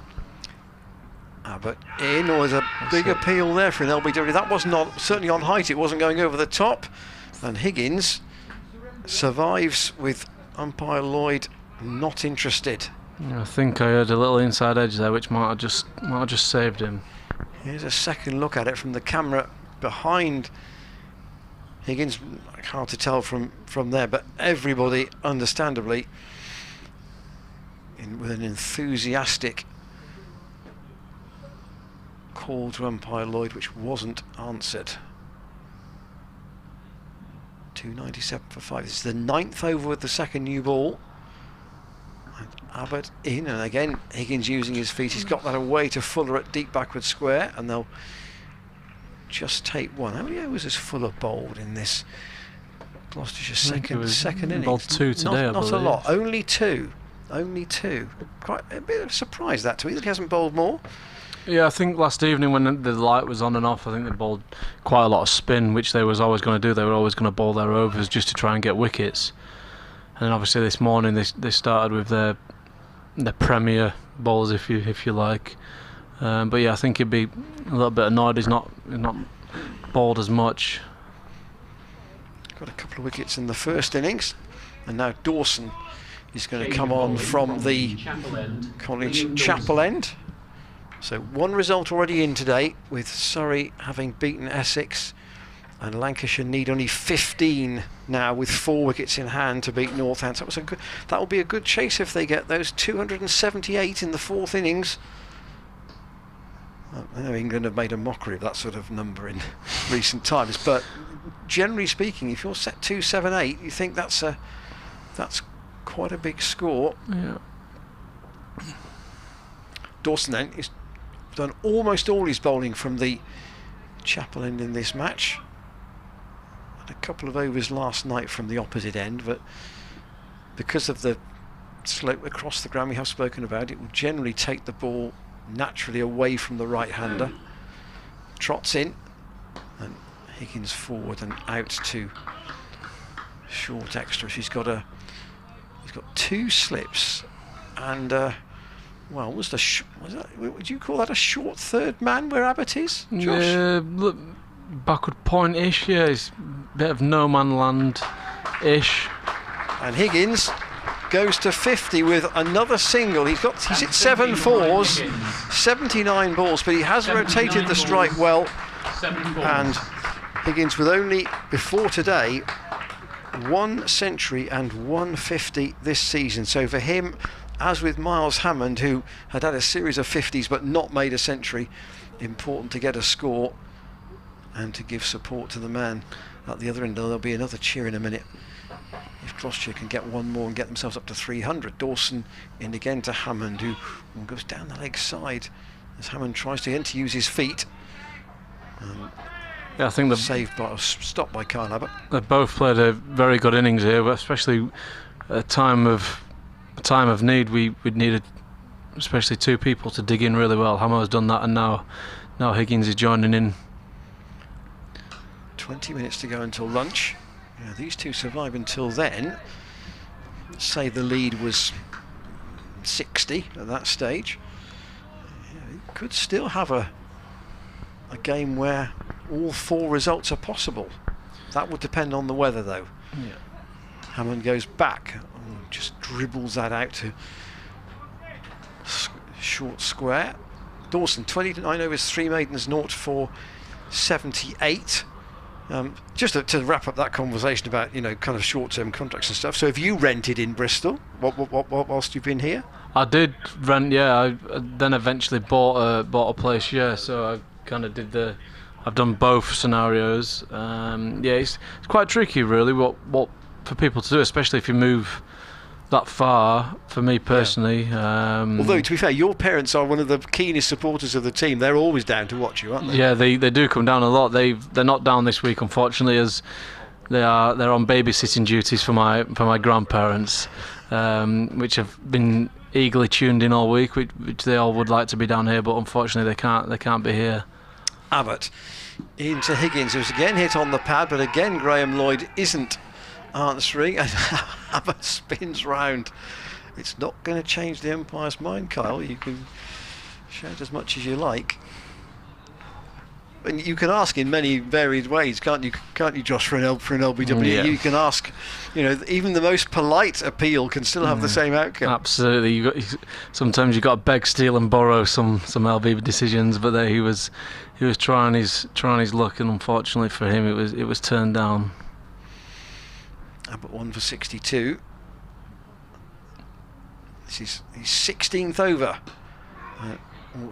S2: Abbott in, or is a big appeal there for an LBW. That was not certainly on height. It wasn't going over the top, and Higgins survives with umpire Lloyd not interested.
S4: I think I heard a little inside edge there, which might have just saved him.
S2: Here's a second look at it from the camera behind Higgins. Hard to tell from there, but everybody, understandably, with an enthusiastic call to umpire Lloyd, which wasn't answered. 297 for 5. This is the 9th over with the second new ball. And Abbott in, and again Higgins using his feet. He's got that away to Fuller at deep backward square, and they'll just take one. How many overs has Fuller bowled in this Gloucestershire second innings?
S4: Bowled 2 today,
S2: not a lot. Only two. Quite a bit of a surprise that to me that he hasn't bowled more.
S4: Yeah, I think last evening when the light was on and off, I think they bowled quite a lot of spin, which they was always going to do. They were always going to bowl their overs just to try and get wickets. And then obviously this morning they started with their premier bowls, if you like. But yeah, I think he'd be a little bit annoyed he's not bowled as much.
S2: Got a couple of wickets in the first innings, and now Dawson is going to come on from the College Chapel End. So one result already in today, with Surrey having beaten Essex, and Lancashire need only 15 now with 4 wickets in hand to beat Northants. That will be a good chase if they get those. 278 in the 4th innings. I know England have made a mockery of that sort of number in recent times, but generally speaking, if you're set 278, you think that's quite a big score.
S4: Yeah.
S2: Dawson then is done almost all his bowling from the Chapel End in this match. Had a couple of overs last night from the opposite end, but because of the slope across the ground we have spoken about, it will generally take the ball naturally away from the right-hander. Trots in, and Higgins forward and out to short extra. He's got 2 slips, and well, would you call that a short third man where Abbott is, Josh?
S4: Yeah, backward point-ish. Yeah, it's a bit of no man land-ish.
S2: And Higgins goes to 50 with another single. He's hit 7 fours, 79 balls, but he has rotated the strike well. And Higgins with only, before today, 1 century and 150 this season. So for him, as with Miles Hammond, who had a series of 50s but not made a century, important to get a score and to give support to the man at the other end. There'll be another cheer in a minute if Gloucestershire can get one more and get themselves up to 300. Dawson in again to Hammond, who goes down the leg side as Hammond tries to use his feet.
S4: Yeah, I think
S2: stopped by Kyle Abbott.
S4: They've both played a very good innings here, but especially at a time of need, we needed especially 2 people to dig in really well. Hammer's done that, and now Higgins is joining in.
S2: 20 minutes to go until lunch. Yeah, these 2 survive until then. Say the lead was 60 at that stage. Yeah, you could still have a game where all 4 results are possible. That would depend on the weather, though.
S4: Yeah.
S2: Hammond goes back, just dribbles that out to short square. Dawson 29 overs, 3 maidens, 0 for 78. Just to wrap up that conversation about kind of short-term contracts and stuff. So have you rented in Bristol whilst you've been here?
S4: I did rent, yeah. I then eventually bought a place, yeah. So I kind of I've done both scenarios. Yeah, it's quite tricky, really. What for people to do, especially if you move that far. For me personally,
S2: although to be fair, your parents are one of the keenest supporters of the team. They're always down to watch you, aren't they?
S4: Yeah, they do come down a lot. They're not down this week, unfortunately, as they're on babysitting duties for my grandparents, which have been eagerly tuned in all week, which they all would like to be down here, but unfortunately they can't be here.
S2: Abbott into Higgins, who's again hit on the pad, but again Graham Lloyd isn't answering, and Abbott spins round. It's not going to change the umpire's mind, Kyle. You can shout as much as you like, and you can ask in many varied ways, can't you, Josh, for an LBW?
S4: Yeah.
S2: You can ask, even the most polite appeal can still have the same outcome.
S4: Absolutely. Sometimes you've got to beg, steal and borrow some LB decisions, but there he was trying his luck, and unfortunately for him it was turned down.
S2: Abbott 1 for 62. He's 16th over.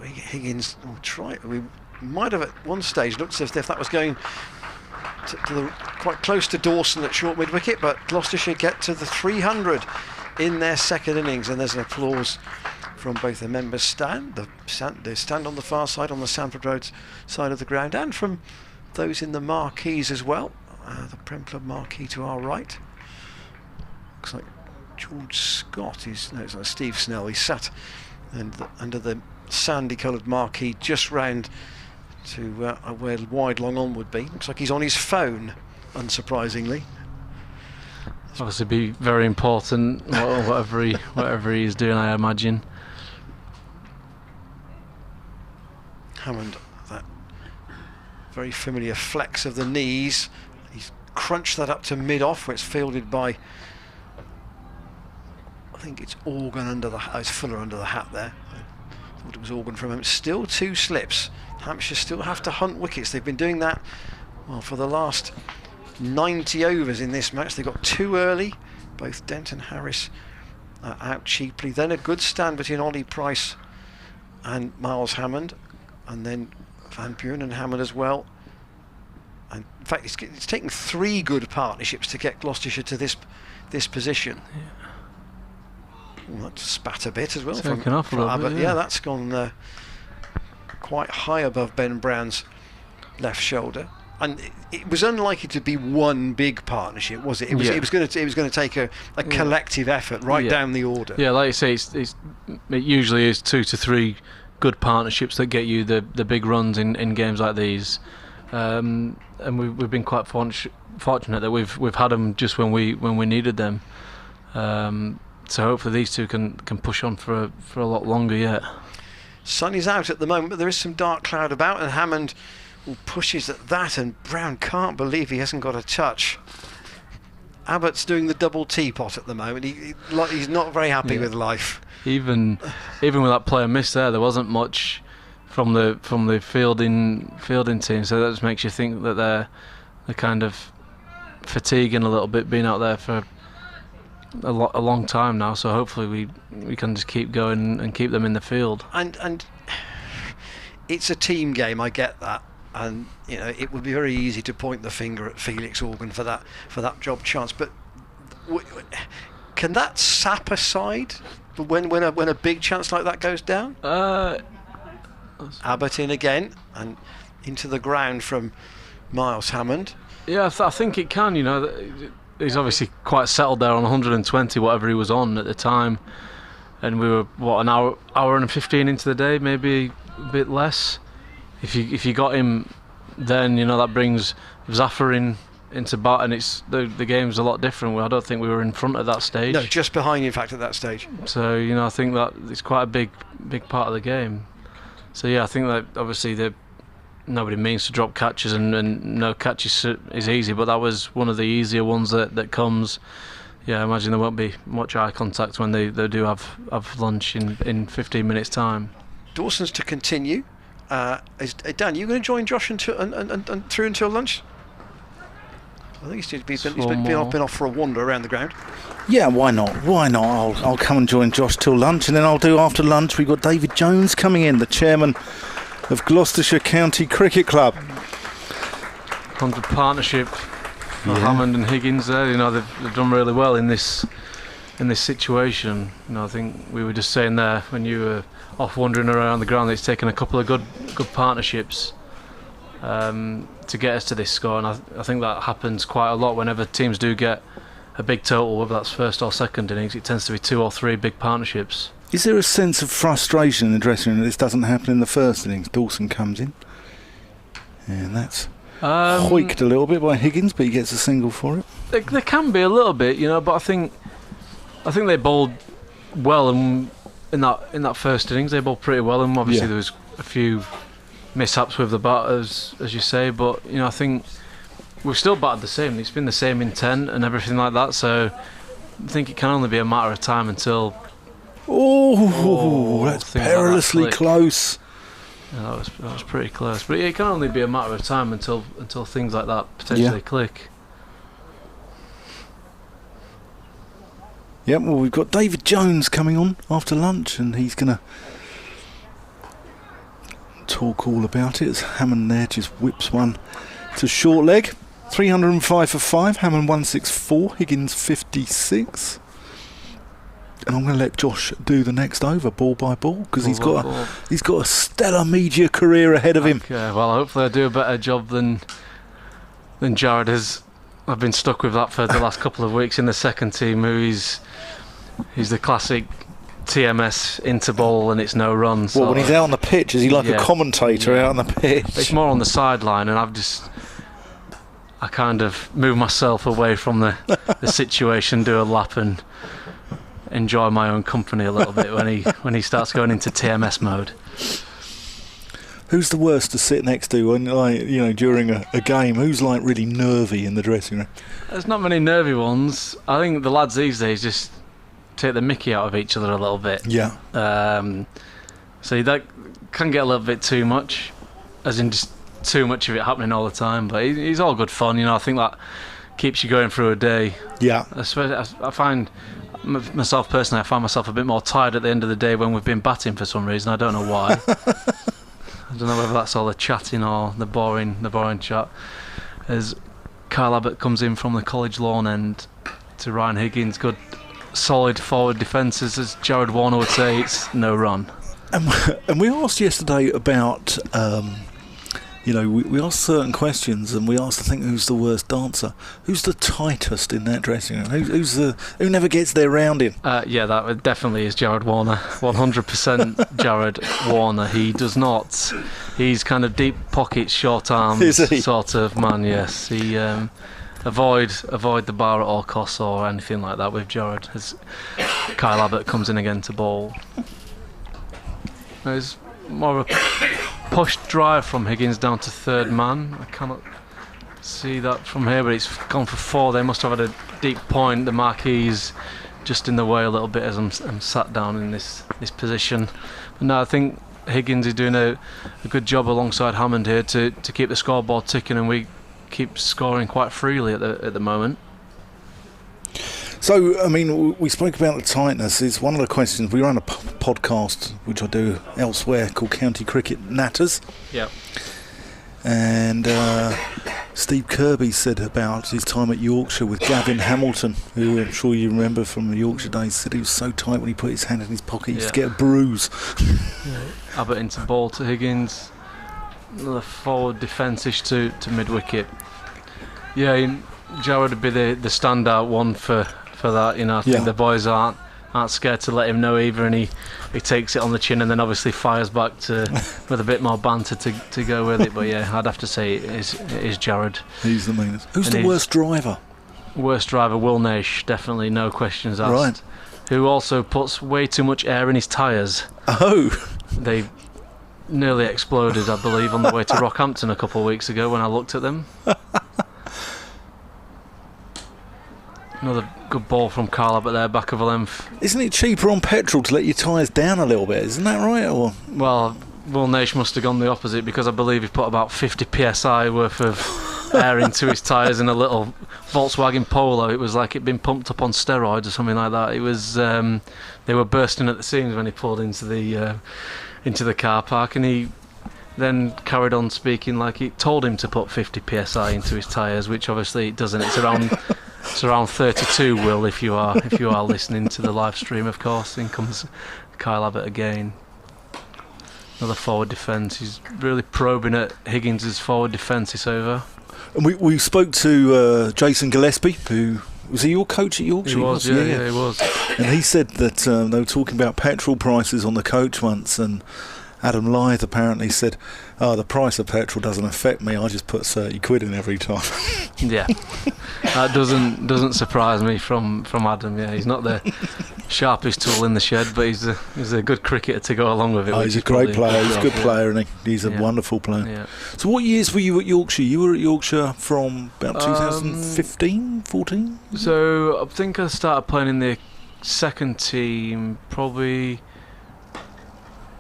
S2: Higgins will try. We might have at one stage looked as if that was going to quite close to Dawson at short mid wicket, but Gloucestershire get to the 300 in their second innings, and there's an applause from both the members' stand, the stand on the far side, on the Sanford Road side of the ground, and from those in the marquees as well. The Prem Club marquee to our right. Looks like George Scott it's like Steve Snell. He's sat under the sandy coloured marquee just round to where Wide Long On would be. Looks like he's on his phone, unsurprisingly.
S4: Obviously be very important, whatever he is doing, I imagine.
S2: Hammond, that very familiar flex of the knees. He's crunched that up to mid-off, where it's fielded by, I think it's Organ under the hat. It's Fuller under the hat there. I thought it was Organ from him. Still 2 slips. Hampshire still have to hunt wickets. They've been doing that, well, for the last 90 overs in this match. They got 2 early. Both Dent and Harris out cheaply. Then a good stand between Ollie Price and Miles Hammond, and then Van Buren and Hammond as well. And in fact, it's taken 3 good partnerships to get Gloucestershire to this position. Yeah. Well, that spat a bit as well from Abbott. Yeah, that's gone quite high above Ben Brown's left shoulder. And it was unlikely to be one big partnership, was it? It was going to take a collective effort down the order. Yeah,
S4: like you say, it usually is 2 to 3 good partnerships that get you the big runs in games like these. And we've been quite fortunate that we've had them just when we needed them. So hopefully these two can push on for a lot longer yet.
S2: Sun is out at the moment, but there is some dark cloud about, and Hammond pushes at that, and Brown can't believe he hasn't got a touch. Abbott's doing the double teapot at the moment. He's not very happy with life.
S4: Even with that player miss there wasn't much from the fielding team, so that just makes you think that they're kind of fatiguing a little bit, being out there for a long time now. So hopefully we can just keep going and keep them in the field.
S2: And it's a team game, I get that, and it would be very easy to point the finger at Felix Organ for that job chance, but can that sap a side when a big chance like that goes down? Abbott in again and into the ground from Miles Hammond.
S4: Yeah, I think it can. He's obviously quite settled there on 120, whatever he was on at the time, and we were an hour and 15 into the day, maybe a bit less. If you got him, then that brings Zafar into bat, and it's the game's a lot different. I don't think we were in front at that stage.
S2: No, just behind, in fact, at that stage.
S4: So I think that it's quite a big part of the game. So yeah, I think that obviously nobody means to drop catches, and no catch is easy, but that was one of the easier ones that comes. Yeah, I imagine there won't be much eye contact when they do have lunch in 15 minutes time.
S2: Dawson's to continue. Dan, you going to join Josh and through until lunch? I think he's been off for a wander around the ground.
S1: Yeah, why not? I'll come and join Josh till lunch, and then I'll do after lunch. We've got David Jones coming in, the chairman of Gloucestershire County Cricket Club.
S4: 100 partnership for Hammond and Higgins there. They've done really well in this situation. I think we were just saying there when you were off wandering around the ground that it's taken a couple of good partnerships to get us to this score, and I think that happens quite a lot whenever teams do get a big total, whether that's first or second innings. It tends to be 2 or 3 big partnerships.
S1: Is there a sense of frustration in the dressing room that this doesn't happen in the first innings? Dawson comes in, and that's hoiked a little bit by Higgins, but he gets a single for it.
S4: There can be a little bit, but I think they bowled well in that first innings. They bowled pretty well, and obviously there was a few mishaps with the batters, as you say, but I think we've still batted the same. It's been the same intent and everything like that, so I think it can only be a matter of time until
S1: that's perilously
S4: like
S1: close.
S4: Yeah, that was pretty close, but it can only be a matter of time until things like that potentially click.
S1: Yeah, well, we've got David Jones coming on after lunch, and he's going to talk all about it as Hammond there just whips one to short leg. 305 for 5, Hammond 164, Higgins 56. And I'm going to let Josh do the next over, ball by ball, because he's got a stellar media career ahead of him.
S4: Okay, well, hopefully I do a better job than Jared has. I've been stuck with that for the last couple of weeks in the second team. He's the classic TMS into ball and it's no run.
S1: Well, when he's out on the pitch, is he like a commentator out on the pitch?
S4: It's more on the sideline, and I kind of move myself away from the situation, do a lap and enjoy my own company a little bit when he starts going into TMS mode.
S1: Who's the worst to sit next to when, during a game? Who's really nervy in the dressing room?
S4: There's not many nervy ones. I think the lads these days just take the mickey out of each other a little bit.
S1: Yeah.
S4: So that can get a little bit too much, as in just too much of it happening all the time. But he's all good fun. I think that keeps you going through a day.
S1: Yeah.
S4: I find myself personally, I find myself a bit more tired at the end of the day when we've been batting for some reason. I don't know why. I don't know whether that's all the chatting or the boring chat. As Kyle Abbott comes in from the college lawn end to Ryan Higgins, good solid forward defences, as Jared Warner would say. It's no run.
S1: And we asked yesterday about we asked certain questions, and we asked, I think, who's the worst dancer, who's the tightest in that dressing room, who never gets their round in.
S4: That definitely is Jared Warner. 100% Jared Warner. He does not. He's kind of deep pockets, short arms sort of man. Yes, he avoid the bar at all costs or anything like that with Jared. As Kyle Abbott comes in again to bowl, there's more of a push drive from Higgins down to third man. I cannot see that from here, but it's gone for 4. They must have had a deep point. The marquee's just in the way a little bit as I'm sat down in this position. But no, I think Higgins is doing a good job alongside Hammond here to keep the scoreboard ticking, and we keep scoring quite freely at the moment.
S1: So, we spoke about the tightness. It's one of the questions. We run a podcast, which I do elsewhere, called County Cricket Natters.
S4: Yeah.
S1: And Steve Kirby said about his time at Yorkshire with Gavin Hamilton, who I'm sure you remember from the Yorkshire days, said he was so tight when he put his hand in his pocket, he used to get a bruise.
S4: Abbott into ball to Higgins. Another forward defence-ish to mid-wicket. Yeah, Jared would be the standout one for that. I think the boys aren't scared to let him know either, and he takes it on the chin and then obviously fires back with a bit more banter to go with it. But yeah, I'd have to say it is Jared.
S1: He's the meanest. Who's the worst driver?
S4: Worst driver, Will Naish, definitely, no questions asked.
S1: Right.
S4: Who also puts way too much air in his tyres.
S1: Oh.
S4: They nearly exploded, I believe, on the way to Rockhampton a couple of weeks ago when I looked at them. Another good ball from Carl Abbott there, back of a length.
S1: Isn't it cheaper on petrol to let your tyres down a little bit? Isn't that right? Or?
S4: Well, Will Naish must have gone the opposite, because I believe he put about 50 psi worth of air into his tyres in a little Volkswagen Polo. It was like it'd been pumped up on steroids or something like that. It was they were bursting at the seams when he pulled into the car park, and he then carried on speaking like it told him to put 50 psi into his tyres, which obviously it doesn't. It's around 32. Will, if you are listening to the live stream, of course. In comes Kyle Abbott again. Another forward defence. He's really probing at Higgins' forward defence this over.
S1: And we spoke to Jason Gillespie, who was he your coach at Yorkshire?
S4: He was, yeah, he was.
S1: And he said that they were talking about petrol prices on the coach once, and Adam Lyth apparently said, "Oh, the price of petrol doesn't affect me. I just put 30 quid in every time."
S4: Yeah, that doesn't surprise me from Adam. Yeah, he's not the sharpest tool in the shed, but he's a good cricketer to go along with it.
S1: Oh, he's a great player. He's a good player, and he's a wonderful player.
S4: Yeah.
S1: So, what years were you at Yorkshire? You were at Yorkshire from about 2015, 14?
S4: So I think I started playing in the second team probably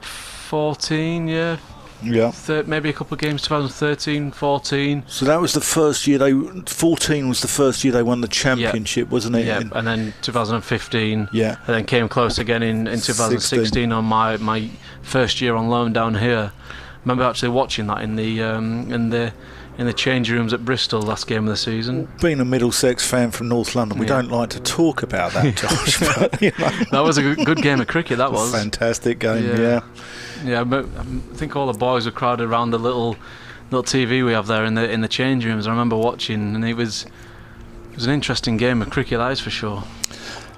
S4: 14, yeah.
S1: Yeah.
S4: Maybe a couple of games, 2013, 14.
S1: So that was the first year 14 was the first year they won the championship, wasn't it?
S4: Yeah, and then 2015.
S1: Yeah.
S4: And then came close again in 2016 on my first year on loan down here. I remember actually watching that in the change rooms at Bristol last game of the season.
S1: Being a Middlesex fan from North London, we don't like to talk about that, Josh. But, you know.
S4: That was a good game of cricket, that was.
S1: Fantastic game, yeah.
S4: Yeah, I think all the boys were crowded around the little TV we have there in the change rooms. I remember watching, and it was an interesting game of cricket, that is for sure.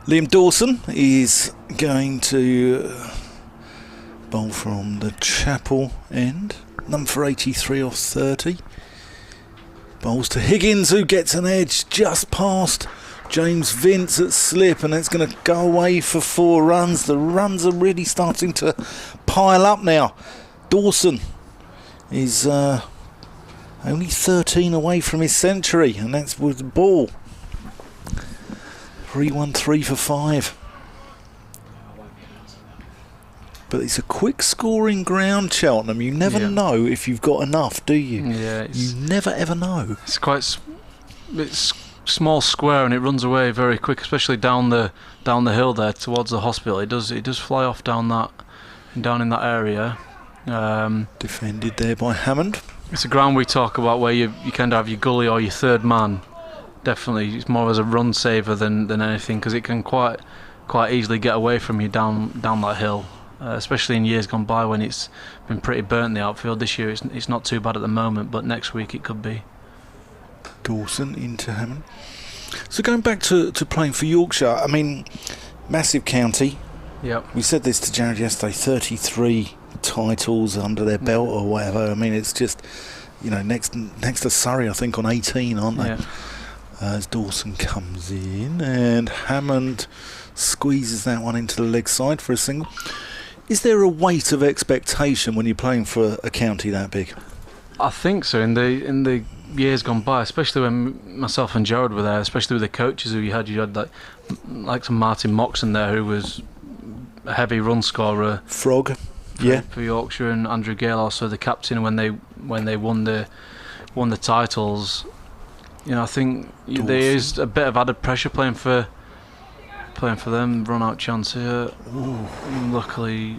S1: Liam Dawson is going to bowl from the Chapel end. Number 83 off 30. Bowls to Higgins, who gets an edge just past James Vince at slip, and it's going to go away for 4 runs. The runs are really starting to pile up now. Dawson is only 13 away from his century, and that's with the ball. 3-1-3 for 5. But it's a quick scoring ground, Cheltenham. You never know if you've got enough, do you?
S4: Yeah,
S1: you never ever know.
S4: It's small square, and it runs away very quick, especially down the hill there towards the hospital. It does fly off down in that area.
S1: Defended there by Hammond.
S4: It's a ground we talk about where you kind of have your gully or your third man. Definitely, it's more as a run saver than anything, because it can quite easily get away from you down that hill. Especially in years gone by when it's been pretty burnt, the outfield. This year it's not too bad at the moment, but next week it could be.
S1: Dawson into Hammond. So going back to playing for Yorkshire, I mean, massive county.
S4: Yep.
S1: We said this to Jared yesterday, 33 titles under their belt or whatever. I mean, it's just, next to Surrey, I think, on 18, aren't they?
S4: Yeah.
S1: As Dawson comes in, and Hammond squeezes that one into the leg side for a single. Is there a weight of expectation when you're playing for a county that big?
S4: I think so. In the years gone by, especially when myself and Jared were there, especially with the coaches who you had like some Martin Moxon there, who was a heavy run scorer.
S1: Frog,
S4: for Yorkshire, and Andrew Gale also the captain when they won the titles. I think there is a bit of added pressure playing for them. Run out chance here.
S1: Ooh.
S4: Luckily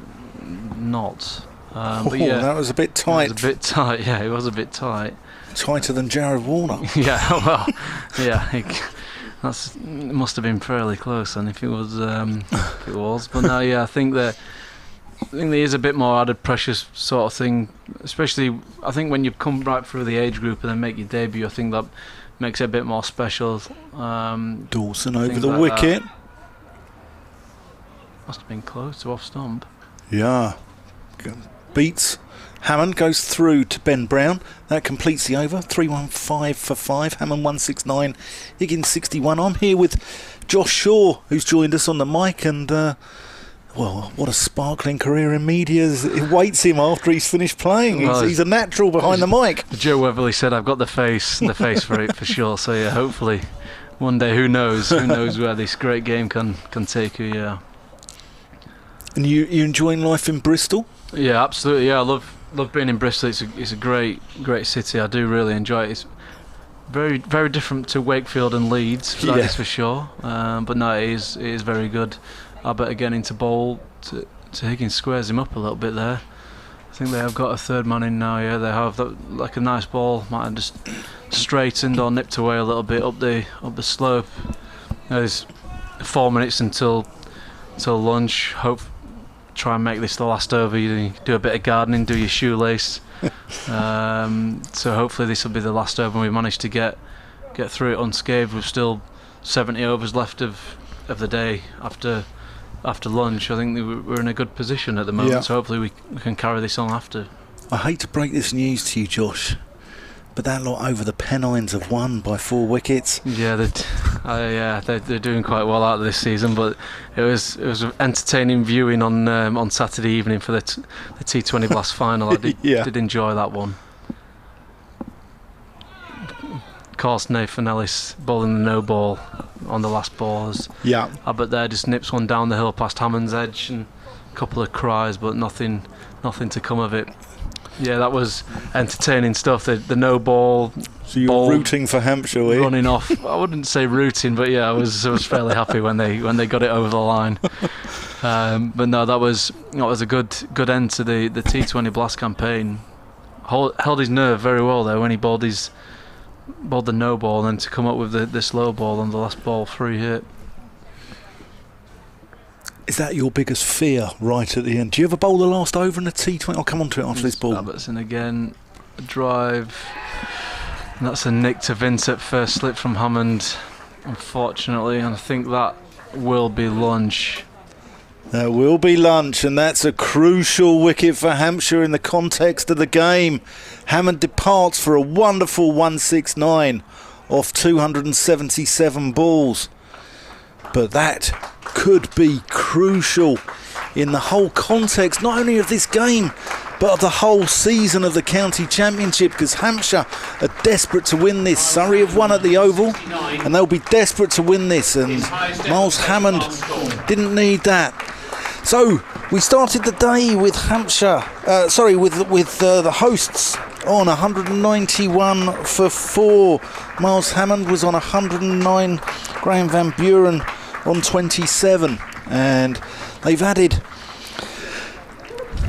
S4: not. But yeah,
S1: that was a bit tight.
S4: It was a bit tight. Yeah, it was a bit tight.
S1: Tighter than Jared Warner.
S4: Yeah, well, yeah. It must have been fairly close, and if it was, But no, yeah, I think there is a bit more added pressure sort of thing. Especially, I think when you come right through the age group and then make your debut, I think that makes it a bit more special.
S1: Dawson over the wicket.
S4: Must have been close to off stump.
S1: Yeah. Beats. Hammond goes through to Ben Brown. That completes the over. 3-1-5 for 5. Hammond 169. Higgins 61. I'm here with Josh Shaw, who's joined us on the mic, and what a sparkling career in media it waits him after he's finished playing. Well, he's a natural behind the mic.
S4: Joe Weatherly said, "I've got the face for it for sure." So yeah, hopefully one day, who knows where this great game can take you. Yeah.
S1: And you enjoying life in Bristol?
S4: Yeah, absolutely. Yeah, I love being in Bristol. It's a great city. I do really enjoy it. It's very, very different to Wakefield and Leeds, that
S1: Yeah.
S4: is for sure. But no, it is very good. I bet again into bowl to Higgins squares him up a little bit there. I think they have got a third man in now. Yeah, they have that, like a nice ball. Might have just straightened or nipped away a little bit up the slope. There's 4 minutes until lunch. Try and make this the last over. You do a bit of gardening, do your shoelace. So hopefully this will be the last over and we managed to get through it unscathed. We've still 70 overs left of the day after lunch. I think we're in a good position at the moment,
S1: Yeah.
S4: so hopefully we can carry this on after.
S1: I hate to break this news to you, Josh, but that lot over the Pennines have won by 4 wickets.
S4: Yeah, they're doing quite well out of this season, but it was entertaining viewing on Saturday evening for the T20 Blast final. I did enjoy that one. Of course, Nathan Ellis bowling the no ball on the last ball.
S1: Yeah.
S4: But there just nips one down the hill past Hammond's edge and a couple of cries, but nothing to come of it. Yeah, that was entertaining stuff. The no ball.
S1: So you were rooting for Hampshire, were you?
S4: Running off. I wouldn't say rooting, but yeah, I was fairly happy when they got it over the line. But no, that was a good end to the T20 Blast campaign. Held his nerve very well there when he bowled the no ball, and then to come up with the slow ball on the last ball, free hit.
S1: Is that your biggest fear right at the end? Do you ever bowl the last over in the T20? I'll come on to it after this ball.
S4: Robertson again, a drive. And that's a nick to Vince at first slip from Hammond, unfortunately, and I think that will be lunch.
S1: That will be lunch, and that's a crucial wicket for Hampshire in the context of the game. Hammond departs for a wonderful 169 off 277 balls. But that could be crucial in the whole context, not only of this game, but of the whole season of the county championship, because Hampshire are desperate to win this. Surrey have won at the Oval, and they'll be desperate to win this, and Miles Hammond didn't need that. So we started the day with Hampshire, with the hosts on 191 for 4. Miles Hammond was on 109. Graham Van Buren on 27, and they've added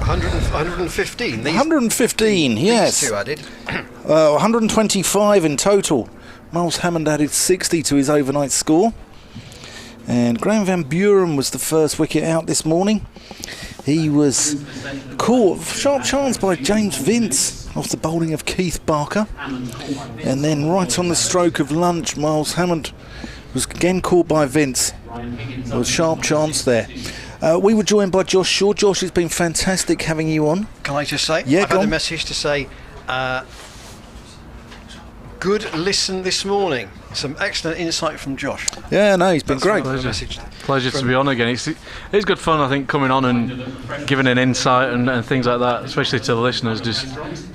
S2: 115.
S1: 115, yes.
S2: These two added.
S1: 125 in total. Miles Hammond added 60 to his overnight score. And Graham Van Buren was the first wicket out this morning. He was caught sharp chance by James Vince off the bowling of Keith Barker. And then right on the stroke of lunch, Miles Hammond was again caught by Vince. There was sharp chance there. We were joined by Josh Shaw. Josh, it's been fantastic having you on.
S2: Can I just say,
S1: Yeah,
S2: I've
S1: go
S2: had
S1: on.
S2: a message to say, good listen this morning. Some excellent insight from Josh.
S1: Yeah, no, he's been great.
S4: Pleasure to be on again. It's good fun, I think, coming on and giving an insight and things like that, especially to the listeners.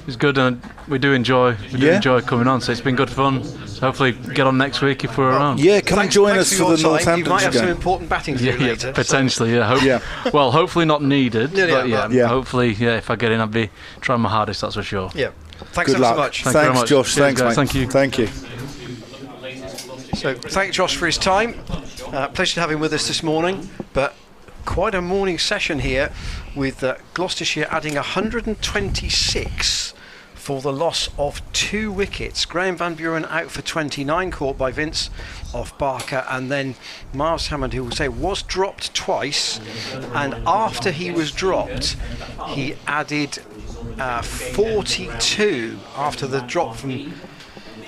S4: It's good, and we do enjoy coming on. So it's been good fun. So hopefully get on next week if we're around.
S1: Yeah, come and join us for the
S2: You might
S1: Northamptonshire
S2: have some
S1: game.
S2: important batting to do later.
S4: Potentially, yeah.
S1: Yeah.
S4: Hopefully not needed, but
S1: Yeah.
S4: hopefully, if I get in, I'll be trying my hardest. That's for sure.
S2: Yeah. Thanks
S1: Good
S2: ever
S1: luck.
S2: so much.
S4: Thank you very
S1: Thanks,
S4: much.
S1: Josh.
S4: Cheers,
S1: Thanks,
S4: guys.
S1: mate.
S4: Thank you.
S1: Thank you.
S2: So thank Josh for his time. Pleasure to have him with us this morning. But quite a morning session here with Gloucestershire adding 126 for the loss of 2 wickets. Graham Van Buren out for 29, caught by Vince off Barker, and then Miles Hammond, who will say was dropped twice, and after he was dropped he added 42 after the drop from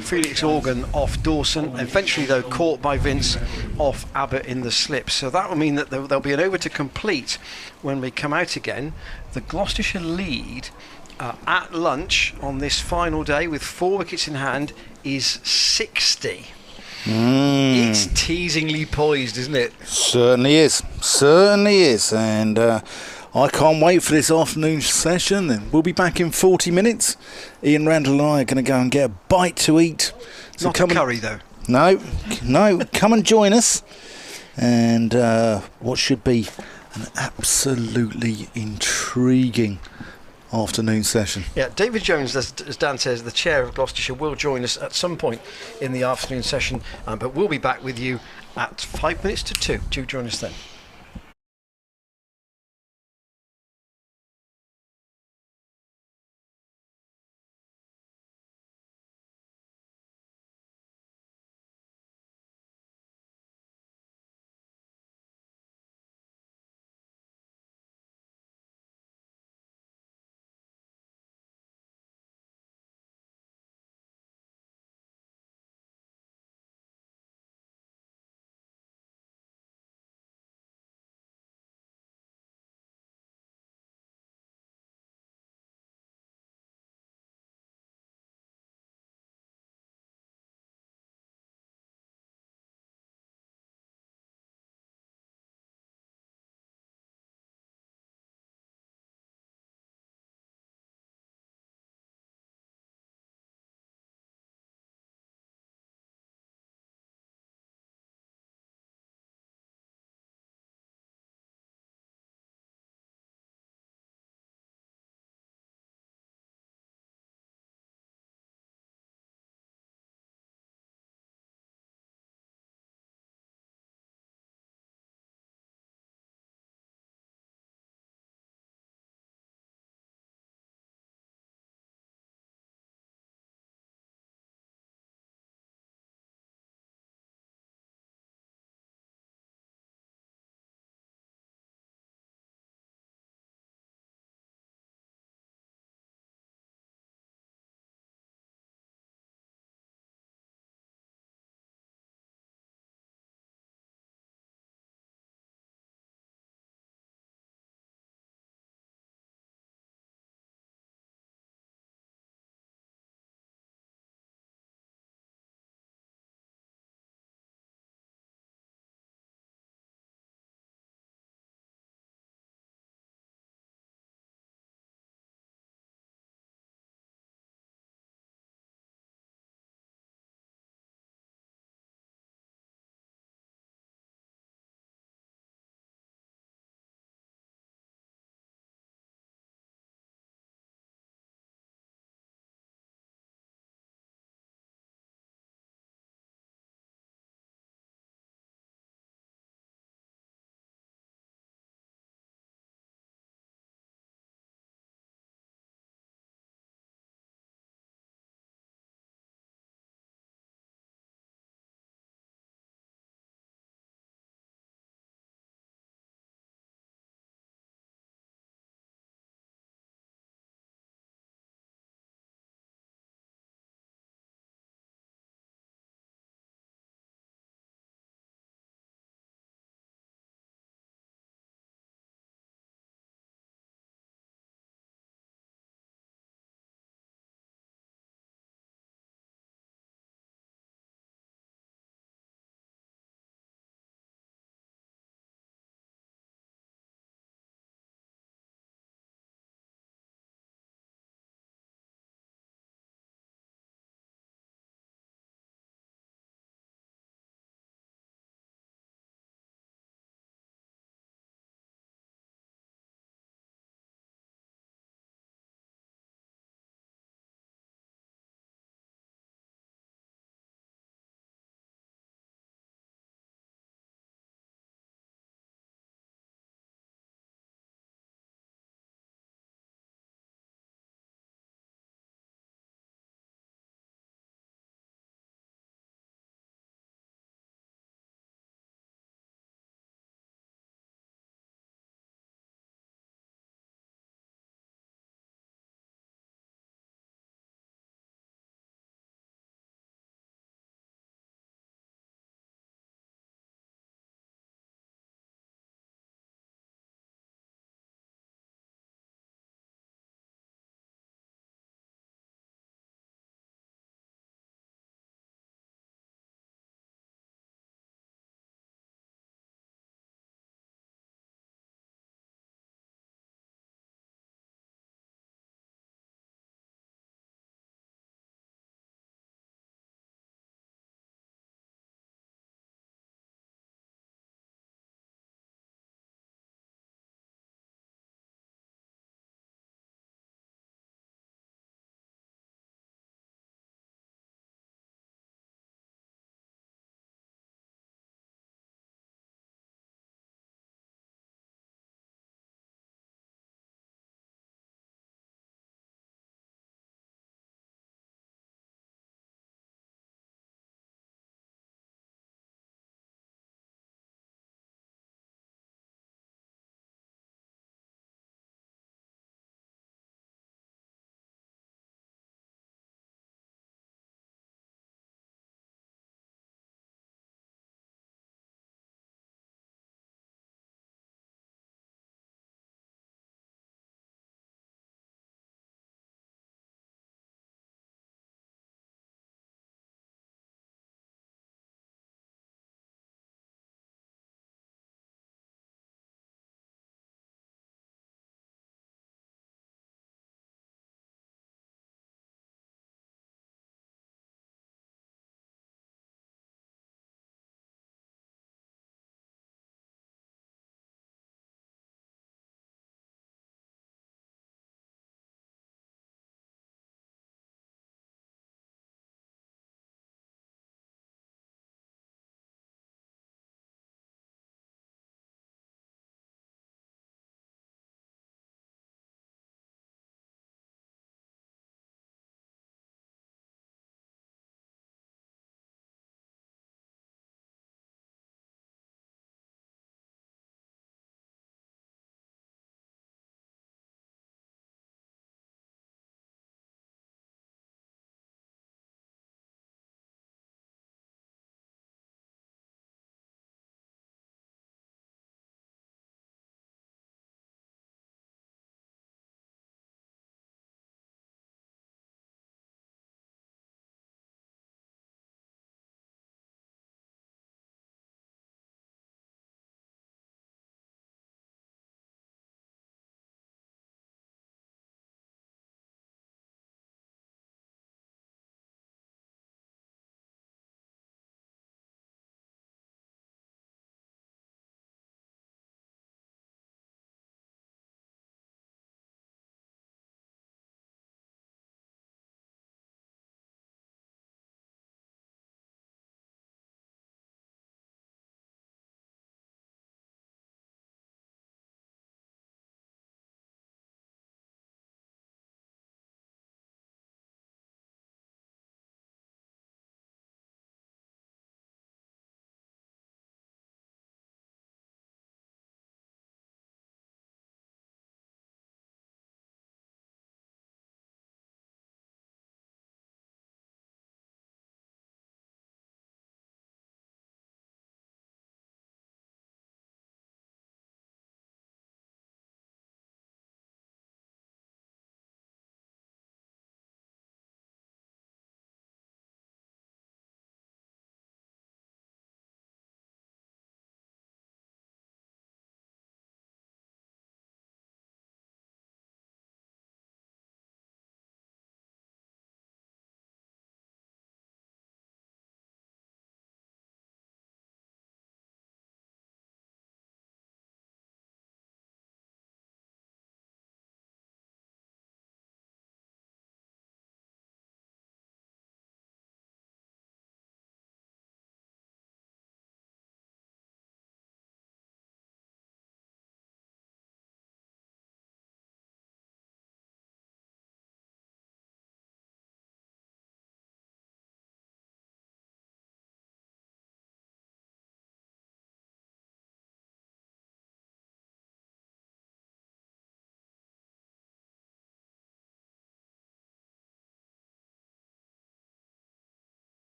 S2: Felix Organ off Dawson, eventually though caught by Vince off Abbott in the slip. So that will mean that there'll be an over to complete when we come out again. The Gloucestershire lead at lunch on this final day with 4 wickets in hand is 60. It's teasingly poised, isn't it?
S1: Certainly is, and I can't wait for this afternoon session. And we'll be back in 40 minutes. Ian Randall and I are going to go and get a bite to eat. So
S2: Not a curry though.
S1: No, come and join us. And what should be an absolutely intriguing afternoon session.
S2: Yeah, David Jones, as Dan says, the chair of Gloucestershire, will join us at some point in the afternoon session, but we'll be back with you at 5 minutes to 2. Do join us then.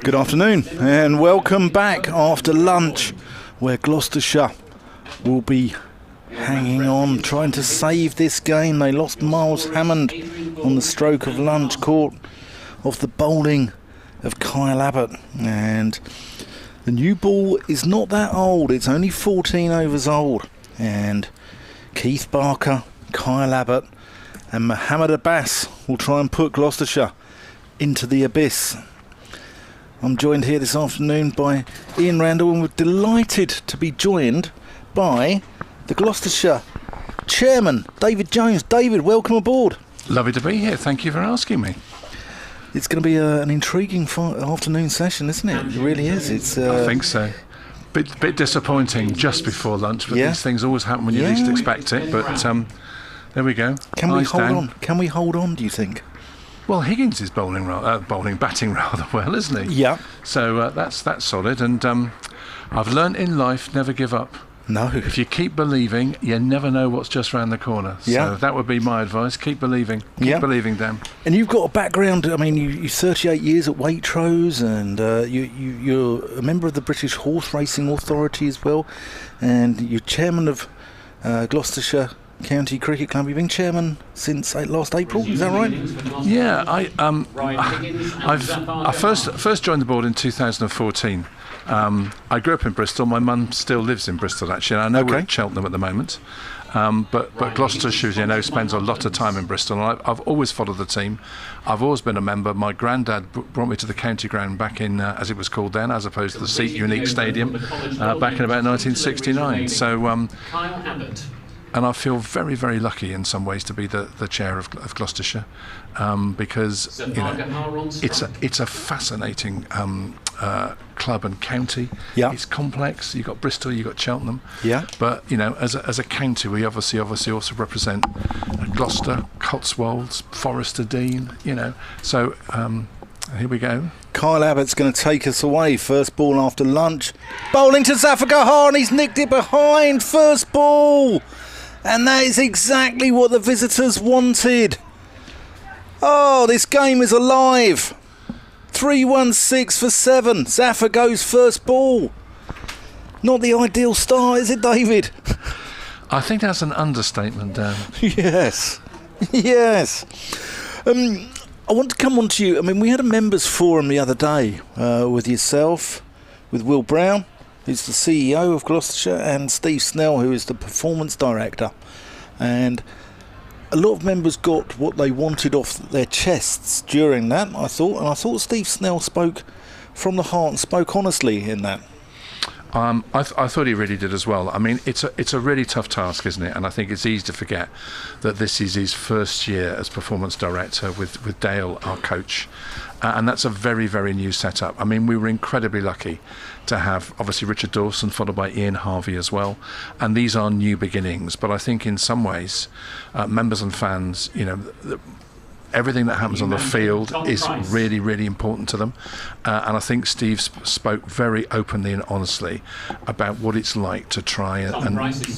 S1: Good afternoon and welcome back after lunch, where Gloucestershire will be hanging on, trying to save this game. They lost Miles Hammond on the stroke of lunch, caught off the bowling of Kyle Abbott. And the new ball is not that old, it's only 14 overs old. And Keith Barker, Kyle Abbott and Mohammed Abbas will try and put Gloucestershire into the abyss. I'm joined here this afternoon by Ian Randall, and we're delighted to be joined by the Gloucestershire chairman, David Jones. David, welcome aboard.
S5: Lovely to be here. Thank you for asking me.
S1: It's going to be an intriguing afternoon session, isn't it? It really is.
S5: I think so. Bit disappointing just before lunch, but these things always happen when you least expect it. But there we go.
S1: Can we hold on? Can we hold on, do you think?
S5: Well, Higgins is batting rather well, isn't he?
S1: Yeah.
S5: So that's solid. And I've learnt in life, never give up.
S1: No.
S5: If you keep believing, you never know what's just round the corner.
S1: Yeah.
S5: So that would be my advice. Keep believing. Keep believing, Dan.
S1: And you've got a background, I mean, you're 38 years at Waitrose, and you're a member of the British Horse Racing Authority as well, and you're chairman of Gloucestershire County Cricket Club. You've been chairman since last April, is that right?
S5: Yeah, I first joined the board in 2014. I grew up in Bristol. My mum still lives in Bristol, actually. And I know we're at Cheltenham at the moment. But Gloucestershire, as you know, spends a lot of time in Bristol. And I've always followed the team. I've always been a member. My granddad brought me to the county ground back in, as it was called then, as opposed to the Seat Unique Stadium, back in about 1969. So, and I feel very, very lucky in some ways to be the chair of Gloucestershire, because it's a fascinating club and county.
S1: Yeah.
S5: It's complex. You've got Bristol, you've got Cheltenham.
S1: Yeah.
S5: But as a county, we obviously also represent Gloucester, Cotswolds, Forester Dean. So here we go.
S1: Kyle Abbott's going to take us away. First ball after lunch. Bowling to Zafar Gahan. He's nicked it behind. First ball. And that is exactly what the visitors wanted. Oh, this game is alive. 3-1-6 for 7. Zafar goes first ball. Not the ideal start, is it, David?
S5: I think that's an understatement, Dan.
S1: Yes. I want to come on to you. I mean, we had a members forum the other day with yourself, with Will Brown, who's the CEO of Gloucestershire, and Steve Snell, who is the performance director. And a lot of members got what they wanted off their chests during that, I thought Steve Snell spoke from the heart and spoke honestly in that.
S5: I thought he really did as well. I mean, it's a really tough task, isn't it? And I think it's easy to forget that this is his first year as performance director with Dale, our coach. And that's a very, very new setup. I mean, we were incredibly lucky to have, obviously, Richard Dawson, followed by Ian Harvey as well. And these are new beginnings. But I think in some ways, members and fans, everything that happens on the field is really, really important to them. And I think Steve spoke very openly and honestly about what it's like to try and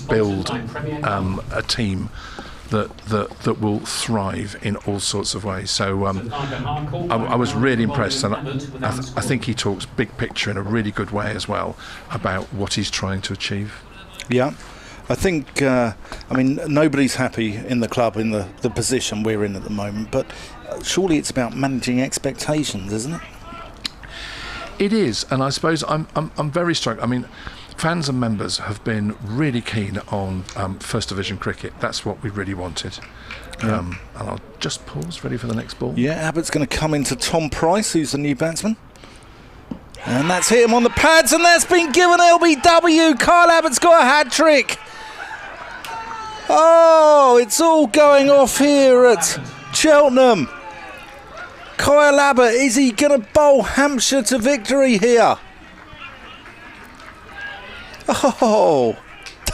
S5: build a team that will thrive in all sorts of ways. So I was really impressed, and I think he talks big picture in a really good way as well about what he's trying to achieve.
S1: Yeah. I think, nobody's happy in the club in the position we're in at the moment, but surely it's about managing expectations, isn't it?
S5: It is, and I suppose I'm very struck. I mean, fans and members have been really keen on First Division cricket. That's what we really wanted. And I'll just pause, ready for the next ball.
S1: Yeah, Abbott's going to come into Tom Price, who's the new batsman. And that's hit him on the pads, and that's been given LBW. Kyle Abbott's got a hat-trick. Oh, it's all going off here at Cheltenham. Kyle Abbott, is he going to bowl Hampshire to victory here? Oh,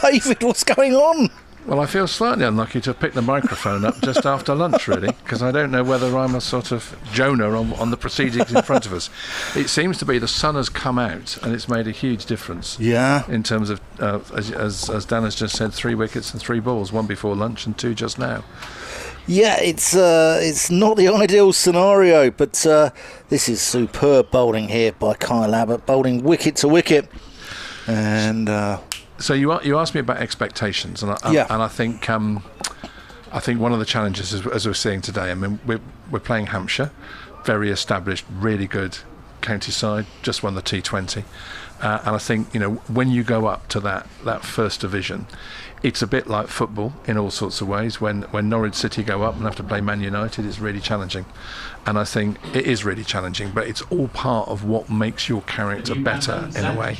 S1: David, what's going on?
S5: Well, I feel slightly unlucky to have picked the microphone up just after lunch, really, because I don't know whether I'm a sort of Jonah on the proceedings in front of us. It seems to be the sun has come out, and it's made a huge difference.
S1: Yeah.
S5: In terms of, as Dan has just said, 3 wickets and 3 balls, 1 before lunch and 2 just now.
S1: Yeah, it's not the ideal scenario, but this is superb bowling here by Kyle Abbott, bowling wicket to wicket. And
S5: so you asked me about expectations, and I think one of the challenges, as we're seeing today, I mean, we're playing Hampshire, very established, really good county side, just won the T20, and I think, you know, when you go up to that first division, it's a bit like football in all sorts of ways. When Norwich City go up and have to play Man United, it's really challenging, and I think it is really challenging, but it's all part of what makes your character better in a way.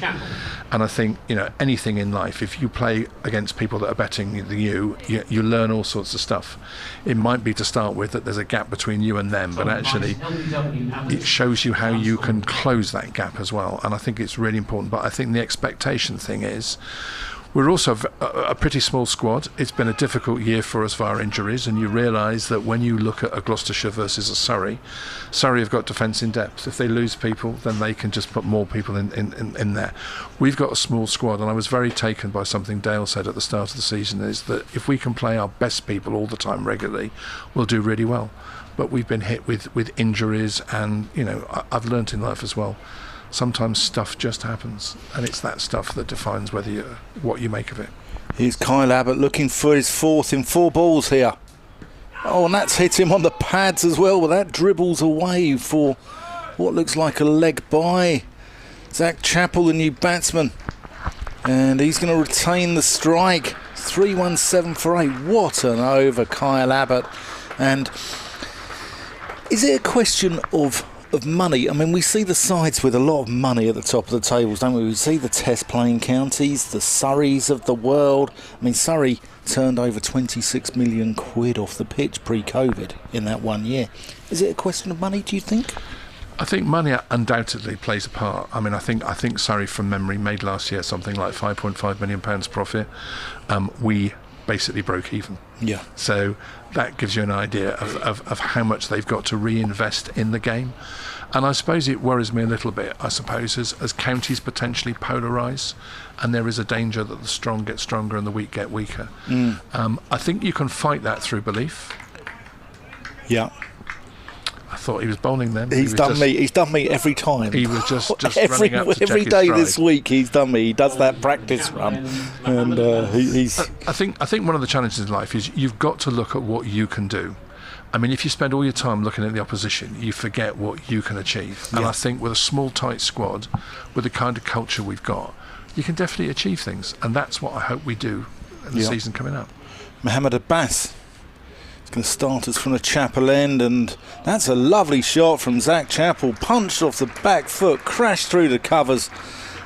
S5: And I think, you know, anything in life, if you play against people that are better than you learn all sorts of stuff. It might be to start with that there's a gap between you and them, but actually it shows you how you can close that gap as well, and I think it's really important. But I think the expectation thing is, we're also a pretty small squad. It's been a difficult year for us via injuries, and you realise that when you look at a Gloucestershire versus a Surrey have got defence in depth. If they lose people, then they can just put more people in there. We've got a small squad, and I was very taken by something Dale said at the start of the season, is that if we can play our best people all the time regularly, we'll do really well. But we've been hit with injuries, and, you know, I've learnt in life as well, sometimes stuff just happens, and it's that stuff that defines what you make of it.
S1: Here's Kyle Abbott looking for his fourth in 4 balls here. Oh, and that's hit him on the pads as well, but that dribbles away for what looks like a leg by Zach Chappell, the new batsman. And he's going to retain the strike. 3-1-7 for 8. What an over, Kyle Abbott. And is it a question of money? I mean, we see the sides with a lot of money at the top of the tables, don't we? We see the Test playing counties, the Surreys of the world. I mean, Surrey turned over 26 million quid off the pitch pre-COVID in that 1 year. Is it a question of money, do you think?
S5: I think money undoubtedly plays a part. I mean, I think Surrey, from memory, made last year something like £5.5 million profit. We basically broke even.
S1: Yeah.
S5: So that gives you an idea of how much they've got to reinvest in the game. And I suppose it worries me a little bit, as counties potentially polarise, and there is a danger that the strong get stronger and the weak get weaker. I think you can fight that through belief.
S1: Yeah.
S5: I thought he was bowling then.
S1: He's done me every time.
S5: He was just
S1: every
S5: running up to
S1: every
S5: check
S1: day
S5: his stride.
S1: this week. He's done me. He does that practice run, and he's.
S5: I think one of the challenges in life is you've got to look at what you can do. I mean, if you spend all your time looking at the opposition, you forget what you can achieve. And I think with a small, tight squad, with the kind of culture we've got, you can definitely achieve things, and that's what I hope we do in the season coming up.
S1: Mohammed Abbas going to start us from the Chappell end, and that's a lovely shot from Zach Chappell, punched off the back foot, crashed through the covers.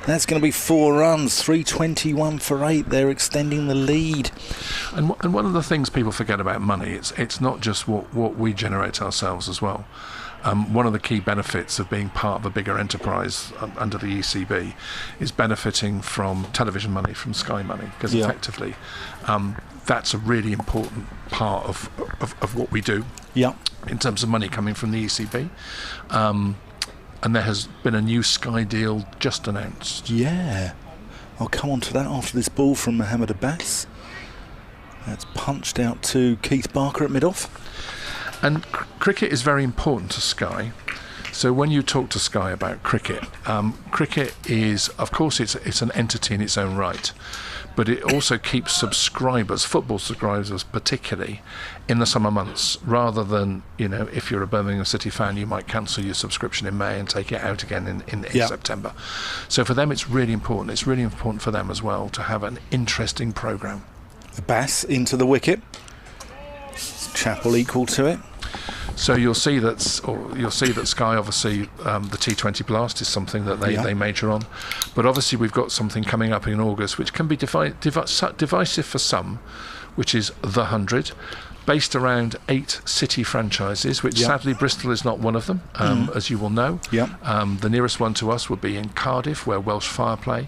S1: That's going to be 4 runs, 321 for 8. They're extending the lead.
S5: And one of the things people forget about money, it's not just what we generate ourselves as well. One of the key benefits of being part of a bigger enterprise under the ECB is benefiting from television money, from Sky money, because effectively that's a really important part of what we do in terms of money coming from the ECB. And there has been a new Sky deal just announced.
S1: Yeah, I'll come on to that after this ball from Mohammed Abbas. That's punched out to Keith Barker at mid-off.
S5: And cricket is very important to Sky. So when you talk to Sky about cricket, cricket is, of course, it's an entity in its own right, but it also keeps subscribers, football subscribers particularly, in the summer months, rather than, you know, if you're a Birmingham City fan, you might cancel your subscription in May and take it out again in September. So for them, it's really important. It's really important for them as well to have an interesting programme.
S1: Abbas into the wicket. Chappell equal to it.
S5: So you'll see that Sky, obviously, the T20 Blast is something that they major on, but obviously we've got something coming up in August which can be divisive for some, which is the 100, based around 8 city franchises, which sadly Bristol is not one of them, as you will know. The nearest one to us would be in Cardiff, where Welsh Fire play,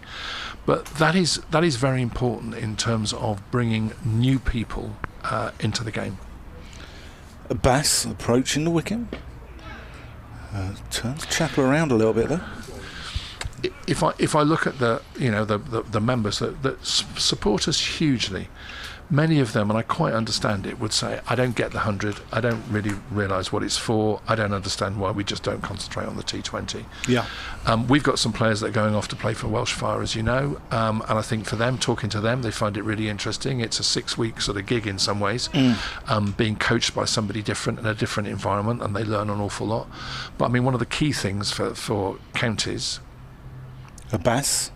S5: but that is very important in terms of bringing new people into the game.
S1: Abbas approaching the wicket. Turns Chappell around a little bit there.
S5: If I look at the members that support us hugely, many of them, and I quite understand it, would say, I don't get the 100, I don't really realise what it's for, I don't understand why we just don't concentrate on the T20.
S1: Yeah.
S5: We've got some players that are going off to play for Welsh Fire, as you know, and I think for them, talking to them, they find it really interesting. It's a 6-week sort of gig in some ways, being coached by somebody different in a different environment, and they learn an awful lot. But I mean, one of the key things for counties...
S1: Abbas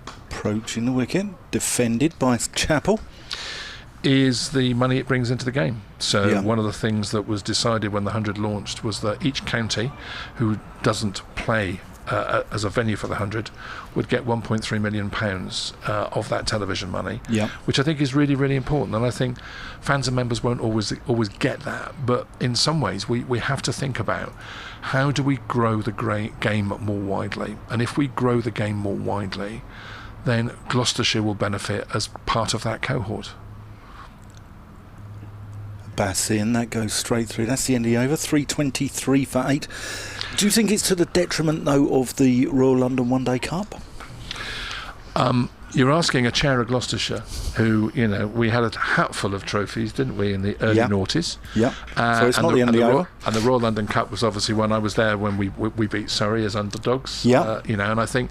S1: approaching the wicket, defended by Chappell.
S5: Is the money it brings into the game. So one of the things that was decided when the 100 launched was that each county who doesn't play as a venue for the 100 would get £1.3 million of that television money, which I think is really, really important. And I think fans and members won't always get that, but in some ways we have to think about how do we grow the game more widely. And if we grow the game more widely, then Gloucestershire will benefit as part of that cohort.
S1: Bass in, that goes straight through. That's the end of the over. 323 for 8. Do you think it's to the detriment, though, of the Royal London One Day Cup?
S5: You're asking a chair of Gloucestershire who, you know, we had a hatful of trophies, didn't we, in the early noughties?
S1: Yeah. So it's not the end of the over.
S5: And the Royal London Cup was obviously one. I was there when we beat Surrey as underdogs.
S1: Yeah.
S5: You know, and I think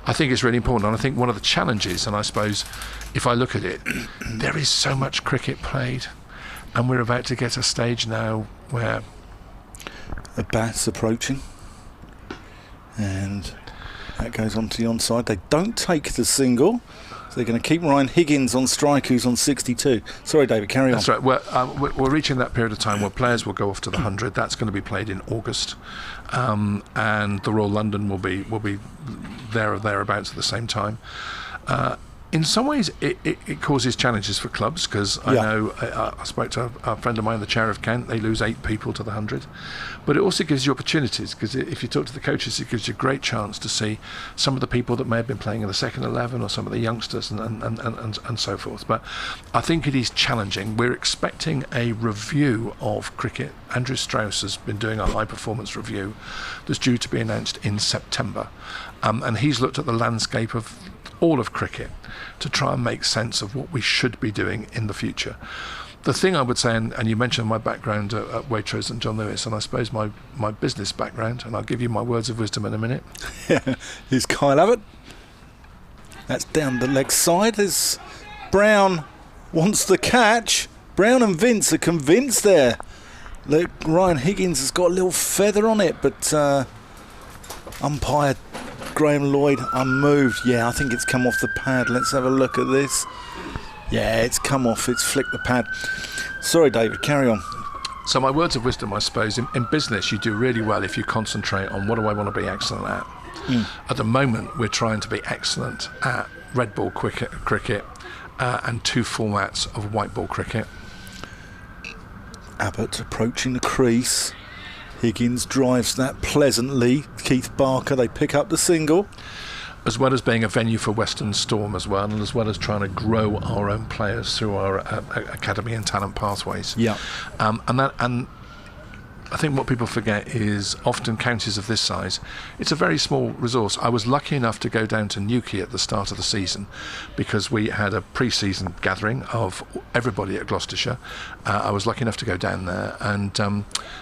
S5: it's really important. And I think one of the challenges, and I suppose if I look at it, there is so much cricket played. And we're about to get a stage now where...
S1: Abbas approaching. And that goes on to the onside. They don't take the single. So they're going to keep Ryan Higgins on strike, who's on 62. Sorry, David, carry on.
S5: That's right. We're reaching that period of time where players will go off to the 100. That's going to be played in August. And the Royal London will be there or thereabouts at the same time. In some ways, it causes challenges for clubs, because I know I spoke to a friend of mine, the chair of Kent. They lose 8 people to the 100, but it also gives you opportunities, because if you talk to the coaches, it gives you a great chance to see some of the people that may have been playing in the second 11 or some of the youngsters and so forth. But I think it is challenging. We're expecting a review of cricket. Andrew Strauss has been doing a high performance review that's due to be announced in September, and he's looked at the landscape of all of cricket to try and make sense of what we should be doing in the future. The thing I would say, and you mentioned my background at Waitrose and John Lewis, and I suppose my business background, and I'll give you my words of wisdom in a minute.
S1: Here's Kyle Abbott. That's down the leg side. There's Brown wants the catch. Brown and Vince are convinced there. Look, Ryan Higgins has got a little feather on it, but umpire Graham Lloyd unmoved. Yeah, I think it's come off the pad. Let's have a look at this. Yeah, it's come off. It's flicked the pad. Sorry, David, carry on.
S5: So my words of wisdom, I suppose, in business you do really well if you concentrate on what do I want to be excellent at. At the moment, we're trying to be excellent at red ball cricket and 2 formats of white ball cricket.
S1: Abbott approaching the crease. Higgins drives that pleasantly. Keith Barker, they pick up the single.
S5: As well as being a venue for Western Storm as well, and as well as trying to grow our own players through our academy and talent pathways.
S1: Yeah.
S5: And I think what people forget is often counties of this size, it's a very small resource. I was lucky enough to go down to Newquay at the start of the season because we had a pre-season gathering of everybody at Gloucestershire. I was lucky enough to go down there, and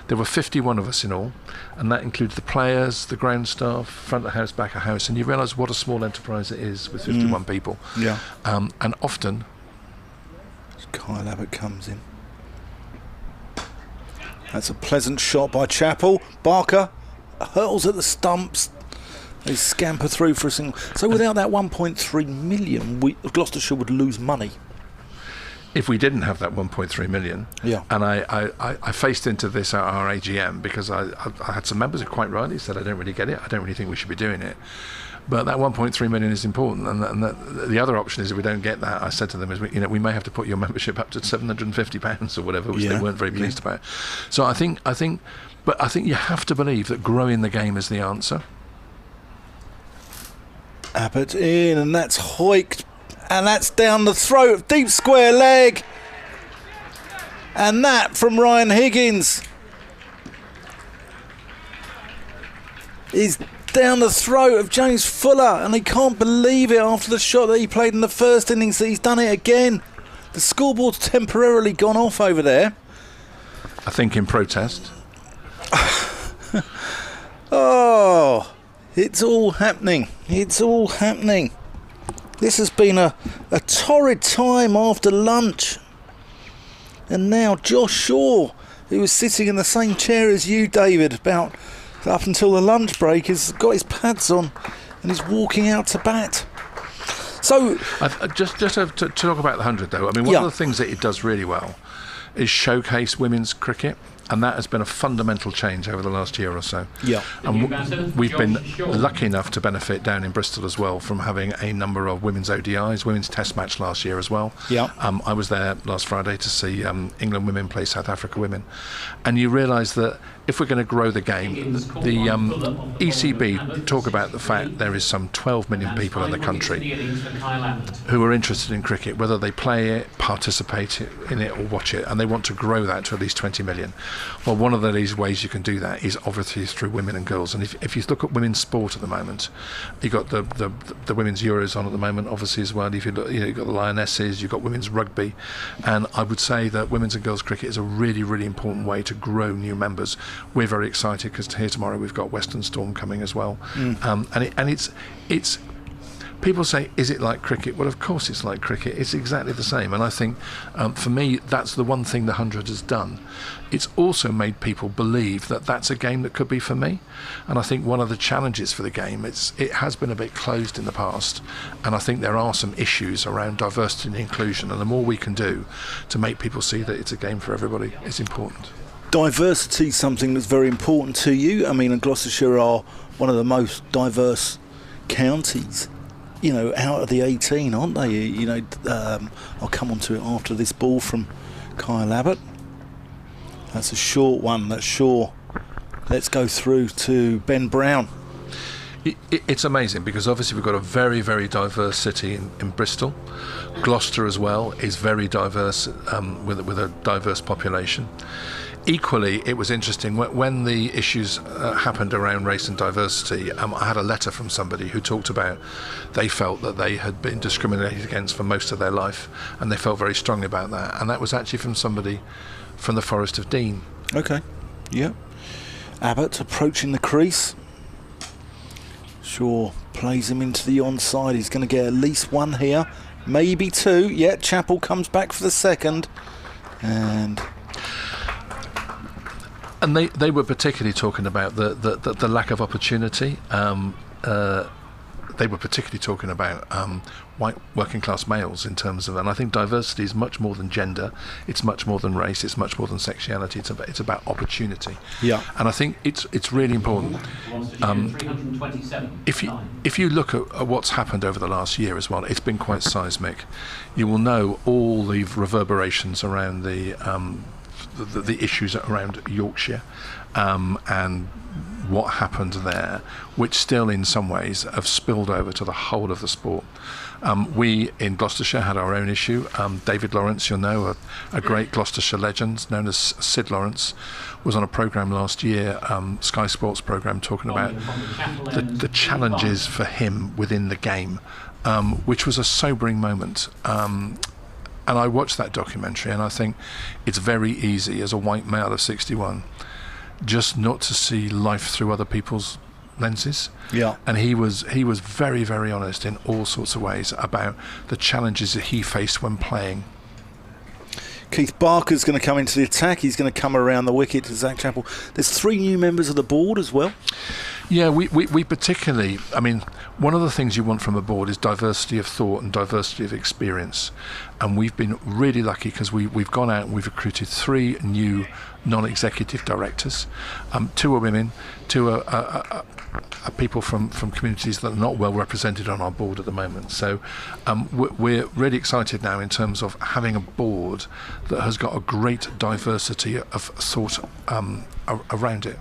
S5: there were 51 of us in all, and that included the players, the ground staff, front of house, back of house, and you realise what a small enterprise it is with 51 people.
S1: Yeah.
S5: And often...
S1: Kyle Abbott comes in. That's a pleasant shot by Chappell. Barker hurls at the stumps. They scamper through for a single. So without that 1.3 million, Gloucestershire would lose money.
S5: If we didn't have that 1.3 million, and I faced into this at our AGM because I had some members who quite rightly said, I don't really get it, I don't really think we should be doing it. But that 1.3 million is important, and the other option is if we don't get that, I said to them, is we may have to put your membership up to £750 or whatever, which they weren't very pleased about. So I think you have to believe that growing the game is the answer.
S1: Abbott in, and that's hoiked, and that's down the throat of deep square leg, and that from Ryan Higgins is down the throat of James Fuller, and he can't believe it after the shot that he played in the first innings that he's done it again. The scoreboard's temporarily gone off over there.
S5: I think in protest.
S1: Oh, it's all happening. It's all happening. This has been a torrid time after lunch. And now Josh Shaw, who was sitting in the same chair as you, David, about up until the lunch break, has got his pads on and is walking out to bat. So,
S5: just to talk about the 100, though, I mean, one of the things that it does really well is showcase women's cricket. And that has been a fundamental change over the last year or so.
S1: Yeah.
S5: And we've been lucky enough to benefit down in Bristol as well from having a number of women's ODIs, women's test match last year as well.
S1: Yeah.
S5: I was there last Friday to see England women play South Africa women. And you realise that if we're going to grow the game, the ECB talk about the fact there is some 12 million people in the country who are interested in cricket, whether they play it, participate in it or watch it, and they want to grow that to at least 20 million. Well, one of these ways you can do that is obviously through women and girls. And if you look at women's sport at the moment, you've got the women's Euros on at the moment, obviously, as well. If you look, you've got the Lionesses, you've got women's rugby. And I would say that women's and girls cricket is a really, really important way to grow new members. We're very excited because here tomorrow we've got Western Storm coming as well. And it's people say, is it like cricket? Well, of course it's like cricket. It's exactly the same. And I think, for me, that's the one thing the 100 has done. It's also made people believe that that's a game that could be for me. And I think one of the challenges for the game, it has been a bit closed in the past. And I think there are some issues around diversity and inclusion. And the more we can do to make people see that it's a game for everybody is important.
S1: Diversity is something that's very important to you. I mean, and Gloucestershire are one of the most diverse counties, you know, out of the 18, aren't they? You know, I'll come on to it after this ball from Kyle Abbott. That's a short one, that's sure. Let's go through to Ben Brown.
S5: It's amazing because obviously we've got a very, very diverse city in Bristol. Gloucester as well is very diverse, with a diverse population. Equally, it was interesting when the issues happened around race and diversity. I had a letter from somebody who talked about they felt that they had been discriminated against for most of their life, and they felt very strongly about that. And that was actually from somebody from the Forest of Dean.
S1: Okay, yeah. Abbott approaching the crease. Shaw plays him into the onside. He's going to get at least one here, maybe two. Yeah, Chappell comes back for the second, and
S5: they were particularly talking about the lack of opportunity. They were particularly talking about white working class males in terms of, and I think diversity is much more than gender, it's much more than race, it's much more than sexuality, it's about opportunity.
S1: Yeah.
S5: And I think it's really important. If you look at what's happened over the last year as well, it's been quite seismic. You will know all the reverberations around the issues around Yorkshire, and what happened there, which still in some ways have spilled over to the whole of the sport. We in Gloucestershire had our own issue. David Lawrence, you'll know, a great Gloucestershire legend known as Sid Lawrence, was on a programme last year, Sky Sports programme, talking about the challenges for him within the game, which was a sobering moment. And I watched that documentary and I think it's very easy as a white male of 61 just not to see life through other people's lenses.
S1: Yeah.
S5: And he was very, very honest in all sorts of ways about the challenges that he faced when playing.
S1: Keith Barker's going to come into the attack. He's going to come around the wicket to Zach Chappell. There's 3 new members of the board as well.
S5: Yeah, we particularly, I mean, one of the things you want from a board is diversity of thought and diversity of experience. And we've been really lucky because we've gone out and we've recruited 3 new non-executive directors. 2 are women, 2 are people from communities that are not well represented on our board at the moment. So we're really excited now in terms of having a board that has got a great diversity of thought around it.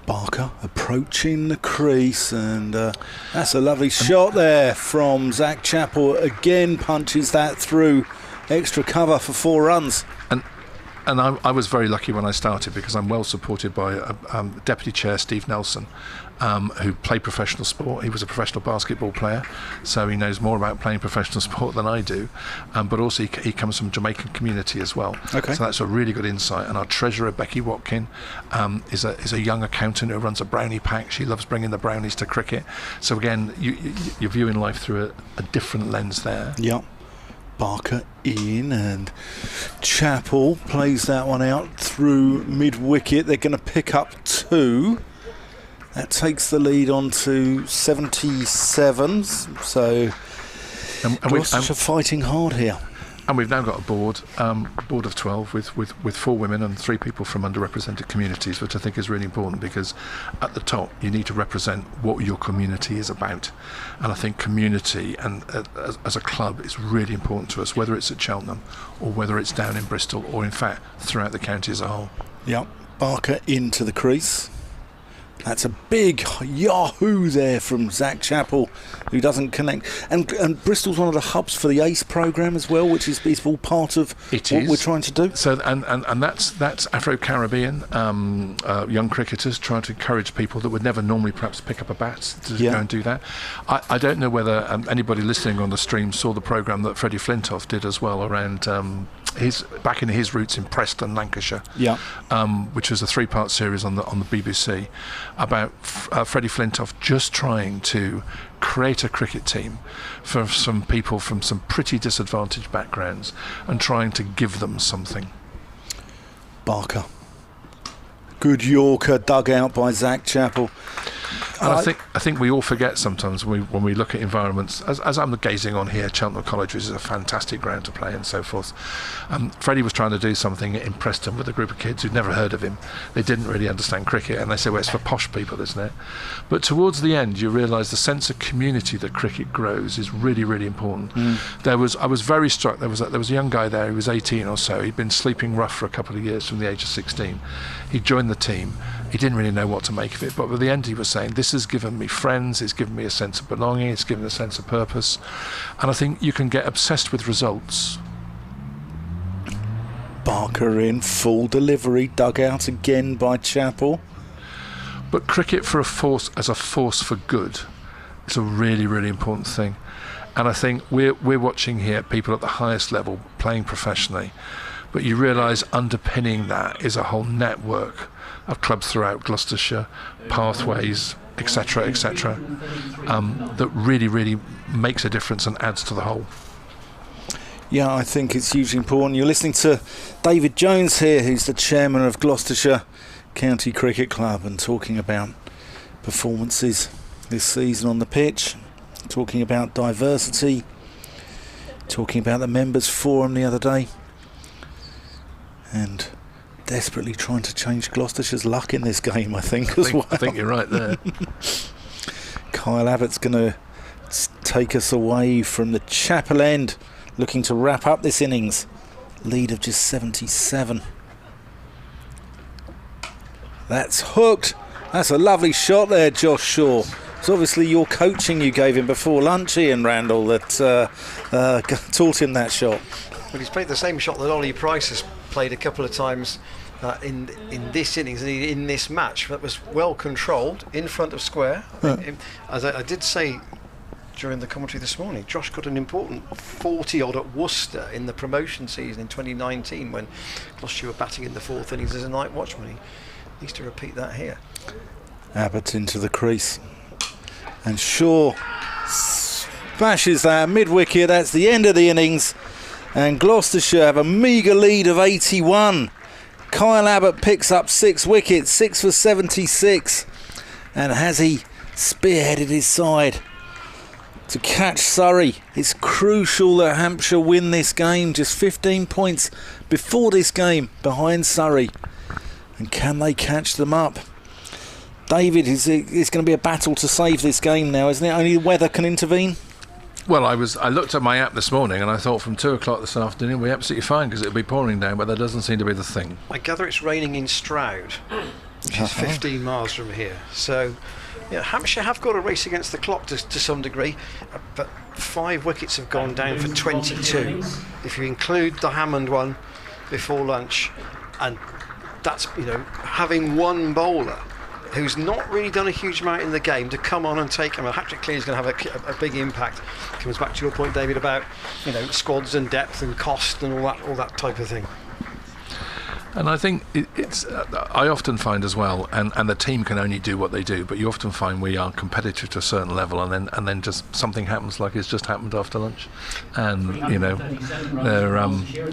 S1: Barker approaching the crease, and that's a lovely shot there from Zach Chappell. Again punches that through, extra cover for 4 runs.
S5: I was very lucky when I started because I'm well supported by Deputy Chair Steve Nelson, who played professional sport. He was a professional basketball player, so he knows more about playing professional sport than I do. But also he comes from Jamaican community as well.
S1: Okay.
S5: So that's a really good insight. And our treasurer, Becky Watkin, is a young accountant who runs a brownie pack. She loves bringing the brownies to cricket. So again, you're viewing life through a different lens there.
S1: Yep. Barker in, and Chappell plays that one out through mid-wicket. They're going to pick up 2. That takes the lead on to 77. So Gloucestershire fighting hard here.
S5: And we've now got a board of 12 with 4 women and 3 people from underrepresented communities, which I think is really important, because at the top you need to represent what your community is about. And I think community and as a club is really important to us, whether it's at Cheltenham or whether it's down in Bristol or in fact throughout the county as a whole.
S1: Yep, Barker into the crease. That's a big yahoo there from Zach Chappell, who doesn't connect. And Bristol's one of the hubs for the ACE programme as well, which is all part of what we're trying to do.
S5: So and that's Afro-Caribbean young cricketers trying to encourage people that would never normally perhaps pick up a bat to go and do that. I don't know whether anybody listening on the stream saw the programme that Freddie Flintoff did as well around back in his roots in Preston, Lancashire, which was a 3-part series on the BBC about Freddie Flintoff just trying to create a cricket team for some people from some pretty disadvantaged backgrounds and trying to give them something.
S1: Barker. Good Yorker dug out by Zach Chappell.
S5: And I think we all forget sometimes when we look at environments, as I'm gazing on here, Cheltenham College, which is a fantastic ground to play and so forth. Freddie was trying to do something in Preston with a group of kids who'd never heard of him. They didn't really understand cricket, and they say, well, it's for posh people, isn't it? But towards the end, you realise the sense of community that cricket grows is really, really important. I was very struck. There was a young guy there who was 18 or so. He'd been sleeping rough for a couple of years from the age of 16. He joined the team. He didn't really know what to make of it, but at the end he was saying, this has given me friends, it's given me a sense of belonging, it's given me a sense of purpose. And I think you can get obsessed with results.
S1: Barker in full delivery, dug out again by Chappell.
S5: But cricket as a force for good is a really, really important thing. And I think we're watching here people at the highest level playing professionally, but you realise underpinning that is a whole network of clubs throughout Gloucestershire, pathways, etc., that really, really makes a difference and adds to the whole.
S1: Yeah, I think it's hugely important. You're listening to David Jones here, who's the chairman of Gloucestershire County Cricket Club, and talking about performances this season on the pitch, talking about diversity, talking about the members forum the other day, and desperately trying to change Gloucestershire's luck in this game, I think well.
S5: I think you're right there.
S1: Kyle Abbott's going to take us away from the Chappell end, looking to wrap up this innings. Lead of just 77. That's hooked. That's a lovely shot there, Josh Shaw. It's obviously your coaching you gave him before lunch, Ian Randall, that taught him that shot.
S2: Well, he's played the same shot that Ollie Price has played a couple of times in this innings, in this match. That was well controlled in front of square. As I did say during the commentary this morning, Josh got an important 40 odd at Worcester in the promotion season in 2019 when Gloucestershire were batting in the 4th innings as a night watchman. He needs to repeat that here.
S1: Abbott into the crease, and Shaw smashes that mid-wicket. That's the end of the innings, and Gloucestershire have a meagre lead of 81. Kyle Abbott picks up 6 wickets, 6 for 76, and has he spearheaded his side to catch Surrey. It's crucial that Hampshire win this game, just 15 points before this game behind Surrey, and can they catch them up? David, it's going to be a battle to save this game now, isn't it? Only the weather can intervene.
S5: Well, I looked at my app this morning and I thought from 2 o'clock this afternoon we're absolutely fine because it'll be pouring down, but that doesn't seem to be the thing.
S2: I gather it's raining in Stroud, which is 15 miles from here. So, yeah, Hampshire have got a race against the clock to some degree, but 5 wickets have gone down for 22. If you include the Hammond one, before lunch, and that's, having one bowler who's not really done a huge amount in the game to come on and take him. A hat-trick clearly is going to have a big impact. Comes back to your point, David, about squads and depth and cost and all that type of thing.
S5: And I think it's I often find as well, and the team can only do what they do, but you often find we are competitive to a certain level, and then just something happens like it's just happened after lunch, and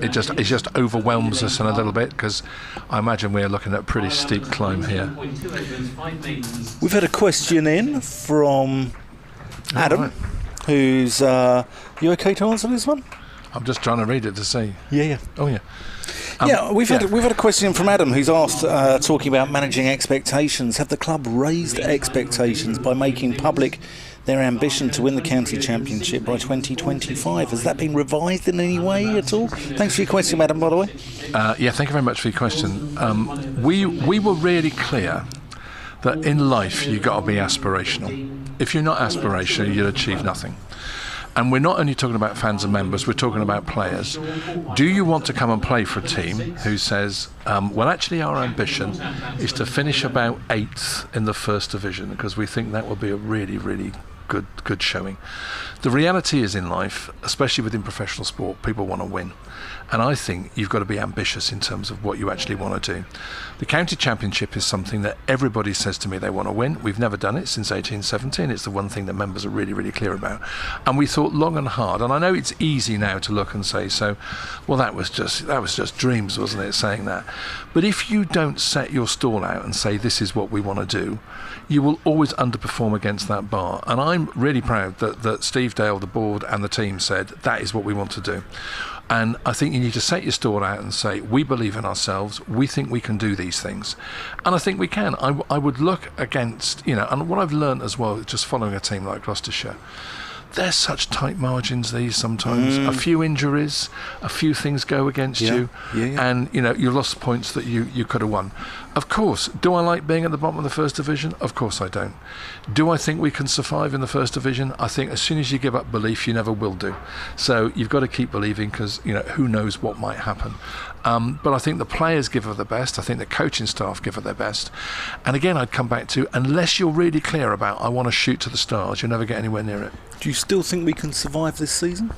S5: it just overwhelms us in a little bit, because I imagine we're looking at a pretty steep climb here.
S1: We've had a question in from Adam,
S5: right.
S1: who's you okay to answer this one?
S5: I'm just trying to read it to see.
S1: Yeah.
S5: Oh yeah.
S1: We've had a question from Adam, who's asked, talking about managing expectations. Have the club raised expectations by making public their ambition to win the county championship by 2025? Has that been revised in any way at all? Thanks for your question, Adam, by the way.
S5: Thank you very much for your question. We were really clear that in life you've got to be aspirational. If you're not aspirational, you'll achieve nothing. And we're not only talking about fans and members, we're talking about players. Do you want to come and play for a team who says, actually our ambition is to finish about 8th in the first division, because we think that will be a really, really good showing. The reality is, in life, especially within professional sport, people want to win. And I think you've got to be ambitious in terms of what you actually want to do. The county championship is something that everybody says to me they want to win. We've never done it since 1817. It's the one thing that members are really, really clear about. And we thought long and hard. And I know it's easy now to look and say, that was just dreams, wasn't it, saying that. But if you don't set your stall out and say this is what we want to do, you will always underperform against that bar. And I'm really proud that Steve Dale, the board and the team said that is what we want to do. And I think you need to set your stall out and say, we believe in ourselves, we think we can do these things. And I think we can. I would look against, and what I've learned as well, just following a team like Gloucestershire, there's such tight margins these sometimes. A few injuries, a few things go against you, and you lost points that you could have won. Of course, do I like being at the bottom of the first division? Of course I don't. Do I think we can survive in the first division? I think as soon as you give up belief, you never will do. So you've got to keep believing, because who knows what might happen. But I think the players give her the best. I think the coaching staff give her their best. And again, I'd come back to, unless you're really clear about I want to shoot to the stars, you'll never get anywhere near it.
S1: Do you still think we can survive this season?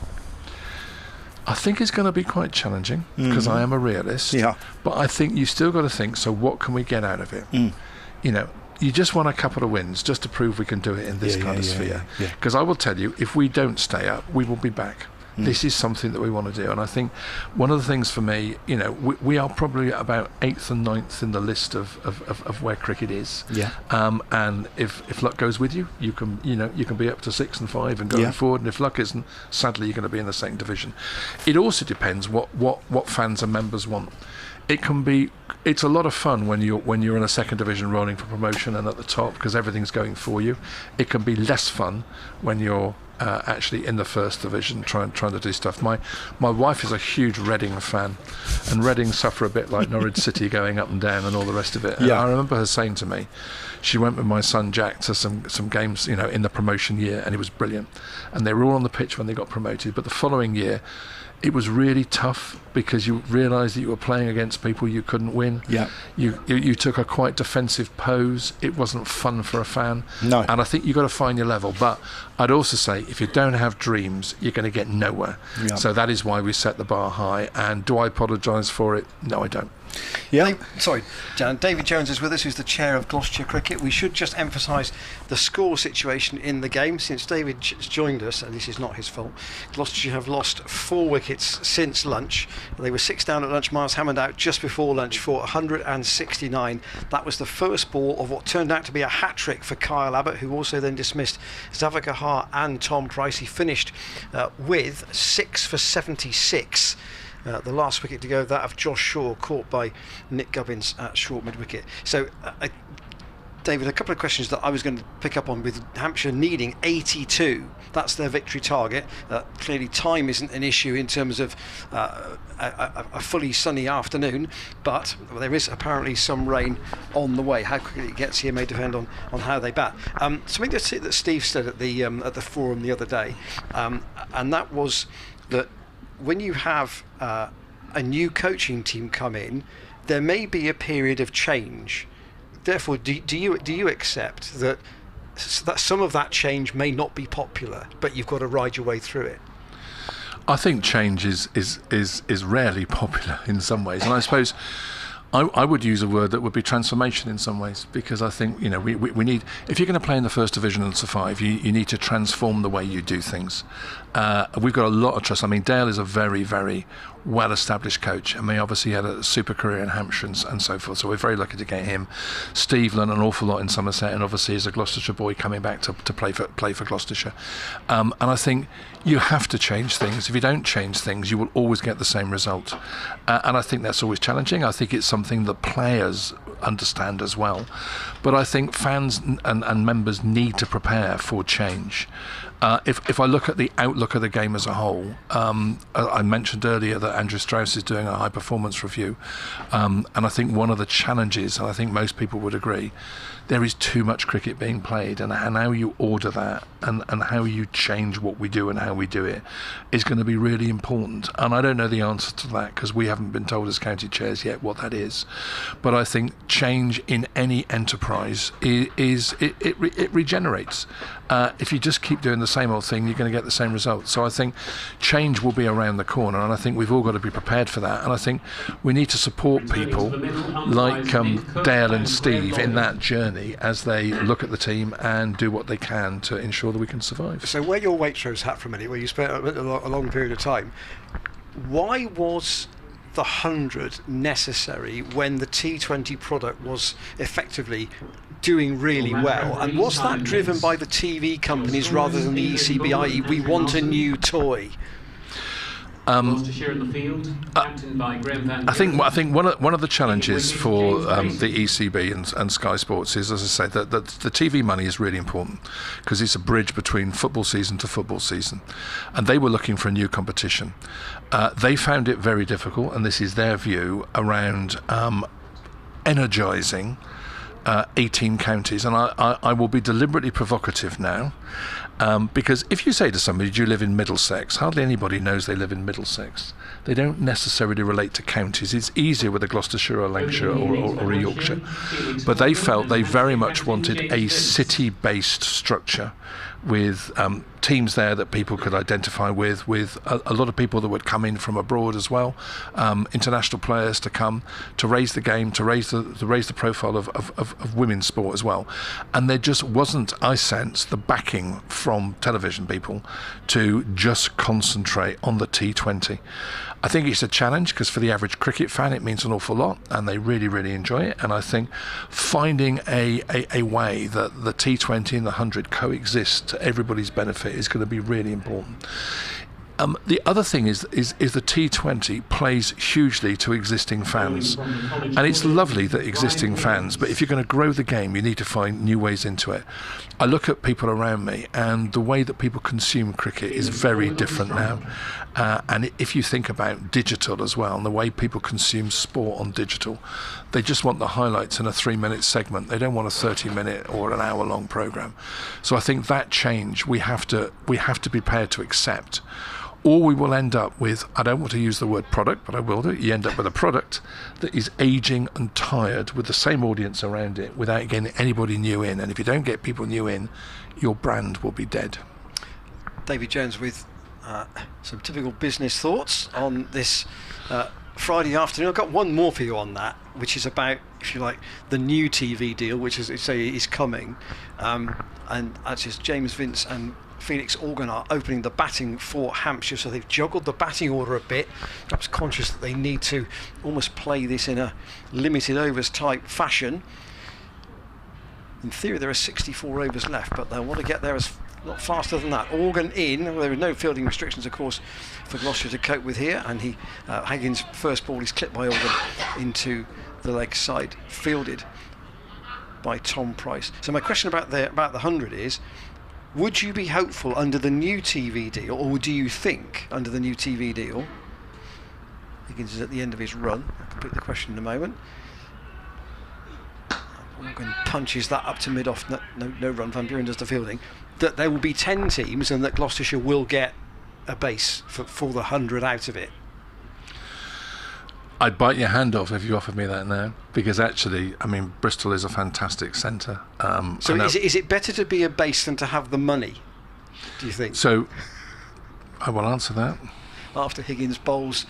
S5: I think it's going to be quite challenging, because I am a realist. Yeah. But I think you still got to think, so what can we get out of it? You just want a couple of wins just to prove we can do it in this kind of sphere. Because I will tell you, if we don't stay up, we will be back. This is something that we want to do. And I think one of the things for me, we are probably about 8th and 9th in the list of where cricket is. Yeah. And if luck goes with you, you can be up to 6 and 5 and going forward. And if luck isn't, sadly, you're going to be in the second division. It also depends what fans and members want. It's a lot of fun when you're in a second division rolling for promotion and at the top, because everything's going for you. It can be less fun when you're actually in the first division trying to do stuff. My wife is a huge Reading fan, and Reading suffer a bit like Norwich City, going up and down and all the rest of it. And I remember her saying to me, she went with my son Jack to some games in the promotion year, and it was brilliant, and they were all on the pitch when they got promoted. But the following year it was really tough, because you realised that you were playing against people you couldn't win. Yeah. You took a quite defensive pose. It wasn't fun for a fan. No. And I think you've got to find your level. But I'd also say, if you don't have dreams, you're going to get nowhere. Yeah. So that is why we set the bar high. And do I apologise for it? No, I don't.
S2: Yeah. David Jones is with us, who's the chair of Gloucestershire Cricket. We should just emphasise the score situation in the game. Since David has joined us, and this is not his fault, Gloucestershire have lost 4 wickets since lunch. They were 6 down at lunch. Miles Hammond out just before lunch for 169. That was the first ball of what turned out to be a hat-trick for Kyle Abbott, who also then dismissed Zavir Gahar and Tom Price. He finished with 6 for 76. The last wicket to go, that of Josh Shaw, caught by Nick Gubbins at short mid-wicket. So, David, a couple of questions that I was going to pick up on, with Hampshire needing 82. That's their victory target. Clearly time isn't an issue in terms of a fully sunny afternoon, but there is apparently some rain on the way. How quickly it gets here may depend on how they bat. Something that Steve said at the forum the other day, and that was that when you have a new coaching team come in, there may be a period of change. Therefore, do you accept that some of that change may not be popular, but you've got to ride your way through it?
S5: I think change is rarely popular in some ways, and I suppose I would use a word that would be transformation in some ways, because I think, we need, if you're going to play in the first division and survive, you need to transform the way you do things. We've got a lot of trust. I mean, Dale is a very, very well-established coach. I mean, obviously he had a super career in Hampshire and so forth, so we're very lucky to get him. Steve learned an awful lot in Somerset, and obviously is a Gloucestershire boy coming back to play for Gloucestershire. And I think you have to change things. If you don't change things, you will always get the same result. And I think that's always challenging. I think it's something that players understand as well. But I think fans and members need to prepare for change. If I look at the outlook of the game as a whole, I mentioned earlier that Andrew Strauss is doing a high performance review, and I think one of the challenges, and I think most people would agree, there is too much cricket being played, and how you order that and how you change what we do and how we do it is going to be really important. And I don't know the answer to that, because we haven't been told as county chairs yet what that is. But I think change in any enterprise it regenerates. If you just keep doing the same old thing, you're going to get the same results. So I think change will be around the corner, and I think we've all got to be prepared for that. And I think we need to support people like Dale and Steve in that journey as they look at the team and do what they can to ensure that we can survive.
S2: So wear your Waitrose hat for a minute, where you spent a long period of time. Why was the 100 necessary when the T20 product was effectively doing really well? And was that driven by the TV companies rather than the ECB, i.e. we want a new toy?
S3: Gloucestershire in the field, captained by Graham Van Buren.
S5: I think one of the challenges for the ECB and Sky Sports is, as I said, that the TV money is really important, because it's a bridge between football season to football season, and they were looking for a new competition. They found it very difficult, and this is their view, around energising 18 counties. And I will be deliberately provocative now, because if you say to somebody, do you live in Middlesex? Hardly anybody knows they live in Middlesex. They don't necessarily relate to counties. It's easier with a Gloucestershire or Lancashire or a Yorkshire. But they felt they very much wanted a city-based structure with teams there that people could identify with a lot of people that would come in from abroad as well, international players to come to raise the game, to raise the profile of women's sport as well. And there just wasn't, I sense, the backing from television people to just concentrate on the T20. I think it's a challenge, because for the average cricket fan it means an awful lot, and they really, really enjoy it. And I think finding a way that the T20 and the 100 coexist to everybody's benefit is going to be really important. The other thing is the T20 plays hugely to existing fans, and it's lovely that existing fans, but if you're going to grow the game, you need to find new ways into it. I look at people around me, and the way that people consume cricket is very different now. And if you think about digital as well, and the way people consume sport on digital, they just want the highlights in a 3-minute segment. They don't want a 30-minute or an hour-long program. So I think that change we have to be prepared to accept. Or we will end up with, I don't want to use the word product, but I will do, you end up with a product that is aging and tired with the same audience around it without getting anybody new in. And if you don't get people new in, your brand will be dead.
S2: David Jones with some typical business thoughts on this Friday afternoon. I've got one more for you on that, which is about, if you like, the new TV deal, which is coming. And that's just James Vince and Felix Organ are opening the batting for Hampshire, so they've juggled the batting order a bit, perhaps conscious that they need to almost play this in a limited overs type fashion. In theory there are 64 overs left, but they want to get there as not faster than that. Organ in, there are no fielding restrictions of course for Gloucestershire to cope with here, and Haggins' first ball is clipped by Organ into the leg side, fielded by Tom Price. So my question about the 100 is, would you be hopeful under the new TV deal, or do you think under the new TV deal, Higgins is at the end of his run, I'll complete the question in a moment, Morgan punches that up to mid-off, no run, Van Buren does the fielding, that there will be 10 teams and that Gloucestershire will get a base for the 100 out of it?
S5: I'd bite your hand off if you offered me that now, because actually, I mean, Bristol is a fantastic centre.
S2: So is it better to be a base than to have the money, do you think?
S5: So I will answer that.
S2: After Higgins bowls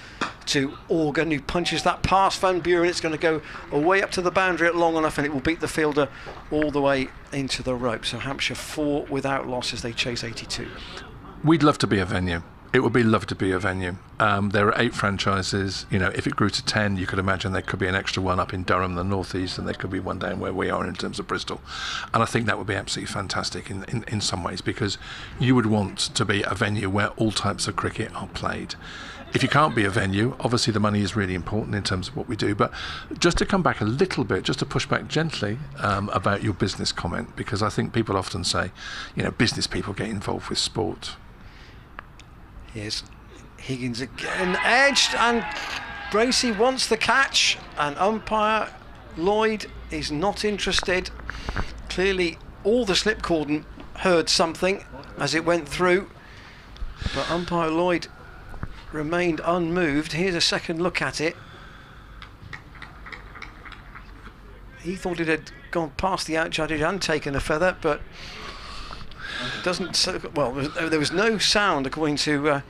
S2: to Organ, who punches that past Van Buren, it's going to go away up to the boundary at long enough, and it will beat the fielder all the way into the rope. So Hampshire 4 without loss as they chase 82.
S5: We'd love to be a venue. It would be lovely to be a venue. There are 8 franchises. You know, if it grew to 10, you could imagine there could be an extra one up in Durham, the northeast, and there could be one down where we are in terms of Bristol. And I think that would be absolutely fantastic in some ways, because you would want to be a venue where all types of cricket are played. If you can't be a venue, obviously the money is really important in terms of what we do. But just to come back a little bit, just to push back gently about your business comment, because I think people often say, you know, business people get involved with sport.
S2: Here's Higgins again, edged, and Bracey wants the catch, and umpire Lloyd is not interested. Clearly all the slip cordon heard something as it went through, but umpire Lloyd remained unmoved. Here's a second look at it. He thought it had gone past the outjudge and taken a feather, but it doesn't. Well, there was no sound according to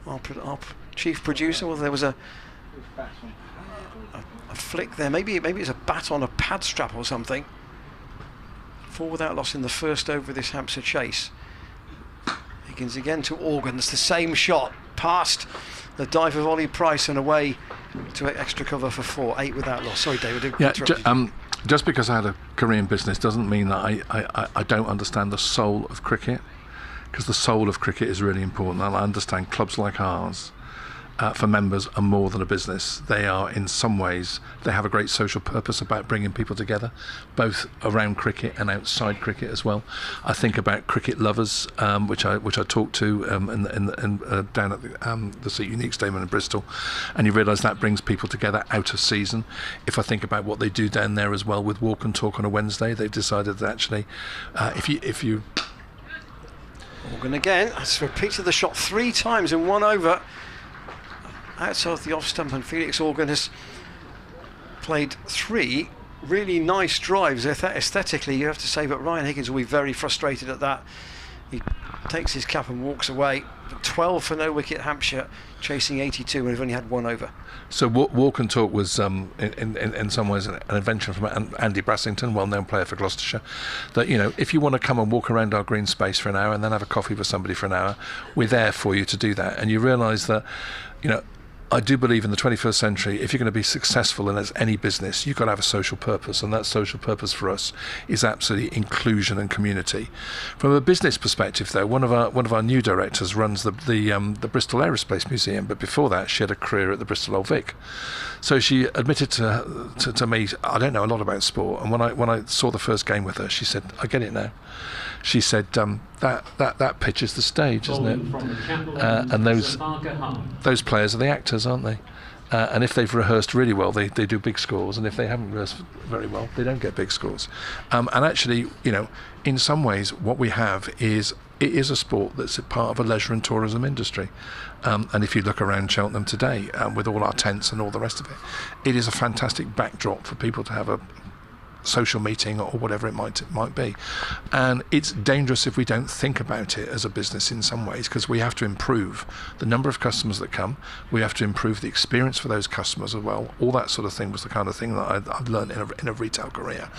S2: our chief producer. Well, there was a flick there. Maybe it's a bat on a pad strap or something. 4 without loss in the first over of this Hampshire chase. Higgins again to Organs, the same shot past the diver volley Price and away to extra cover for 4. 8 without loss. Sorry, David.
S5: Just because I had a career in business doesn't mean that I don't understand the soul of cricket, because the soul of cricket is really important. And I understand clubs like ours, for members, are more than a business. They are, in some ways, they have a great social purpose about bringing people together, both around cricket and outside cricket as well. I think about cricket lovers, which I talked to down at the Seat Unique Stadium in Bristol, and you realise that brings people together out of season. If I think about what they do down there as well with Walk and Talk on a Wednesday, they've decided that actually, if you
S2: Organ again has repeated the shot 3 times in 1 over. Outside the off stump, and Felix Organ has played 3 really nice drives. Aesthetically, you have to say, but Ryan Higgins will be very frustrated at that. He takes his cap and walks away. 12 for no wicket, Hampshire chasing 82, and we've only had 1 over.
S5: So Walk and Talk was in some ways an invention from Andy Brassington, well-known player for Gloucestershire, that, you know, if you want to come and walk around our green space for an hour and then have a coffee with somebody for an hour, we're there for you to do that. And you realise that, you know, I do believe in the 21st century, if you're going to be successful in any business, you've got to have a social purpose, and that social purpose for us is absolutely inclusion and community. From a business perspective, though, one of our new directors runs the Bristol Aerospace Museum, but before that, she had a career at the Bristol Old Vic. So she admitted to me, I don't know a lot about sport, and when I saw the first game with her, she said, "I get it now." She said, that pitch is the stage, isn't it? And those players are the actors, aren't they? And if they've rehearsed really well, they do big scores, and if they haven't rehearsed very well, they don't get big scores. And actually, you know, in some ways, what we have is, it is a sport that's a part of a leisure and tourism industry. And if you look around Cheltenham today, with all our tents and all the rest of it, it is a fantastic backdrop for people to have a social meeting or whatever it might be. And it's dangerous if we don't think about it as a business in some ways, because we have to improve the number of customers that come, we have to improve the experience for those customers as well. All that sort of thing was the kind of thing that I've learned in a retail career,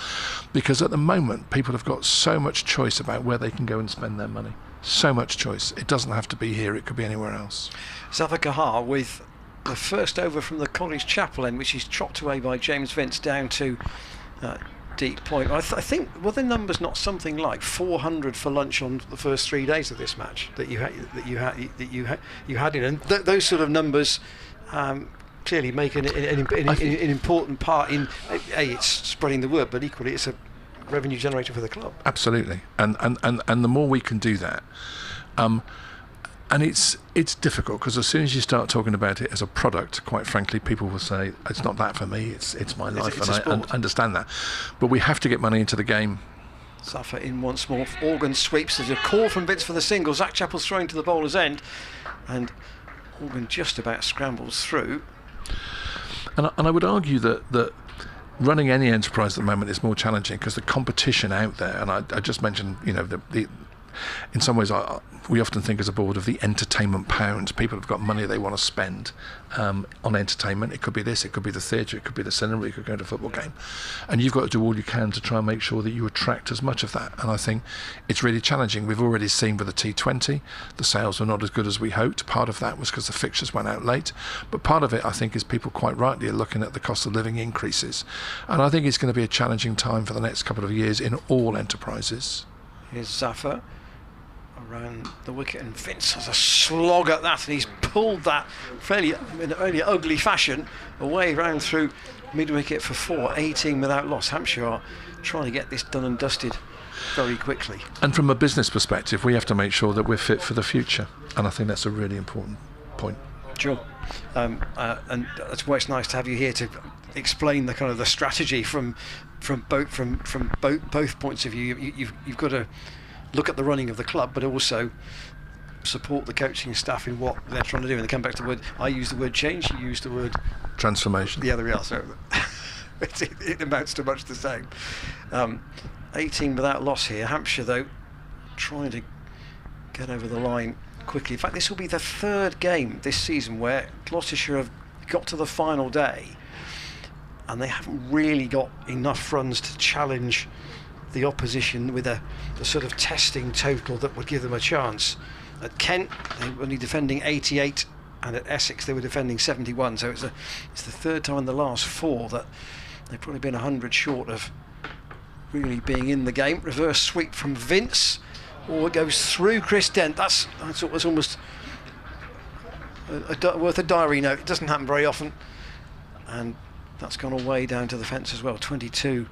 S5: because at the moment people have got so much choice about where they can go and spend their money. So much choice. It doesn't have to be here, it could be anywhere else.
S2: Zafar Kahar with the first over from the College Chapel end, which is chopped away by James Vince down to deep point. I think, were the numbers not something like 400 for lunch on the first 3 days of this match that you had in, and those sort of numbers clearly make an important part in it's spreading the word, but equally it's a revenue generator for the club.
S5: Absolutely, and the more we can do that, and it's difficult, because as soon as you start talking about it as a product, quite frankly, people will say, it's not that for me, it's my life, and I understand that. But we have to get money into the game.
S2: Zafar in once more. Organ sweeps. There's a call from Vince for the single. Zach Chappell's throwing to the bowler's end, and Organ just about scrambles through.
S5: And I would argue that running any enterprise at the moment is more challenging because the competition out there, and I just mentioned, the in some ways, we often think as a board of the entertainment pounds. People have got money they want to spend on entertainment. It could be this, it could be the theatre, it could be the cinema, it could go to a football game. And you've got to do all you can to try and make sure that you attract as much of that. And I think it's really challenging. We've already seen with the T20, the sales were not as good as we hoped. Part of that was because the fixtures went out late. But part of it, I think, is people quite rightly are looking at the cost of living increases. And I think it's going to be a challenging time for the next couple of years in all enterprises.
S2: Here's Zaffa around the wicket, and Vince has a slog at that, and he's pulled that in a fairly ugly fashion away round through mid-wicket for 4, 18 without loss. Hampshire are trying to get this done and dusted very quickly.
S5: And from a business perspective, we have to make sure that we're fit for the future, and I think that's a really important point.
S2: Sure. And that's why it's nice to have you here to explain the kind of the strategy from both points of view. You've got to look at the running of the club, but also support the coaching staff in what they're trying to do. And they come back to the word, I use the word change, you use the word
S5: transformation.
S2: The other else. So it amounts to much the same. 18 without loss here. Hampshire, though, trying to get over the line quickly. In fact, this will be the third game this season where Gloucestershire have got to the final day and they haven't really got enough runs to challenge the opposition with the sort of testing total that would give them a chance. At Kent, they were only defending 88, and at Essex they were defending 71. So it's the third time in the last 4 that they've probably been 100 short of really being in the game. Reverse sweep from Vince, or it goes through Chris Dent. That's almost worth a diary note. It doesn't happen very often, and that's gone away down to the fence as well. 22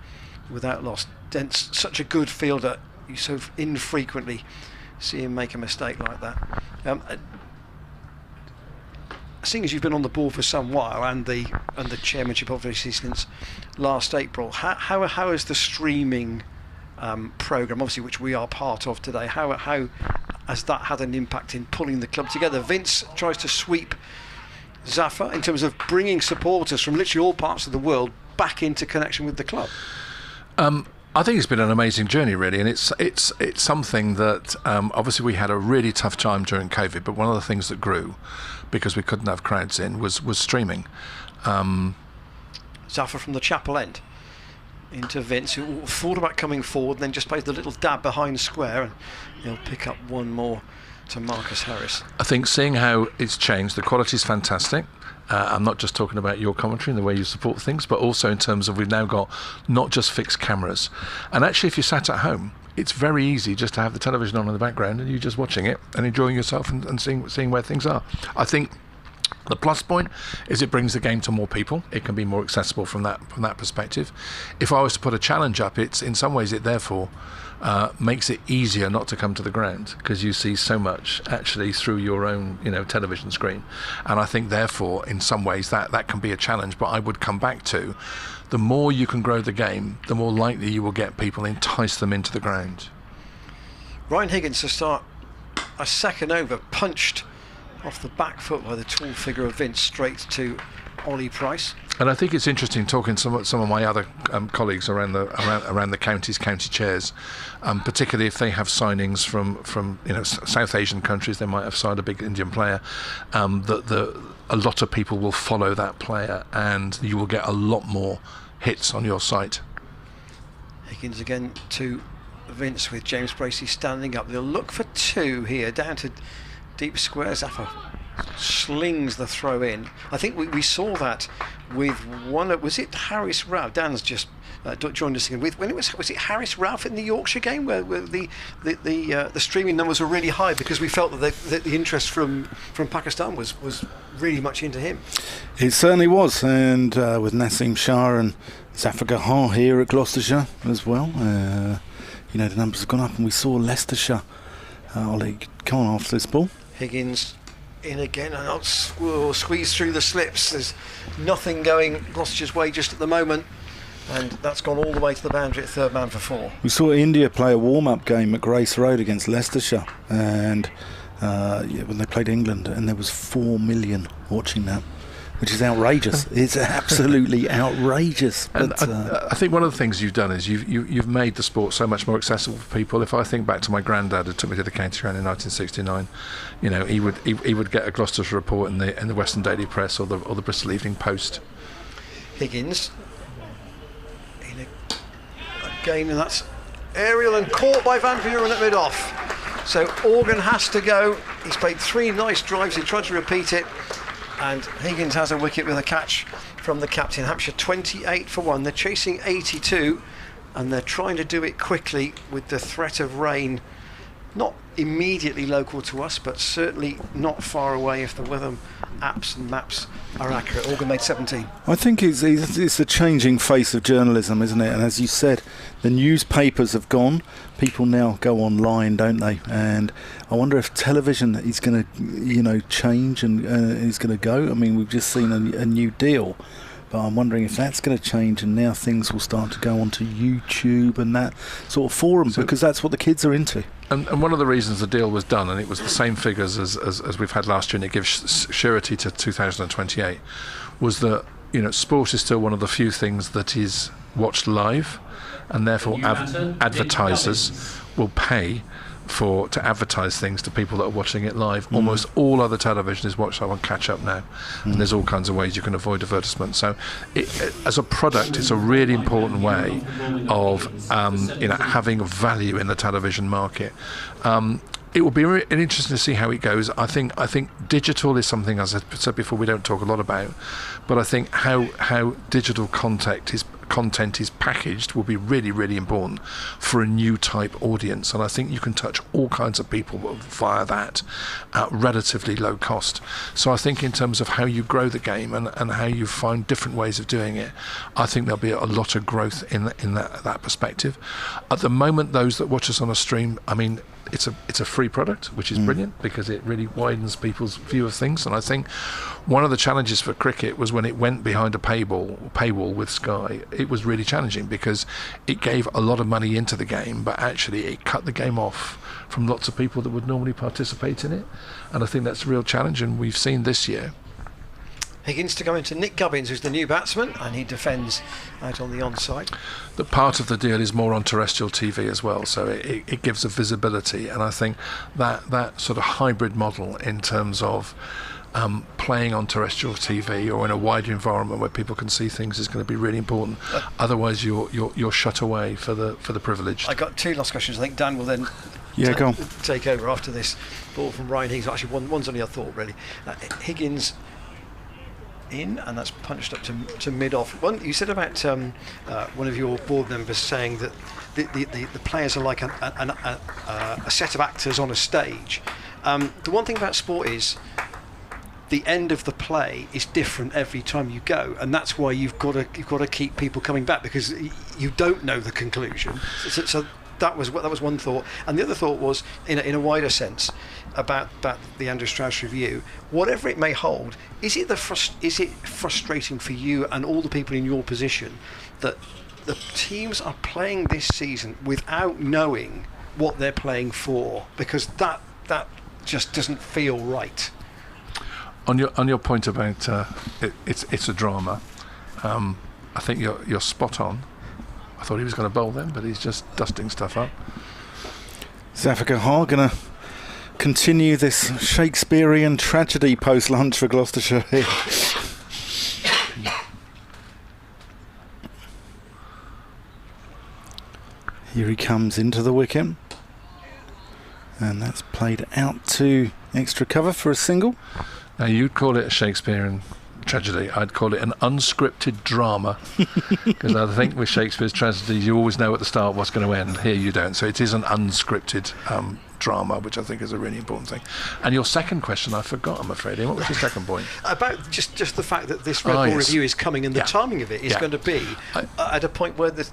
S2: without loss. Dent's such a good fielder. You so infrequently see him make a mistake like that. Seeing as you've been on the board for some while, and the chairmanship obviously since last April, how has the streaming programme, obviously which we are part of today, how has that had an impact in pulling the club together? Vince tries to sweep Zaffa in terms of bringing supporters from literally all parts of the world back into connection with the club.
S5: I think it's been an amazing journey, really, and it's something that obviously we had a really tough time during COVID, but one of the things that grew because we couldn't have crowds in was streaming.
S2: Zaffa from the Chapel End into Vince, who thought about coming forward, and then just plays the little dab behind square, and he'll pick up one more to Marcus Harris.
S5: I think seeing how it's changed, the quality is fantastic. I'm not just talking about your commentary and the way you support things, but also in terms of we've now got not just fixed cameras. And actually, if you're sat at home, it's very easy just to have the television on in the background and you're just watching it and enjoying yourself and seeing where things are. I think the plus point is it brings the game to more people. It can be more accessible from that perspective. If I was to put a challenge up, it's in some ways it therefore makes it easier not to come to the ground because you see so much actually through your own television screen, and I think therefore in some ways that can be a challenge. But I would come back to the more you can grow the game, the more likely you will get people, entice them into the ground.
S2: Ryan Higgins to start a second over, punched off the back foot by the tall figure of Vince straight to Ollie Price.
S5: And I think it's interesting talking to some of my other colleagues around the county chairs, particularly if they have signings from South Asian countries. They might have signed a big Indian player. A lot of people will follow that player, and you will get a lot more hits on your site.
S2: Higgins again to Vince with James Bracey standing up. They'll look for 2 here down to deep square. Zaffa slings the throw in. I think we saw that with one. Was it Harris Ralph? Dan's just joined us again. Was it Harris Ralph in the Yorkshire game where the streaming numbers were really high because we felt that the interest from Pakistan was really much into him.
S1: It certainly was, and with Naseem Shah and Zafar Gahar here at Gloucestershire as well, the numbers have gone up, and we saw Leicestershire. Ollie, come on after this ball.
S2: Higgins in again, and I'll squeeze through the slips. There's nothing going Gloucestershire's way just at the moment, and that's gone all the way to the boundary at third man for 4.
S1: We saw India play a warm-up game at Grace Road against Leicestershire, and when they played England, and there was 4 million watching that. which is outrageous. It's absolutely outrageous.
S5: And
S1: But,
S5: I think one of the things you've done is you've made the sport so much more accessible for people. If I think back to my granddad who took me to the county round in 1969, you know, he would get a Gloucestershire report in the Western Daily Press or the Bristol Evening Post.
S2: Higgins in again, and that's aerial and caught by Van Vuren at mid-off. So Organ has to go. He's played 3 nice drives. He tried to repeat it, and Higgins has a wicket with a catch from the captain. Hampshire 28 for 1. They're chasing 82, and they're trying to do it quickly with the threat of rain. Not immediately local to us, but certainly not far away if the weather apps and maps are accurate. Organ made 17.
S1: I think it's the changing face of journalism, isn't it? And as you said, the newspapers have gone. People now go online, don't they? And I wonder if television is going to, change and is going to go. I mean, we've just seen a new deal, but I'm wondering if that's going to change, and now things will start to go onto YouTube and that sort of forum, because that's what the kids are into.
S5: And one of the reasons the deal was done, and it was the same figures as we've had last year, and it gives surety to 2028, was that sport is still one of the few things that is watched live, and therefore advertisers will pay to advertise things to people that are watching it live. Almost all other television is watched on catch up now, and there's all kinds of ways you can avoid advertisement. So as a product, it's a really important way of having value in the television market. It will be interesting to see how it goes. I think digital is something, as I said before, we don't talk a lot about, but I think how digital content is packaged will be really, really important for a new type audience. And I think you can touch all kinds of people via that at relatively low cost. So I think in terms of how you grow the game and how you find different ways of doing it, I think there'll be a lot of growth in that perspective. At the moment, those that watch us on a stream, I mean, it's a free product, which is brilliant, because it really widens people's view of things. And I think one of the challenges for cricket was when it went behind a paywall with Sky. It was really challenging because it gave a lot of money into the game, but actually it cut the game off from lots of people that would normally participate in it. And I think that's a real challenge, and we've seen this year.
S2: Higgins to go into Nick Gubbins, who's the new batsman, and he defends out on the onside.
S5: The part of the deal is more on terrestrial TV as well, so it gives a visibility, and I think that sort of hybrid model in terms of playing on terrestrial TV or in a wider environment where people can see things is going to be really important. Otherwise, you're shut away for the privileged.
S2: I got 2 last questions. I think Dan will then
S1: go on.
S2: take over after this ball from Ryan Higgins. Actually, one's only a thought really. Higgins in, and that's punched up to mid-off. You said about one of your board members saying that the players are like a set of actors on a stage. The one thing about sport is the end of the play is different every time you go, and that's why you've got to keep people coming back, because you don't know the conclusion. So that was one thought, and the other thought was in a wider sense about the Andrew Strauss review. Whatever it may hold, is it frustrating for you and all the people in your position that the teams are playing this season without knowing what they're playing for, because that just doesn't feel right?
S5: On your point about it's a drama, I think you're spot on. I thought he was going to bowl then, but he's just dusting stuff up.
S1: Zafika Ha going to continue this Shakespearean tragedy post-lunch for Gloucestershire here. Here he comes into the wicket, and that's played out to extra cover for a single.
S5: Now you'd call it a Shakespearean tragedy. I'd call it an unscripted drama, because I think with Shakespeare's tragedies you always know at the start what's going to end. Here you don't, so it is an unscripted drama, which I think is a really important thing. And your second question I forgot, I'm afraid. What was your second point?
S2: About just the fact that this Red Ball review is coming, and the timing of it is going to be at a point where the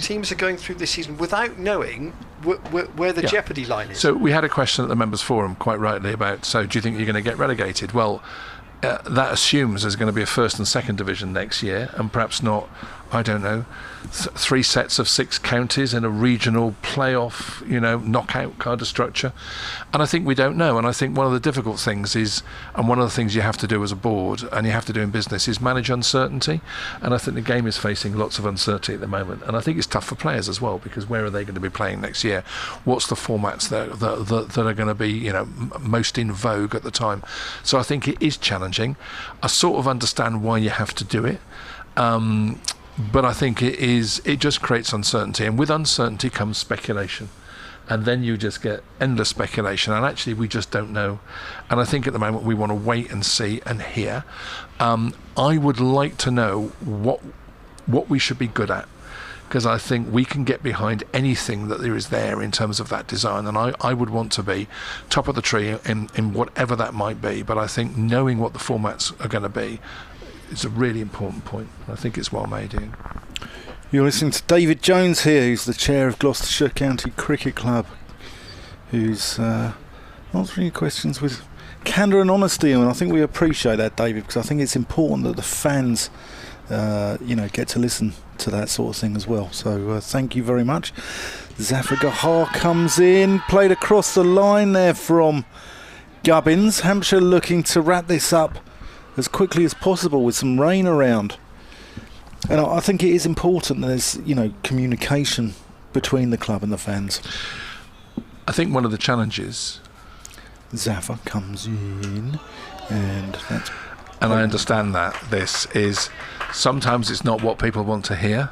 S2: teams are going through this season without knowing where the jeopardy line is.
S5: So we had a question at the members forum quite rightly about, so do you think you're going to get relegated? Well, that assumes there's going to be a first and second division next year, and perhaps not a I don't know, 3 sets of 6 counties in a regional playoff, knockout kind of structure. And I think we don't know. And I think one of the difficult things is, and one of the things you have to do as a board and you have to do in business, is manage uncertainty. And I think the game is facing lots of uncertainty at the moment. And I think it's tough for players as well, because where are they going to be playing next year? What's the formats that are going to be, most in vogue at the time? So I think it is challenging. I sort of understand why you have to do it. But I think it just creates uncertainty, and with uncertainty comes speculation, and then you just get endless speculation, and actually we just don't know. And I think at the moment we want to wait and see and hear. I would like to know what we should be good at, because I think we can get behind anything that there is there in terms of that design, and I would want to be top of the tree in whatever that might be. But I think knowing what the formats are going to be, it's a really important point. I think it's well made, Ian.
S1: You're listening to David Jones here, who's the chair of Gloucestershire County Cricket Club, who's answering your questions with candour and honesty, and I think we appreciate that, David, because I think it's important that the fans get to listen to that sort of thing as well. So thank you very much. Zafar Gahar comes in, played across the line there from Gubbins. Hampshire looking to wrap this up as quickly as possible with some rain around. And I think it is important that there's, communication between the club and the fans.
S5: I think one of the challenges...
S1: Zafar comes in, and that's...
S5: And I understand that this is... Sometimes it's not what people want to hear,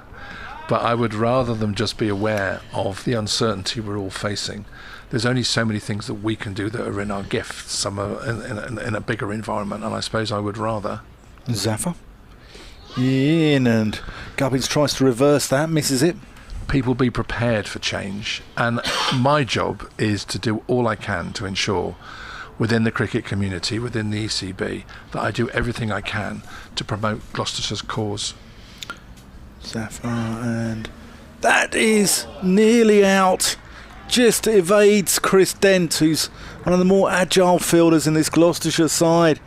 S5: but I would rather them just be aware of the uncertainty we're all facing. There's only so many things that we can do that are in our gift, some are in a bigger environment, and I suppose I would rather...
S1: Zafar in, and Gubbins tries to reverse that, misses it.
S5: People be prepared for change, and my job is to do all I can to ensure within the cricket community, within the ECB, that I do everything I can to promote Gloucestershire's cause.
S1: Zafar, and that is nearly out. Just evades Chris Dent, who's one of the more agile fielders in this Gloucestershire side,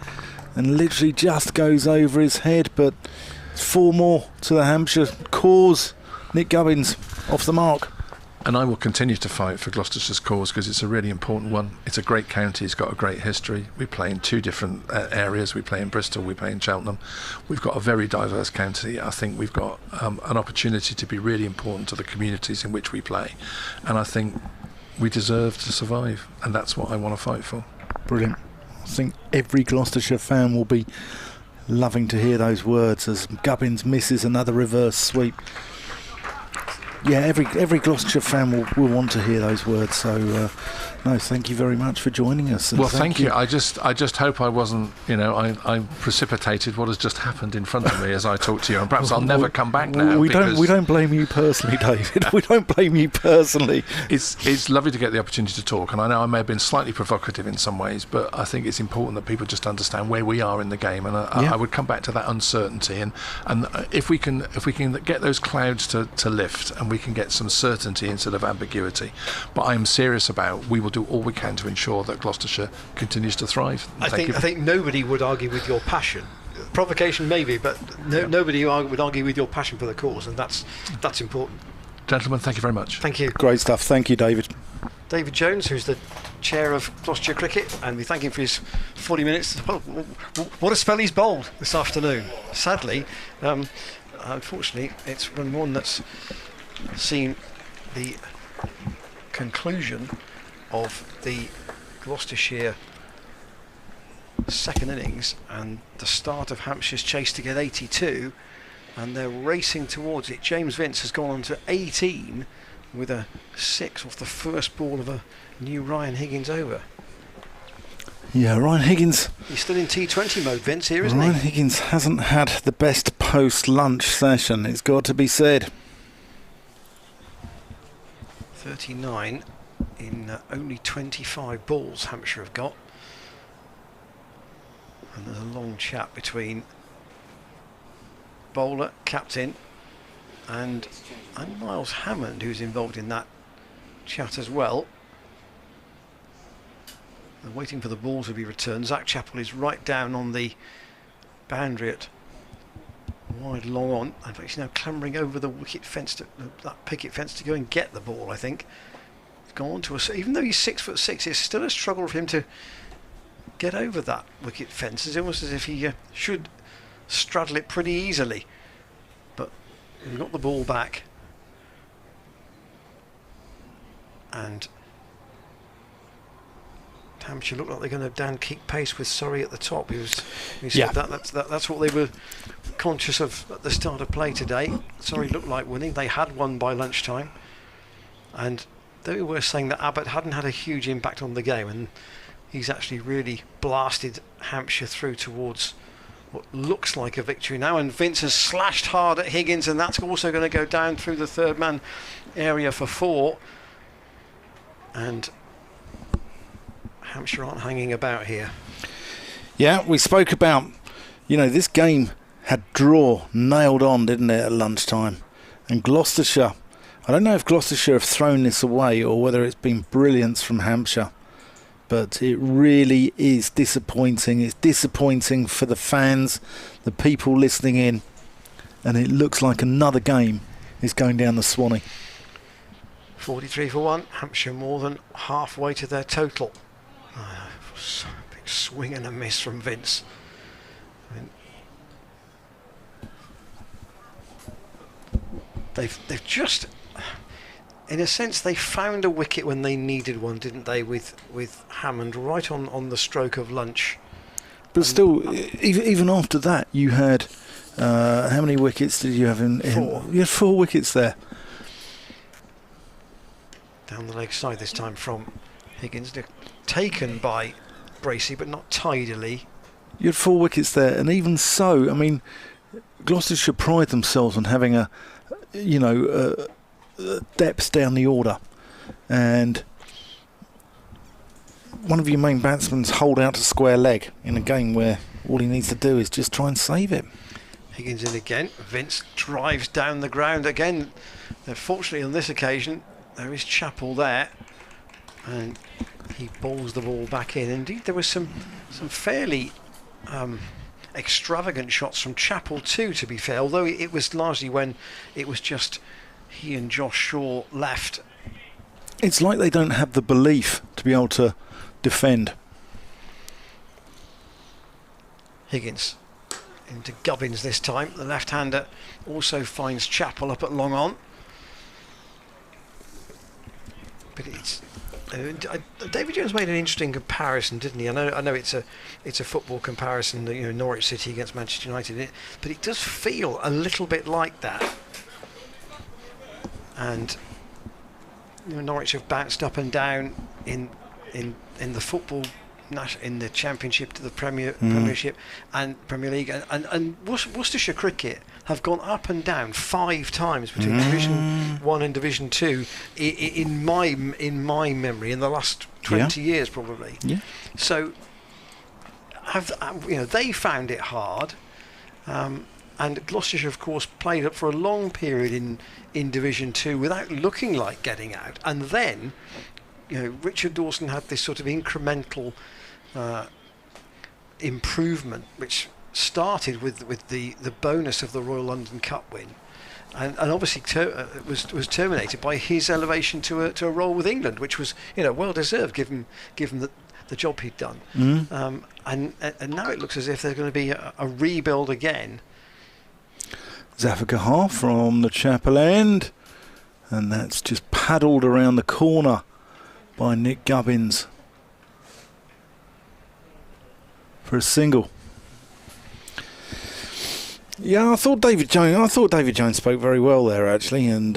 S1: and literally just goes over his head. But it's 4 more to the Hampshire cause. Nick Gubbins off the mark.
S5: And I will continue to fight for Gloucestershire's cause, because it's a really important one. It's a great county, it's got a great history. We play in 2 different areas. We play in Bristol, we play in Cheltenham. We've got a very diverse county. I think we've got an opportunity to be really important to the communities in which we play. And I think we deserve to survive, and that's what I want to fight for.
S1: Brilliant. I think every Gloucestershire fan will be loving to hear those words as Gubbins misses another reverse sweep. Yeah, every Gloucestershire fan will want to hear those words. So, no, thank you very much for joining us.
S5: Well, thank you. I just hope I wasn't, I precipitated what has just happened in front of me as I talk to you, and perhaps I'll never come back now.
S1: We don't blame you personally, David. We don't blame you personally.
S5: It's lovely to get the opportunity to talk, and I know I may have been slightly provocative in some ways, but I think it's important that people just understand where we are in the game, and I would come back to that uncertainty, and if we can get those clouds to lift, and we can get some certainty instead of ambiguity. But I am serious about, we will do all we can to ensure that Gloucestershire continues to thrive.
S2: I think nobody would argue with your passion. Provocation maybe, but nobody would argue with your passion for the cause, and that's important.
S5: Gentlemen, thank you very much.
S2: Thank you.
S1: Great stuff. Thank you, David.
S2: David Jones, who's the chair of Gloucestershire Cricket, and we thank him for his 40 minutes. What a spell he's bowled this afternoon. Sadly, unfortunately, it's one that's seen the conclusion of the Gloucestershire second innings and the start of Hampshire's chase to get 82, and they're racing towards it. James Vince has gone on to 18 with a 6 off the first ball of a new Ryan Higgins over.
S1: Yeah, Ryan Higgins.
S2: He's still in T20 mode, Vince, here, isn't he?
S1: Ryan Higgins hasn't had the best post-lunch session, it's got to be said.
S2: 39 in only 25 balls Hampshire have got, and there's a long chat between bowler, captain and Miles Hammond, who's involved in that chat as well. They're waiting for the ball to be returned. Zach Chappell is right down on the boundary at Wide long on. In fact, he's now clambering over the wicket fence, that picket fence, to go and get the ball, I think. He's gone to even though he's 6'6", it's still a struggle for him to get over that wicket fence. It's almost as if he should straddle it pretty easily. But he got the ball back. And Hampshire looked like they're going to keep pace with Surrey at the top. He said that's what they were conscious of at the start of play today. Surrey looked like winning. They had won by lunchtime, and they were saying that Abbott hadn't had a huge impact on the game, and he's actually really blasted Hampshire through towards what looks like a victory now. And Vince has slashed hard at Higgins, and that's also going to go down through the third man area for 4. And Hampshire aren't hanging about here.
S1: Yeah, we spoke about, this game had draw nailed on, didn't it, at lunchtime? And Gloucestershire, I don't know if Gloucestershire have thrown this away or whether it's been brilliance from Hampshire, but it really is disappointing. It's disappointing for the fans, the people listening in, and it looks like another game is going down the Swanee.
S2: 43 for 1, Hampshire more than halfway to their total. Big swing and a miss from Vince. They've just, in a sense, they found a wicket when they needed one, didn't they? With Hammond right on the stroke of lunch.
S1: But still, even after that, you had how many wickets did you have in?
S2: 4.
S1: You had 4 wickets there.
S2: Down the leg side this time from Higgins, taken by Bracey, but not tidily.
S1: You had 4 wickets there, and even so, I mean, Gloucestershire pride themselves on having a depth down the order, and one of your main batsmen's hold out to square leg in a game where all he needs to do is just try and save it.
S2: Higgins in again. Vince drives down the ground again. Fortunately, on this occasion, there is Chappell there, and he bowls the ball back in. Indeed, there was some fairly extravagant shots from Chappell too, to be fair, although it was largely when it was just he and Josh Shaw left.
S1: It's like they don't have the belief to be able to defend.
S2: Higgins into Gubbins this time. The left-hander also finds Chappell up at long on. But it's David Jones made an interesting comparison, didn't he? I know it's a football comparison, Norwich City against Manchester United, but it does feel a little bit like that. And Norwich have bounced up and down in the football, in the Championship to the Premiership and Premier League, and Worcestershire cricket have gone up and down 5 times between Division 1 and Division 2 in my memory in the last 20 years probably. Yeah. So they found it hard, and Gloucestershire of course played up for a long period in Division 2 without looking like getting out, and then Richard Dawson had this sort of incremental improvement, which started with the bonus of the Royal London Cup win, and obviously was terminated by his elevation to a role with England, which was well deserved given the job he'd done. And now it looks as if there's going to be a rebuild again.
S1: Zafika from the Chapel end, and that's just paddled around the corner by Nick Gubbins for a single. Yeah, I thought David Jones spoke very well there actually, and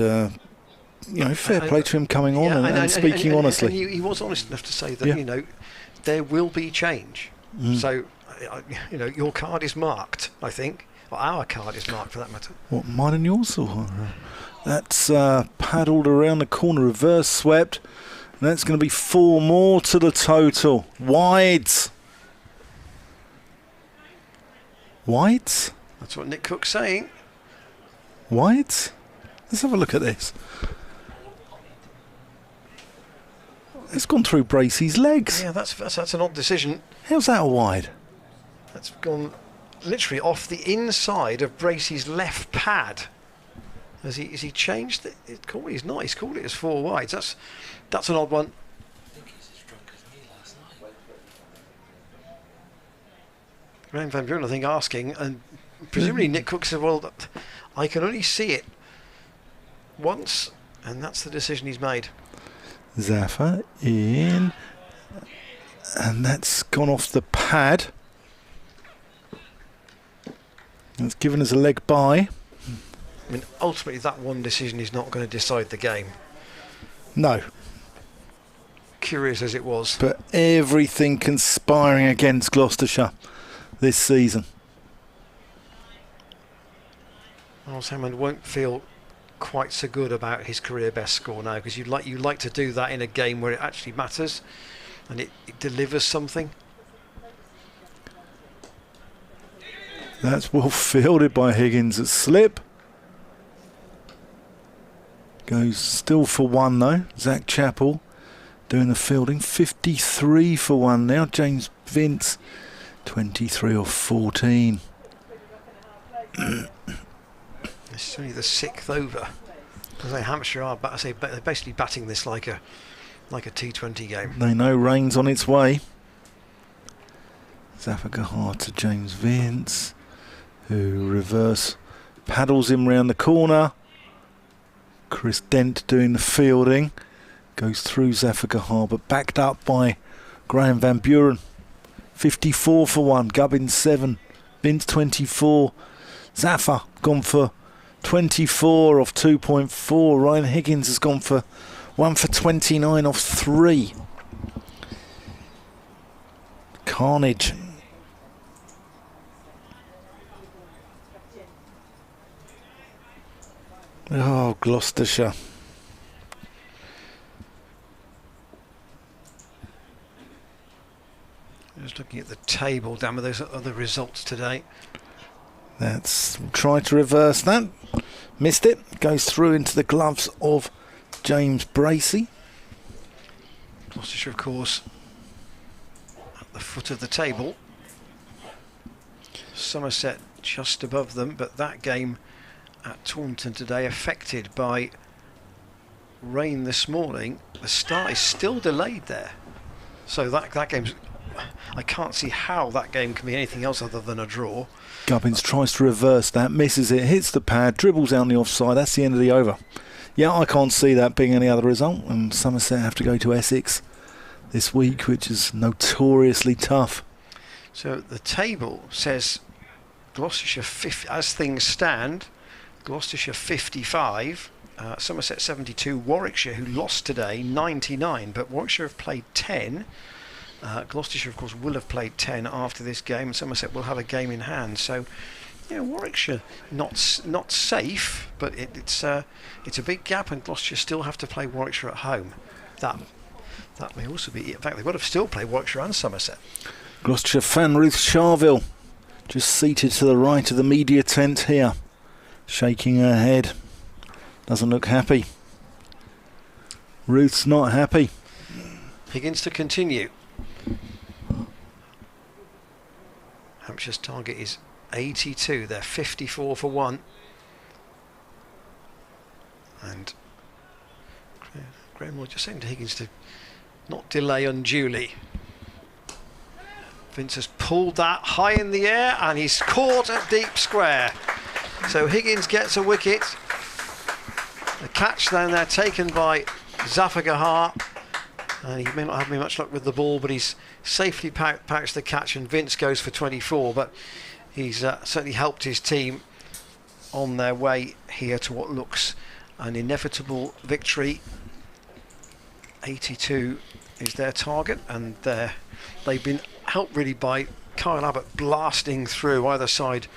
S1: fair play to him coming on and speaking honestly.
S2: And he was honest enough to say that there will be change. So your card is marked, I think, or our card is marked for that matter.
S1: What, mine and yours? Or that's paddled around the corner, reverse swept, and that's going to be 4 more to the total. Wides.
S2: That's what Nick Cook's saying.
S1: Wides? Let's have a look at this. It's gone through Bracey's legs.
S2: Yeah, that's an odd decision.
S1: How's that a wide?
S2: That's gone literally off the inside of Bracey's left pad. Has he changed it? He's not. He's called it as 4 wides. That's an odd one.
S6: I think he's as drunk as me last night.
S2: Graham Van Buren, I think, asking, and presumably Nick Cook said, well, I can only see it once, and that's the decision he's made.
S1: Zaffa in, and that's gone off the pad. It's given us a leg by.
S2: I mean, ultimately, that one decision is not going to decide the game.
S1: No.
S2: Curious as it was.
S1: But everything conspiring against Gloucestershire this season.
S2: Miles Hammond won't feel quite so good about his career best score now, because you like to do that in a game where it actually matters and it delivers something.
S1: That's well fielded by Higgins at slip. Goes still for 1 though. Zach Chappell doing the fielding. 53 for 1 now. James Vince 23 or 14.
S2: It's only the 6th over. I say Hampshire are, but they're basically batting this like a T20 game.
S1: They know rain's on its way. Zafagahar to James Vince, who reverse paddles him round the corner. Chris Dent doing the fielding. Goes through Zafagahar, but backed up by Graham Van Buren. 54 for 1. Gubbins 7. Vince 24. Zaffa gone for 24 off 2.4. Ryan Higgins has gone for 1 for 29 off 3. Carnage. Oh, Gloucestershire.
S2: Just looking at the table down with those other results today.
S1: That's tried to reverse that. Missed it. Goes through into the gloves of James Bracey.
S2: Gloucestershire, of course, at the foot of the table. Somerset just above them, but that game at Taunton today affected by rain this morning. The start is still delayed there, so that game's, I can't see how that game can be anything else other than a draw.
S1: Gubbins tries to reverse that, misses it, hits the pad, dribbles down the offside. That's the end of the over. Yeah, I can't see that being any other result, and Somerset have to go to Essex this week, which is notoriously tough.
S2: So the table says Gloucestershire 50, as things stand, Gloucestershire 55, Somerset 72, Warwickshire, who lost today, 99, but Warwickshire have played 10. Gloucestershire, of course, will have played 10 after this game, and Somerset will have a game in hand. So, yeah, Warwickshire not safe, but it's a big gap, and Gloucestershire still have to play Warwickshire at home. That may also be. In fact, they've got to still play Warwickshire and Somerset.
S1: Gloucestershire fan Ruth Charville, just seated to the right of the media tent here, shaking her head. Doesn't look happy. Ruth's not happy.
S2: Higgins to continue. Hampshire's target is 82. They're 54 for 1. And Graham was just saying to Higgins to not delay unduly. Vince has pulled that high in the air and he's caught at deep square. So Higgins gets a wicket. The catch then there taken by Zafagahar. And he may not have much luck with the ball, but he's safely pouched the catch, and Vince goes for 24. But he's certainly helped his team on their way here to what looks an inevitable victory. 82 is their target, and they've been helped really by Kyle Abbott blasting through either side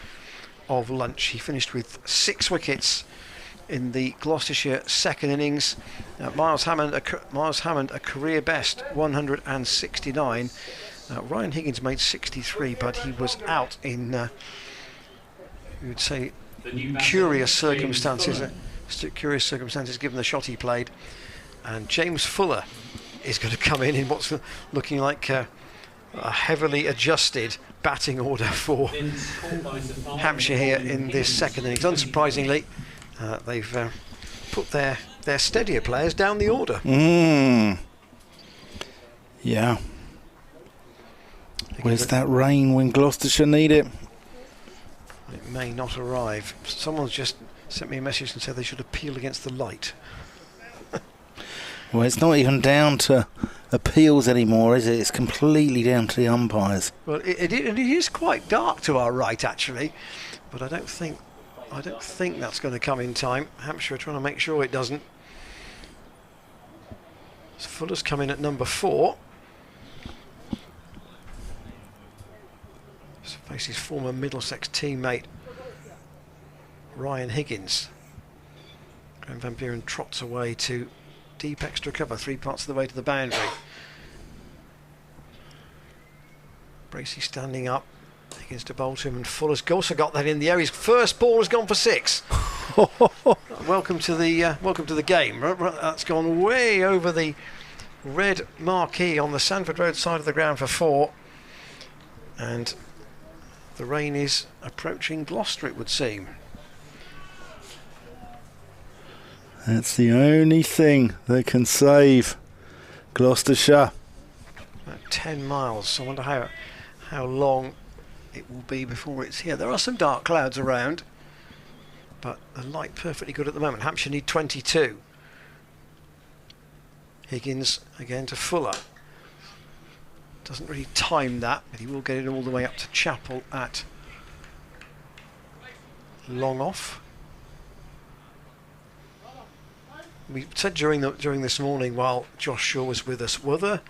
S2: of lunch. He finished with 6 wickets in the Gloucestershire second innings. Miles Hammond, a career best 169. Ryan Higgins made 63, but he was out in, you would say, curious circumstances. Curious circumstances given the shot he played. And James Fuller is going to come in what's looking like a heavily adjusted batting order for Hampshire here in this second innings. Unsurprisingly, they've put their steadier players down the order.
S1: Yeah. Where's that rain when Gloucestershire need it?
S2: It may not arrive. Someone's just sent me a message and said they should appeal against the light.
S1: Well, it's not even down to appeals anymore, is it? It's completely down to the umpires.
S2: Well, it is quite dark to our right, actually, but I don't think that's going to come in time. Hampshire are trying to make sure it doesn't. So Fuller's come in at number 4. So face his former Middlesex teammate Ryan Higgins. Graham Van Buren trots away to deep extra cover, 3 parts of the way to the boundary. Bracey standing up, Higgins to bowl to him, and Fuller's also got that in the air. His first ball has gone for 6. Welcome to the game. That's gone way over the red marquee on the Sanford Road side of the ground for 4, and the rain is approaching Gloucester, it would seem.
S1: That's the only thing that can save Gloucestershire.
S2: About 10 miles. I wonder how long it will be before it's here. There are some dark clouds around, but the light perfectly good at the moment. Hampshire need 22. Higgins again to Fuller. Doesn't really time that, but he will get it all the way up to Chapel at long off. We said during this morning while Josh Shaw was with us, whether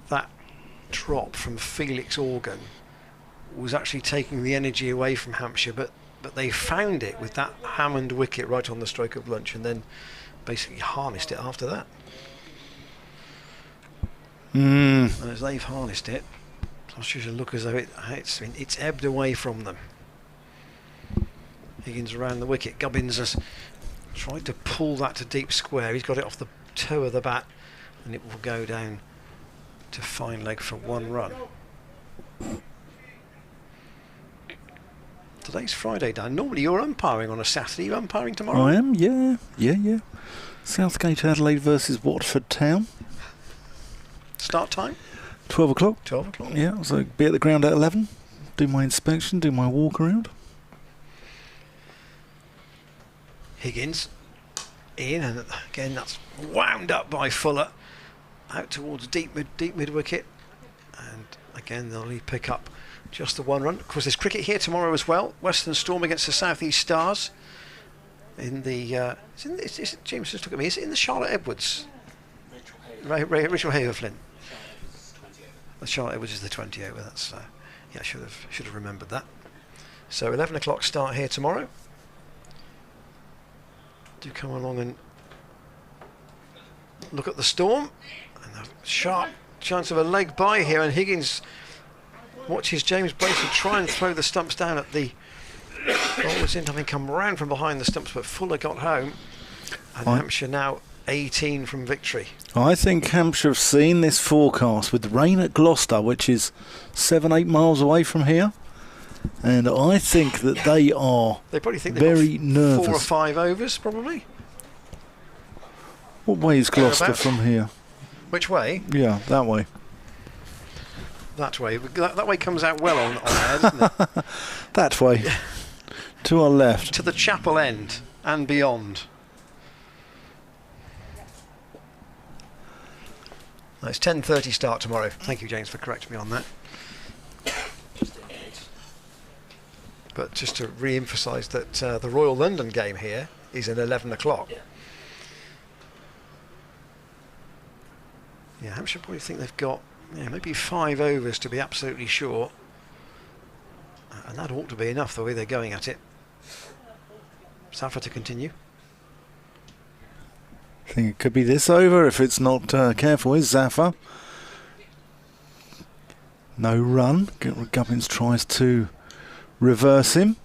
S2: that drop from Felix Organ was actually taking the energy away from Hampshire, but they found it with that Hammond wicket right on the stroke of lunch, and then basically harnessed it after that. And as they've harnessed it, Gloucestershire look as though it's ebbed away from them. Higgins around the wicket. Gubbins has tried to pull that to deep square. He's got it off the toe of the bat, and it will go down to fine leg for 1 run. Today's Friday, Dan. Normally you're umpiring on a Saturday. Are you umpiring tomorrow?
S1: I am, yeah. Southgate Adelaide versus Watford Town.
S2: Start time?
S1: 12 o'clock.
S2: 12 o'clock.
S1: Yeah, so be at the ground at 11. Do my inspection, do my walk around.
S2: Higgins in, and again that's wound up by Fuller out towards deep mid wicket, and again they'll only pick up just the 1 run. Of course, there's cricket here tomorrow as well. Western Storm against the South East Stars in the James just look at me, is it in the Charlotte Edwards? Rachel Haverflint. The Charlotte Edwards is the 20 over. That's yeah, I should have remembered that. So 11 o'clock start here tomorrow. Do come along and look at the Storm, and a sharp chance of a leg by here, and Higgins watches James Bracey try and throw the stumps down at the ball was in, having come round from behind the stumps, but Fuller got home, and Hampshire now 18 from victory.
S1: I think Hampshire have seen this forecast with rain at Gloucester, which is 7-8 miles away from here, and I think that they
S2: probably think
S1: very nervous.
S2: 4 or 5 overs, probably.
S1: What way is Gloucester from here?
S2: Which way?
S1: Yeah, that way.
S2: That way. That way comes out well on air, doesn't it?
S1: That way. To our left.
S2: To the Chapel end and beyond. No, it's 10:30 start tomorrow. Thank you, James, for correcting me on that. But just to re-emphasise that the Royal London game here is at 11 o'clock. Yeah, Hampshire probably think they've got maybe 5 overs to be absolutely sure. And that ought to be enough the way they're going at it. Safa to continue.
S1: I think it could be this over if it's not careful. Is Zafar? No run. Gubbins tries to reverse him.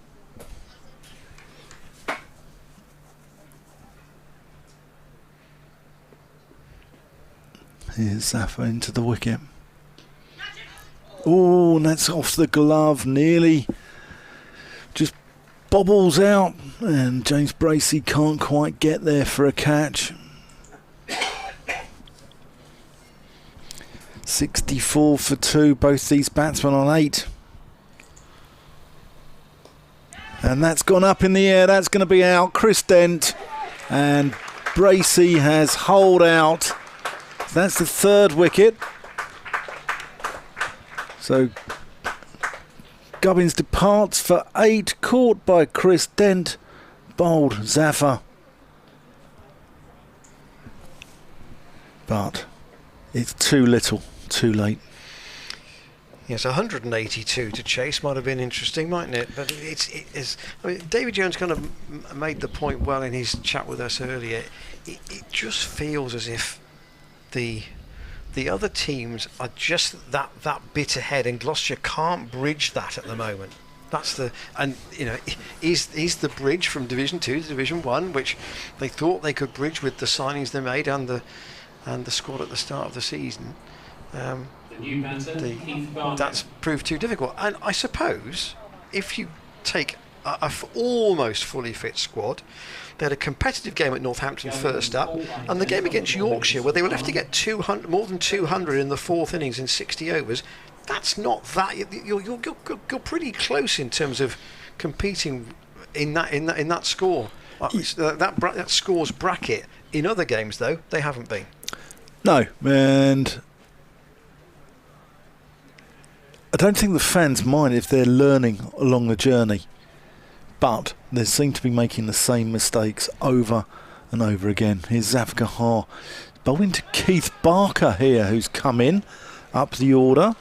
S1: Here's Zafar into the wicket. Oh, and that's off the glove, nearly. Just bobbles out, and James Bracey can't quite get there for a catch. 64 for 2, both these batsmen on 8. And that's gone up in the air, that's going to be out. Chris Dent, and Bracey has holed out. That's the 3rd wicket. So Gubbins departs for 8, caught by Chris Dent, bowled Zafar. But it's too little, too late.
S2: Yes, 182 to chase might have been interesting, mightn't it? But I mean, David Jones kind of made the point well in his chat with us earlier. It just feels as if the other teams are just that bit ahead, and Gloucestershire can't bridge that at the moment. That's is the bridge from Division 2 to Division 1, which they thought they could bridge with the signings they made and the squad at the start of the season. That's proved too difficult. And I suppose if you take a almost fully fit squad, they had a competitive game at Northampton first up, and the game against Yorkshire where they were left to get more than 200 in the 4th innings in 60 overs. That's not that you're pretty close in terms of competing in that score. That scores bracket. In other games, though, they haven't been.
S1: No, and I don't think the fans mind if they're learning along the journey, but they seem to be making the same mistakes over and over again. Here's Zafar Gahar bowling to Keith Barker here, who's come in up the order,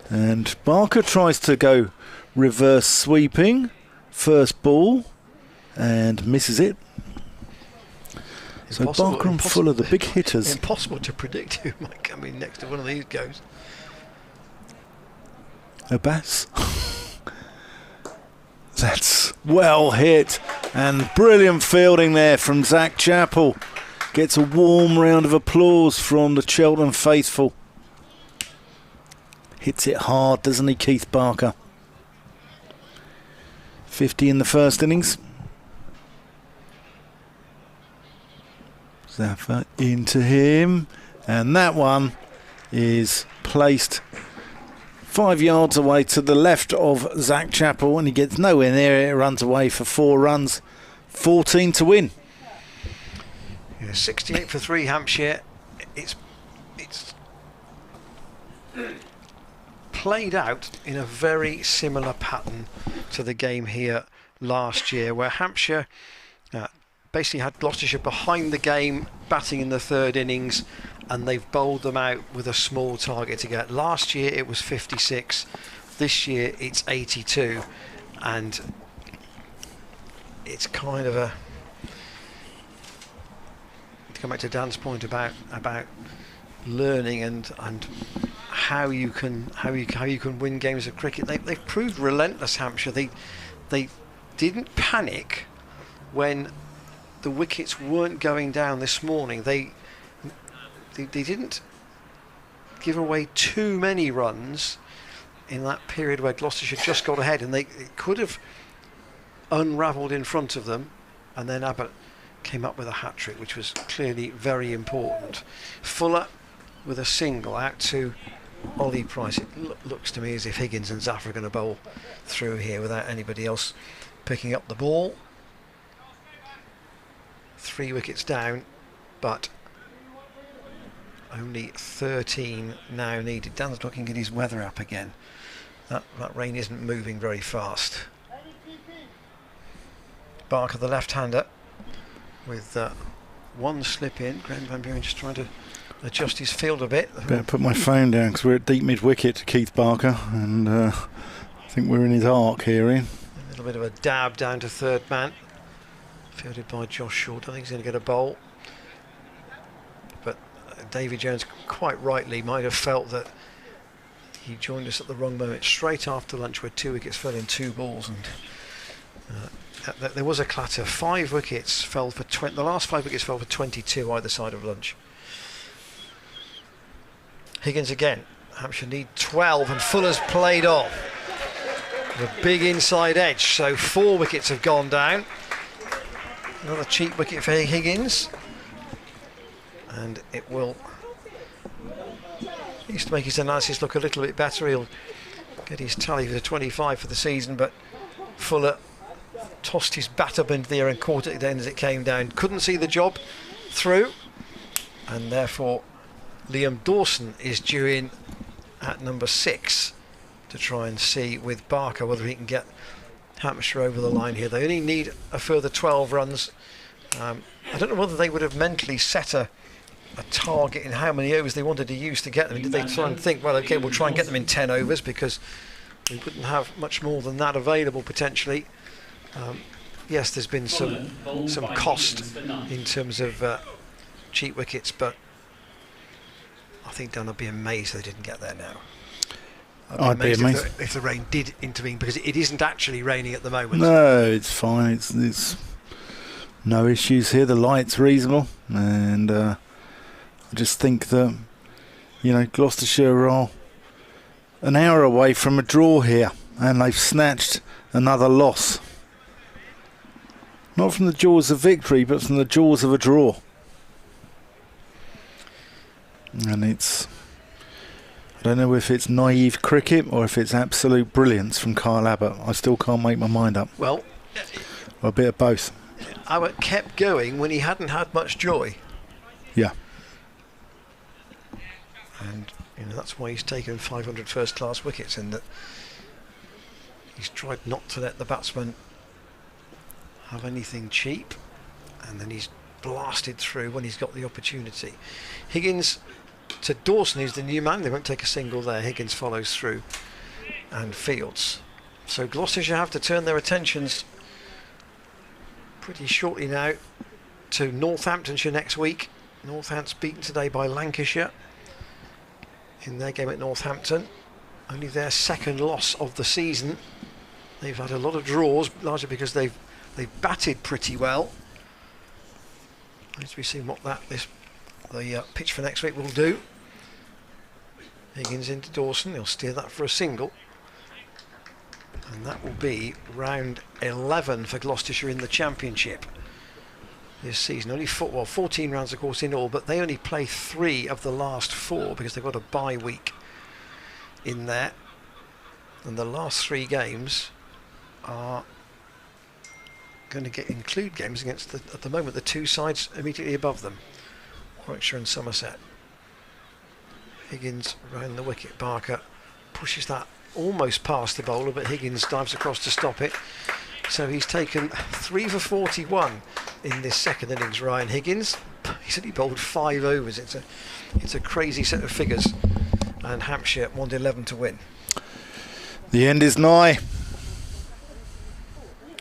S1: and Barker tries to go reverse sweeping, first ball, and misses it. So Barker and Fuller, the big hitters.
S2: Impossible to predict who might come in next to one of these goes.
S1: Abbas. That's well hit, and brilliant fielding there from Zach Chappell. Gets a warm round of applause from the Cheltenham faithful. Hits it hard, doesn't he, Keith Barker? 50 in the first innings. Zafar into him, and that one is placed 5 yards away to the left of Zach Chappell, and he gets nowhere near it. It runs away for 4 runs, 14 to win.
S2: Yeah, 68 for 3 Hampshire. It's played out in a very similar pattern to the game here last year, where Hampshire basically had Gloucestershire behind the game, batting in the 3rd innings, and they've bowled them out with a small target to get. Last year it was 56, this year it's 82, and it's kind of a, to come back to Dan's point about learning and how you can win games of cricket. They've proved relentless, Hampshire. They didn't panic when the wickets weren't going down this morning. They didn't give away too many runs in that period where Gloucestershire just got ahead, and they could have unravelled in front of them, and then Abbott came up with a hat-trick, which was clearly very important. Fuller with a single out to Ollie Price. It looks to me as if Higgins and Zafar are going to bowl through here without anybody else picking up the ball. 3 wickets down, but only 13 now needed. Dan's looking at his weather app again. That rain isn't moving very fast. Barker, the left-hander, with one slip in. Graham Van Buren just trying to adjust his field a bit.
S1: Better put my phone down because we're at deep mid-wicket to Keith Barker, and I think we're in his arc here, Ian.
S2: A little bit of a dab down to 3rd man. Fielded by Josh Short. I think he's going to get a bowl. But David Jones, quite rightly, might have felt that he joined us at the wrong moment, straight after lunch, where 2 wickets fell in 2 balls, and there was a clatter. 5 wickets fell for the last 5 wickets fell for 22 either side of lunch. Higgins again, Hampshire need 12, and Fuller's played on. The big inside edge, so 4 wickets have gone down. Another cheap wicket for Higgins. And it will... He used to make his analysis look a little bit better. He'll get his tally for the 25 for the season, but Fuller tossed his bat up into the air and caught it then as it came down. Couldn't see the job through, and therefore Liam Dawson is due in at number 6 to try and see with Barker whether he can get Hampshire over the line here. They only need a further 12 runs. I don't know whether they would have mentally set a target in how many overs they wanted to use to get them. Did they try and think, well, okay, we'll try and get them in 10 overs because we wouldn't have much more than that available potentially. Yes, there's been some cost in terms of cheap wickets, but I think I'd be amazed if they didn't get there now. I'd be amazed if the rain did intervene, because it isn't actually raining at the moment.
S1: No, it's fine. It's no issues here. The light's reasonable, and I just think that, you know, Gloucestershire are an hour away from a draw here, and they've snatched another loss. Not from the jaws of victory, but from the jaws of a draw. And it's... I don't know if it's naive cricket or if it's absolute brilliance from Kyle Abbott. I still can't make my mind up.
S2: Well,
S1: or a bit of both.
S2: Abbott kept going when he hadn't had much joy.
S1: Yeah.
S2: And you know, that's why he's taken 500 first-class wickets, in that he's tried not to let the batsman have anything cheap, and then he's blasted through when he's got the opportunity. Higgins to Dawson is the new man. They won't take a single there. Higgins follows through and fields. So Gloucestershire have to turn their attentions pretty shortly now to Northamptonshire next week. Northampton's beaten today by Lancashire in their game at Northampton. Only their second loss of the season. They've had a lot of draws, largely because they've batted pretty well. As we see what the pitch for next week will do. Higgins into Dawson. He'll steer that for a single, and that will be round 11 for Gloucestershire in the Championship this season. Only 14 rounds of course in all, but they only play 3 of the last 4 because they've got a bye week in there, and the last 3 games are going to include games against at the moment the 2 sides immediately above them, Warwickshire and Somerset. Higgins round the wicket. Barker pushes that almost past the bowler, but Higgins dives across to stop it. So he's taken 3 for 41 in this second innings, Ryan Higgins. He's only bowled 5 overs. It's a crazy set of figures, and Hampshire want 11 to win.
S1: The end is nigh.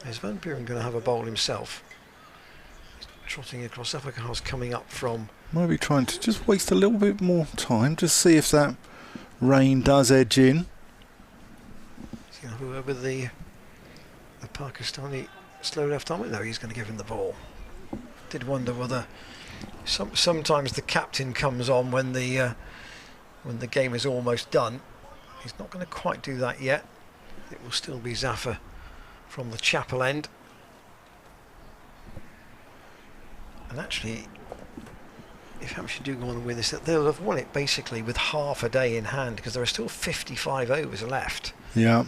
S2: Is Van Buren going to have a bowl himself? He's trotting across. Africa's coming up from...
S1: Maybe trying to just waste a little bit more time, just see if that rain does edge in.
S2: He's going to go over the Pakistani slow left arm. No, he's going to give him the ball. Did wonder whether sometimes the captain comes on when the game is almost done. He's not going to quite do that yet. It will still be Zafar from the Chapel end. And actually, if Hampshire do go on and win this, they'll have won it basically with half a day in hand, because there are still 55 overs left.
S1: Yeah.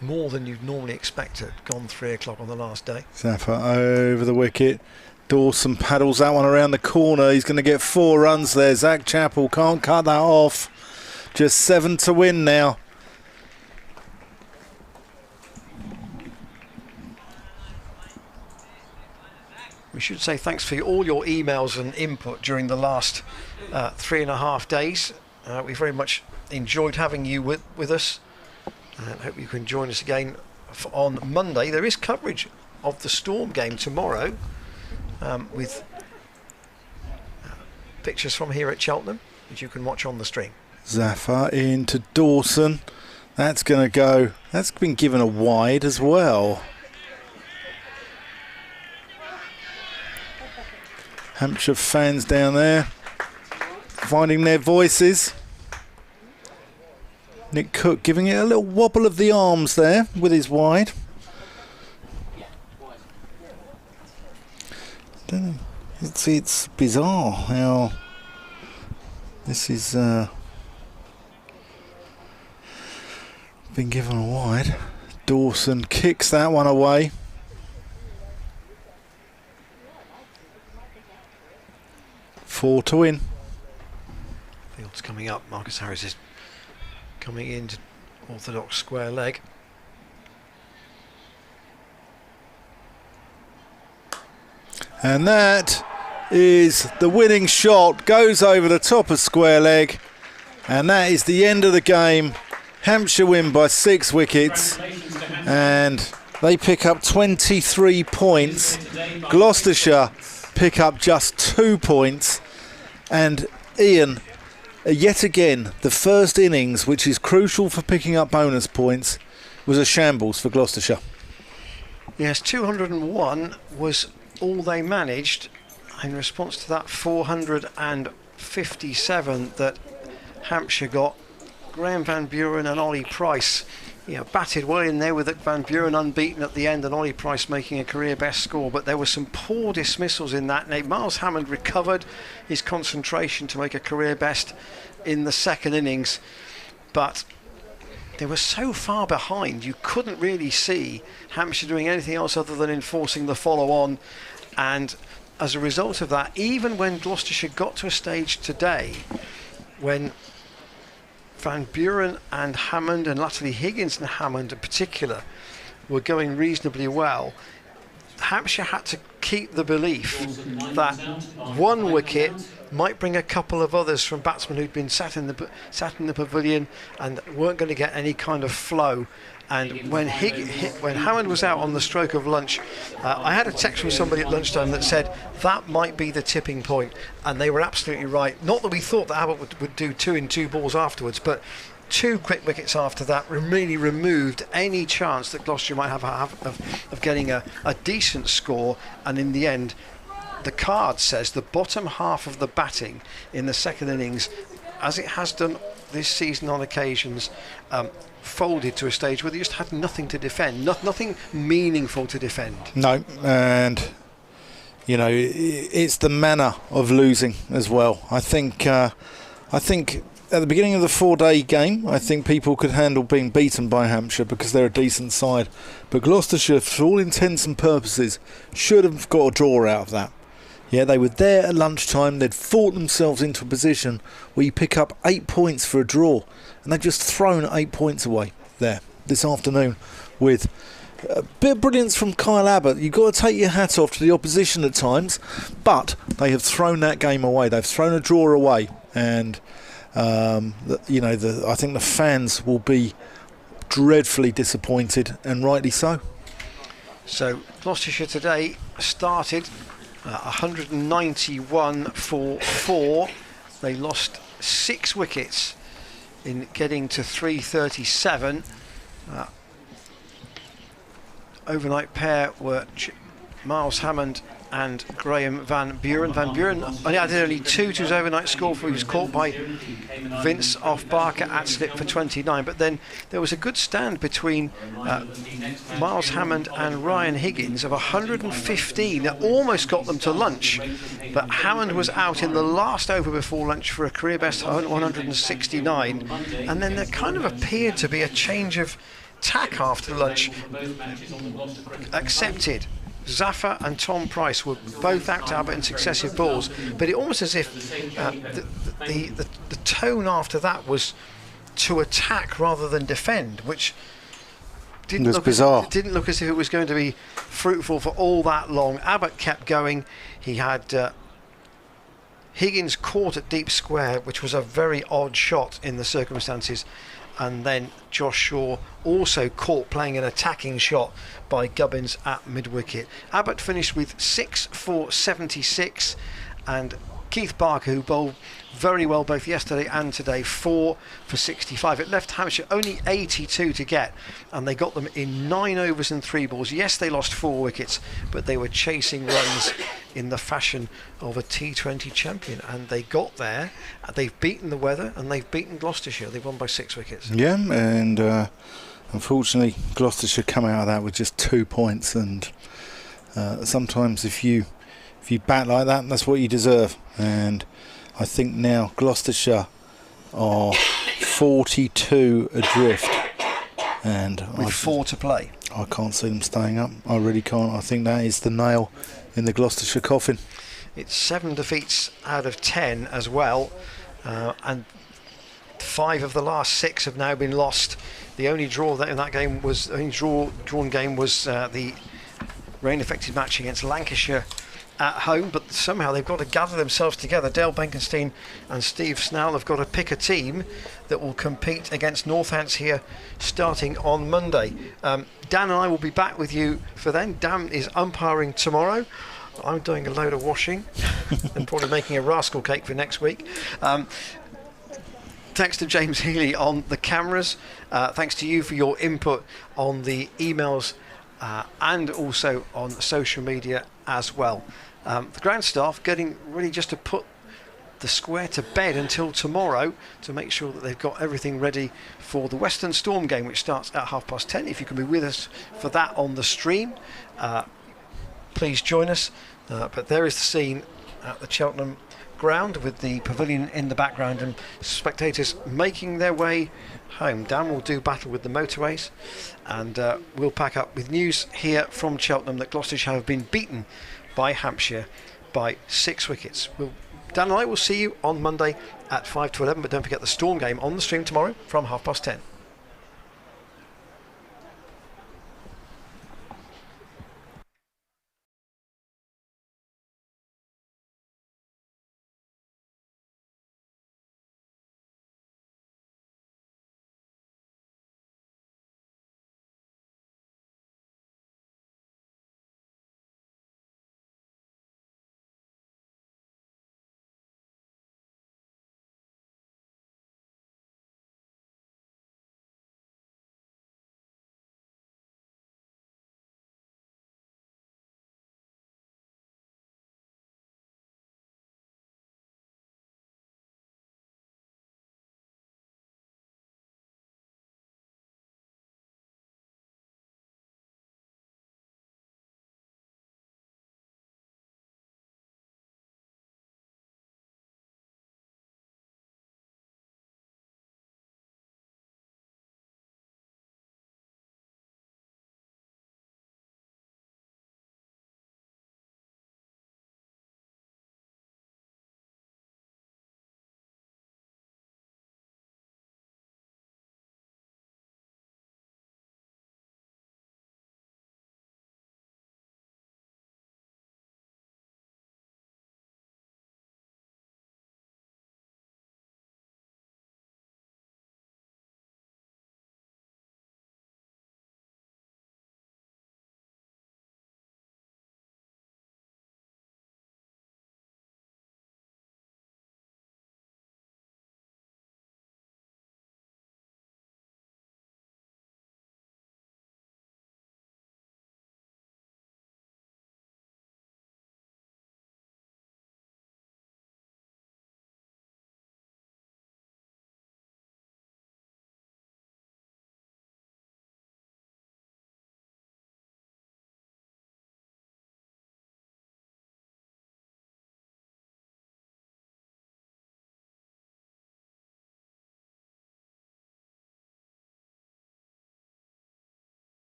S2: More than you'd normally expect had gone 3 o'clock on the last day.
S1: Zafar over the wicket. Dawson paddles that one around the corner. He's going to get 4 runs there. Zach Chappell can't cut that off. Just 7 to win now.
S2: We should say thanks for all your emails and input during the last 3.5 days. We very much enjoyed having you with us, and hope you can join us again on Monday. There is coverage of the Storm game tomorrow, with pictures from here at Cheltenham, which you can watch on the stream.
S1: Zafar into Dawson. That's going to go. That's been given a wide as well. Hampshire fans down there finding their voices. Nick Cook giving it a little wobble of the arms there with his wide. Don't know. It's bizarre how this is been given a wide. Dawson kicks that one away. Four to win.
S2: Field's coming up. Marcus Harris is coming into orthodox square leg.
S1: And that is the winning shot. Goes over the top of square leg. And that is the end of the game. Hampshire win by 6 wickets. And they pick up 23 points. Gloucestershire pick up just 2 points. And Ian, yet again, the first innings, which is crucial for picking up bonus points, was a shambles for Gloucestershire.
S2: Yes, 201 was all they managed in response to that 457 that Hampshire got. Graham Van Buren and Ollie Price, batted well in there with Van Buren unbeaten at the end and Ollie Price making a career best score, but there were some poor dismissals in that. Now, Miles Hammond recovered his concentration to make a career best in the second innings, but they were so far behind you couldn't really see Hampshire doing anything else other than enforcing the follow-on. And as a result of that, even when Gloucestershire got to a stage today when Van Buren and Hammond, and latterly Higgins and Hammond in particular, were going reasonably well, Hampshire had to keep the belief that one wicket might bring a couple of others from batsmen who'd been sat in the pavilion and weren't going to get any kind of flow. And when Hammond was out on the stroke of lunch, I had a text from somebody at lunchtime that said that might be the tipping point, and they were absolutely right. Not that we thought that Abbott would do 2 in 2 balls afterwards, but 2 quick wickets after that really removed any chance that Gloucestershire might have of getting a decent score. And in the end, the card says the bottom half of the batting in the second innings, as it has done this season on occasions, folded to a stage where they just had nothing to defend, nothing meaningful to defend.
S1: No, and it's the manner of losing as well. I think at the beginning of the 4-day game, I think people could handle being beaten by Hampshire because they're a decent side, but Gloucestershire, for all intents and purposes, should have got a draw out of that. Yeah, they were there at lunchtime. They'd fought themselves into a position where you pick up 8 points for a draw, and they've just thrown 8 points away there this afternoon with a bit of brilliance from Kyle Abbott. You've got to take your hat off to the opposition at times, but they have thrown that game away. They've thrown a draw away, and I think the fans will be dreadfully disappointed, and rightly so.
S2: So Gloucestershire today started 191 for 4. They lost 6 wickets in getting to 337. Overnight pair were Miles Hammond and Graham Van Buren. Van Buren only added only 2 to his overnight score, for he was caught by Vince off Barker at slip for 29. But then there was a good stand between Miles Hammond and Ryan Higgins of 115 that almost got them to lunch. But Hammond was out in the last over before lunch for a career best 169. And then there kind of appeared to be a change of tack after lunch accepted. Zafar and Tom Price were both out to Abbott in successive balls, but it almost as if the tone after that was to attack rather than defend, which didn't look as if it was going to be fruitful for all that long. Abbott kept going. He had Higgins caught at deep square, which was a very odd shot in the circumstances, and then Josh Shaw also caught playing an attacking shot by Gubbins at mid-wicket. Abbott finished with 6 for 76, and Keith Barker, who bowled very well both yesterday and today, 4 for 65. It left Hampshire only 82 to get, and they got them in 9 overs and 3 balls. Yes, they lost 4 wickets, but they were chasing runs in the fashion of a T20 champion, and they got there. They've beaten the weather, and they've beaten Gloucestershire. They've won by 6 wickets.
S1: Yeah, and unfortunately Gloucestershire come out of that with just 2 points, and sometimes if you bat like that, that's what you deserve. And I think now Gloucestershire are 42 adrift, and
S2: with 4 to play.
S1: I can't see them staying up. I really can't. I think that is the nail in the Gloucestershire coffin.
S2: It's 7 defeats out of 10 as well, and 5 of the last 6 have now been lost. The only draw that in that game was drawn game was the rain-affected match against Lancashire at home, but somehow they've got to gather themselves together. Dale Benkenstein and Steve Snell have got to pick a team that will compete against Northants here starting on Monday. Dan and I will be back with you for then. Dan is umpiring tomorrow. I'm doing a load of washing and probably making a rascal cake for next week. Thanks to James Healy on the cameras. Thanks to you for your input on the emails and also on social media as well. The ground staff getting ready just to put the square to bed until tomorrow to make sure that they've got everything ready for the Western Storm game, which starts at 10:30. If you can be with us for that on the stream, please join us. But there is the scene at the Cheltenham ground with the pavilion in the background and spectators making their way home. Dan will do battle with the motorways, and we'll pack up with news here from Cheltenham that Gloucestershire have been beaten by Hampshire by 6 wickets. Dan and I will see you on Monday at 5 to 11, but don't forget the Storm game on the stream tomorrow from 10:30.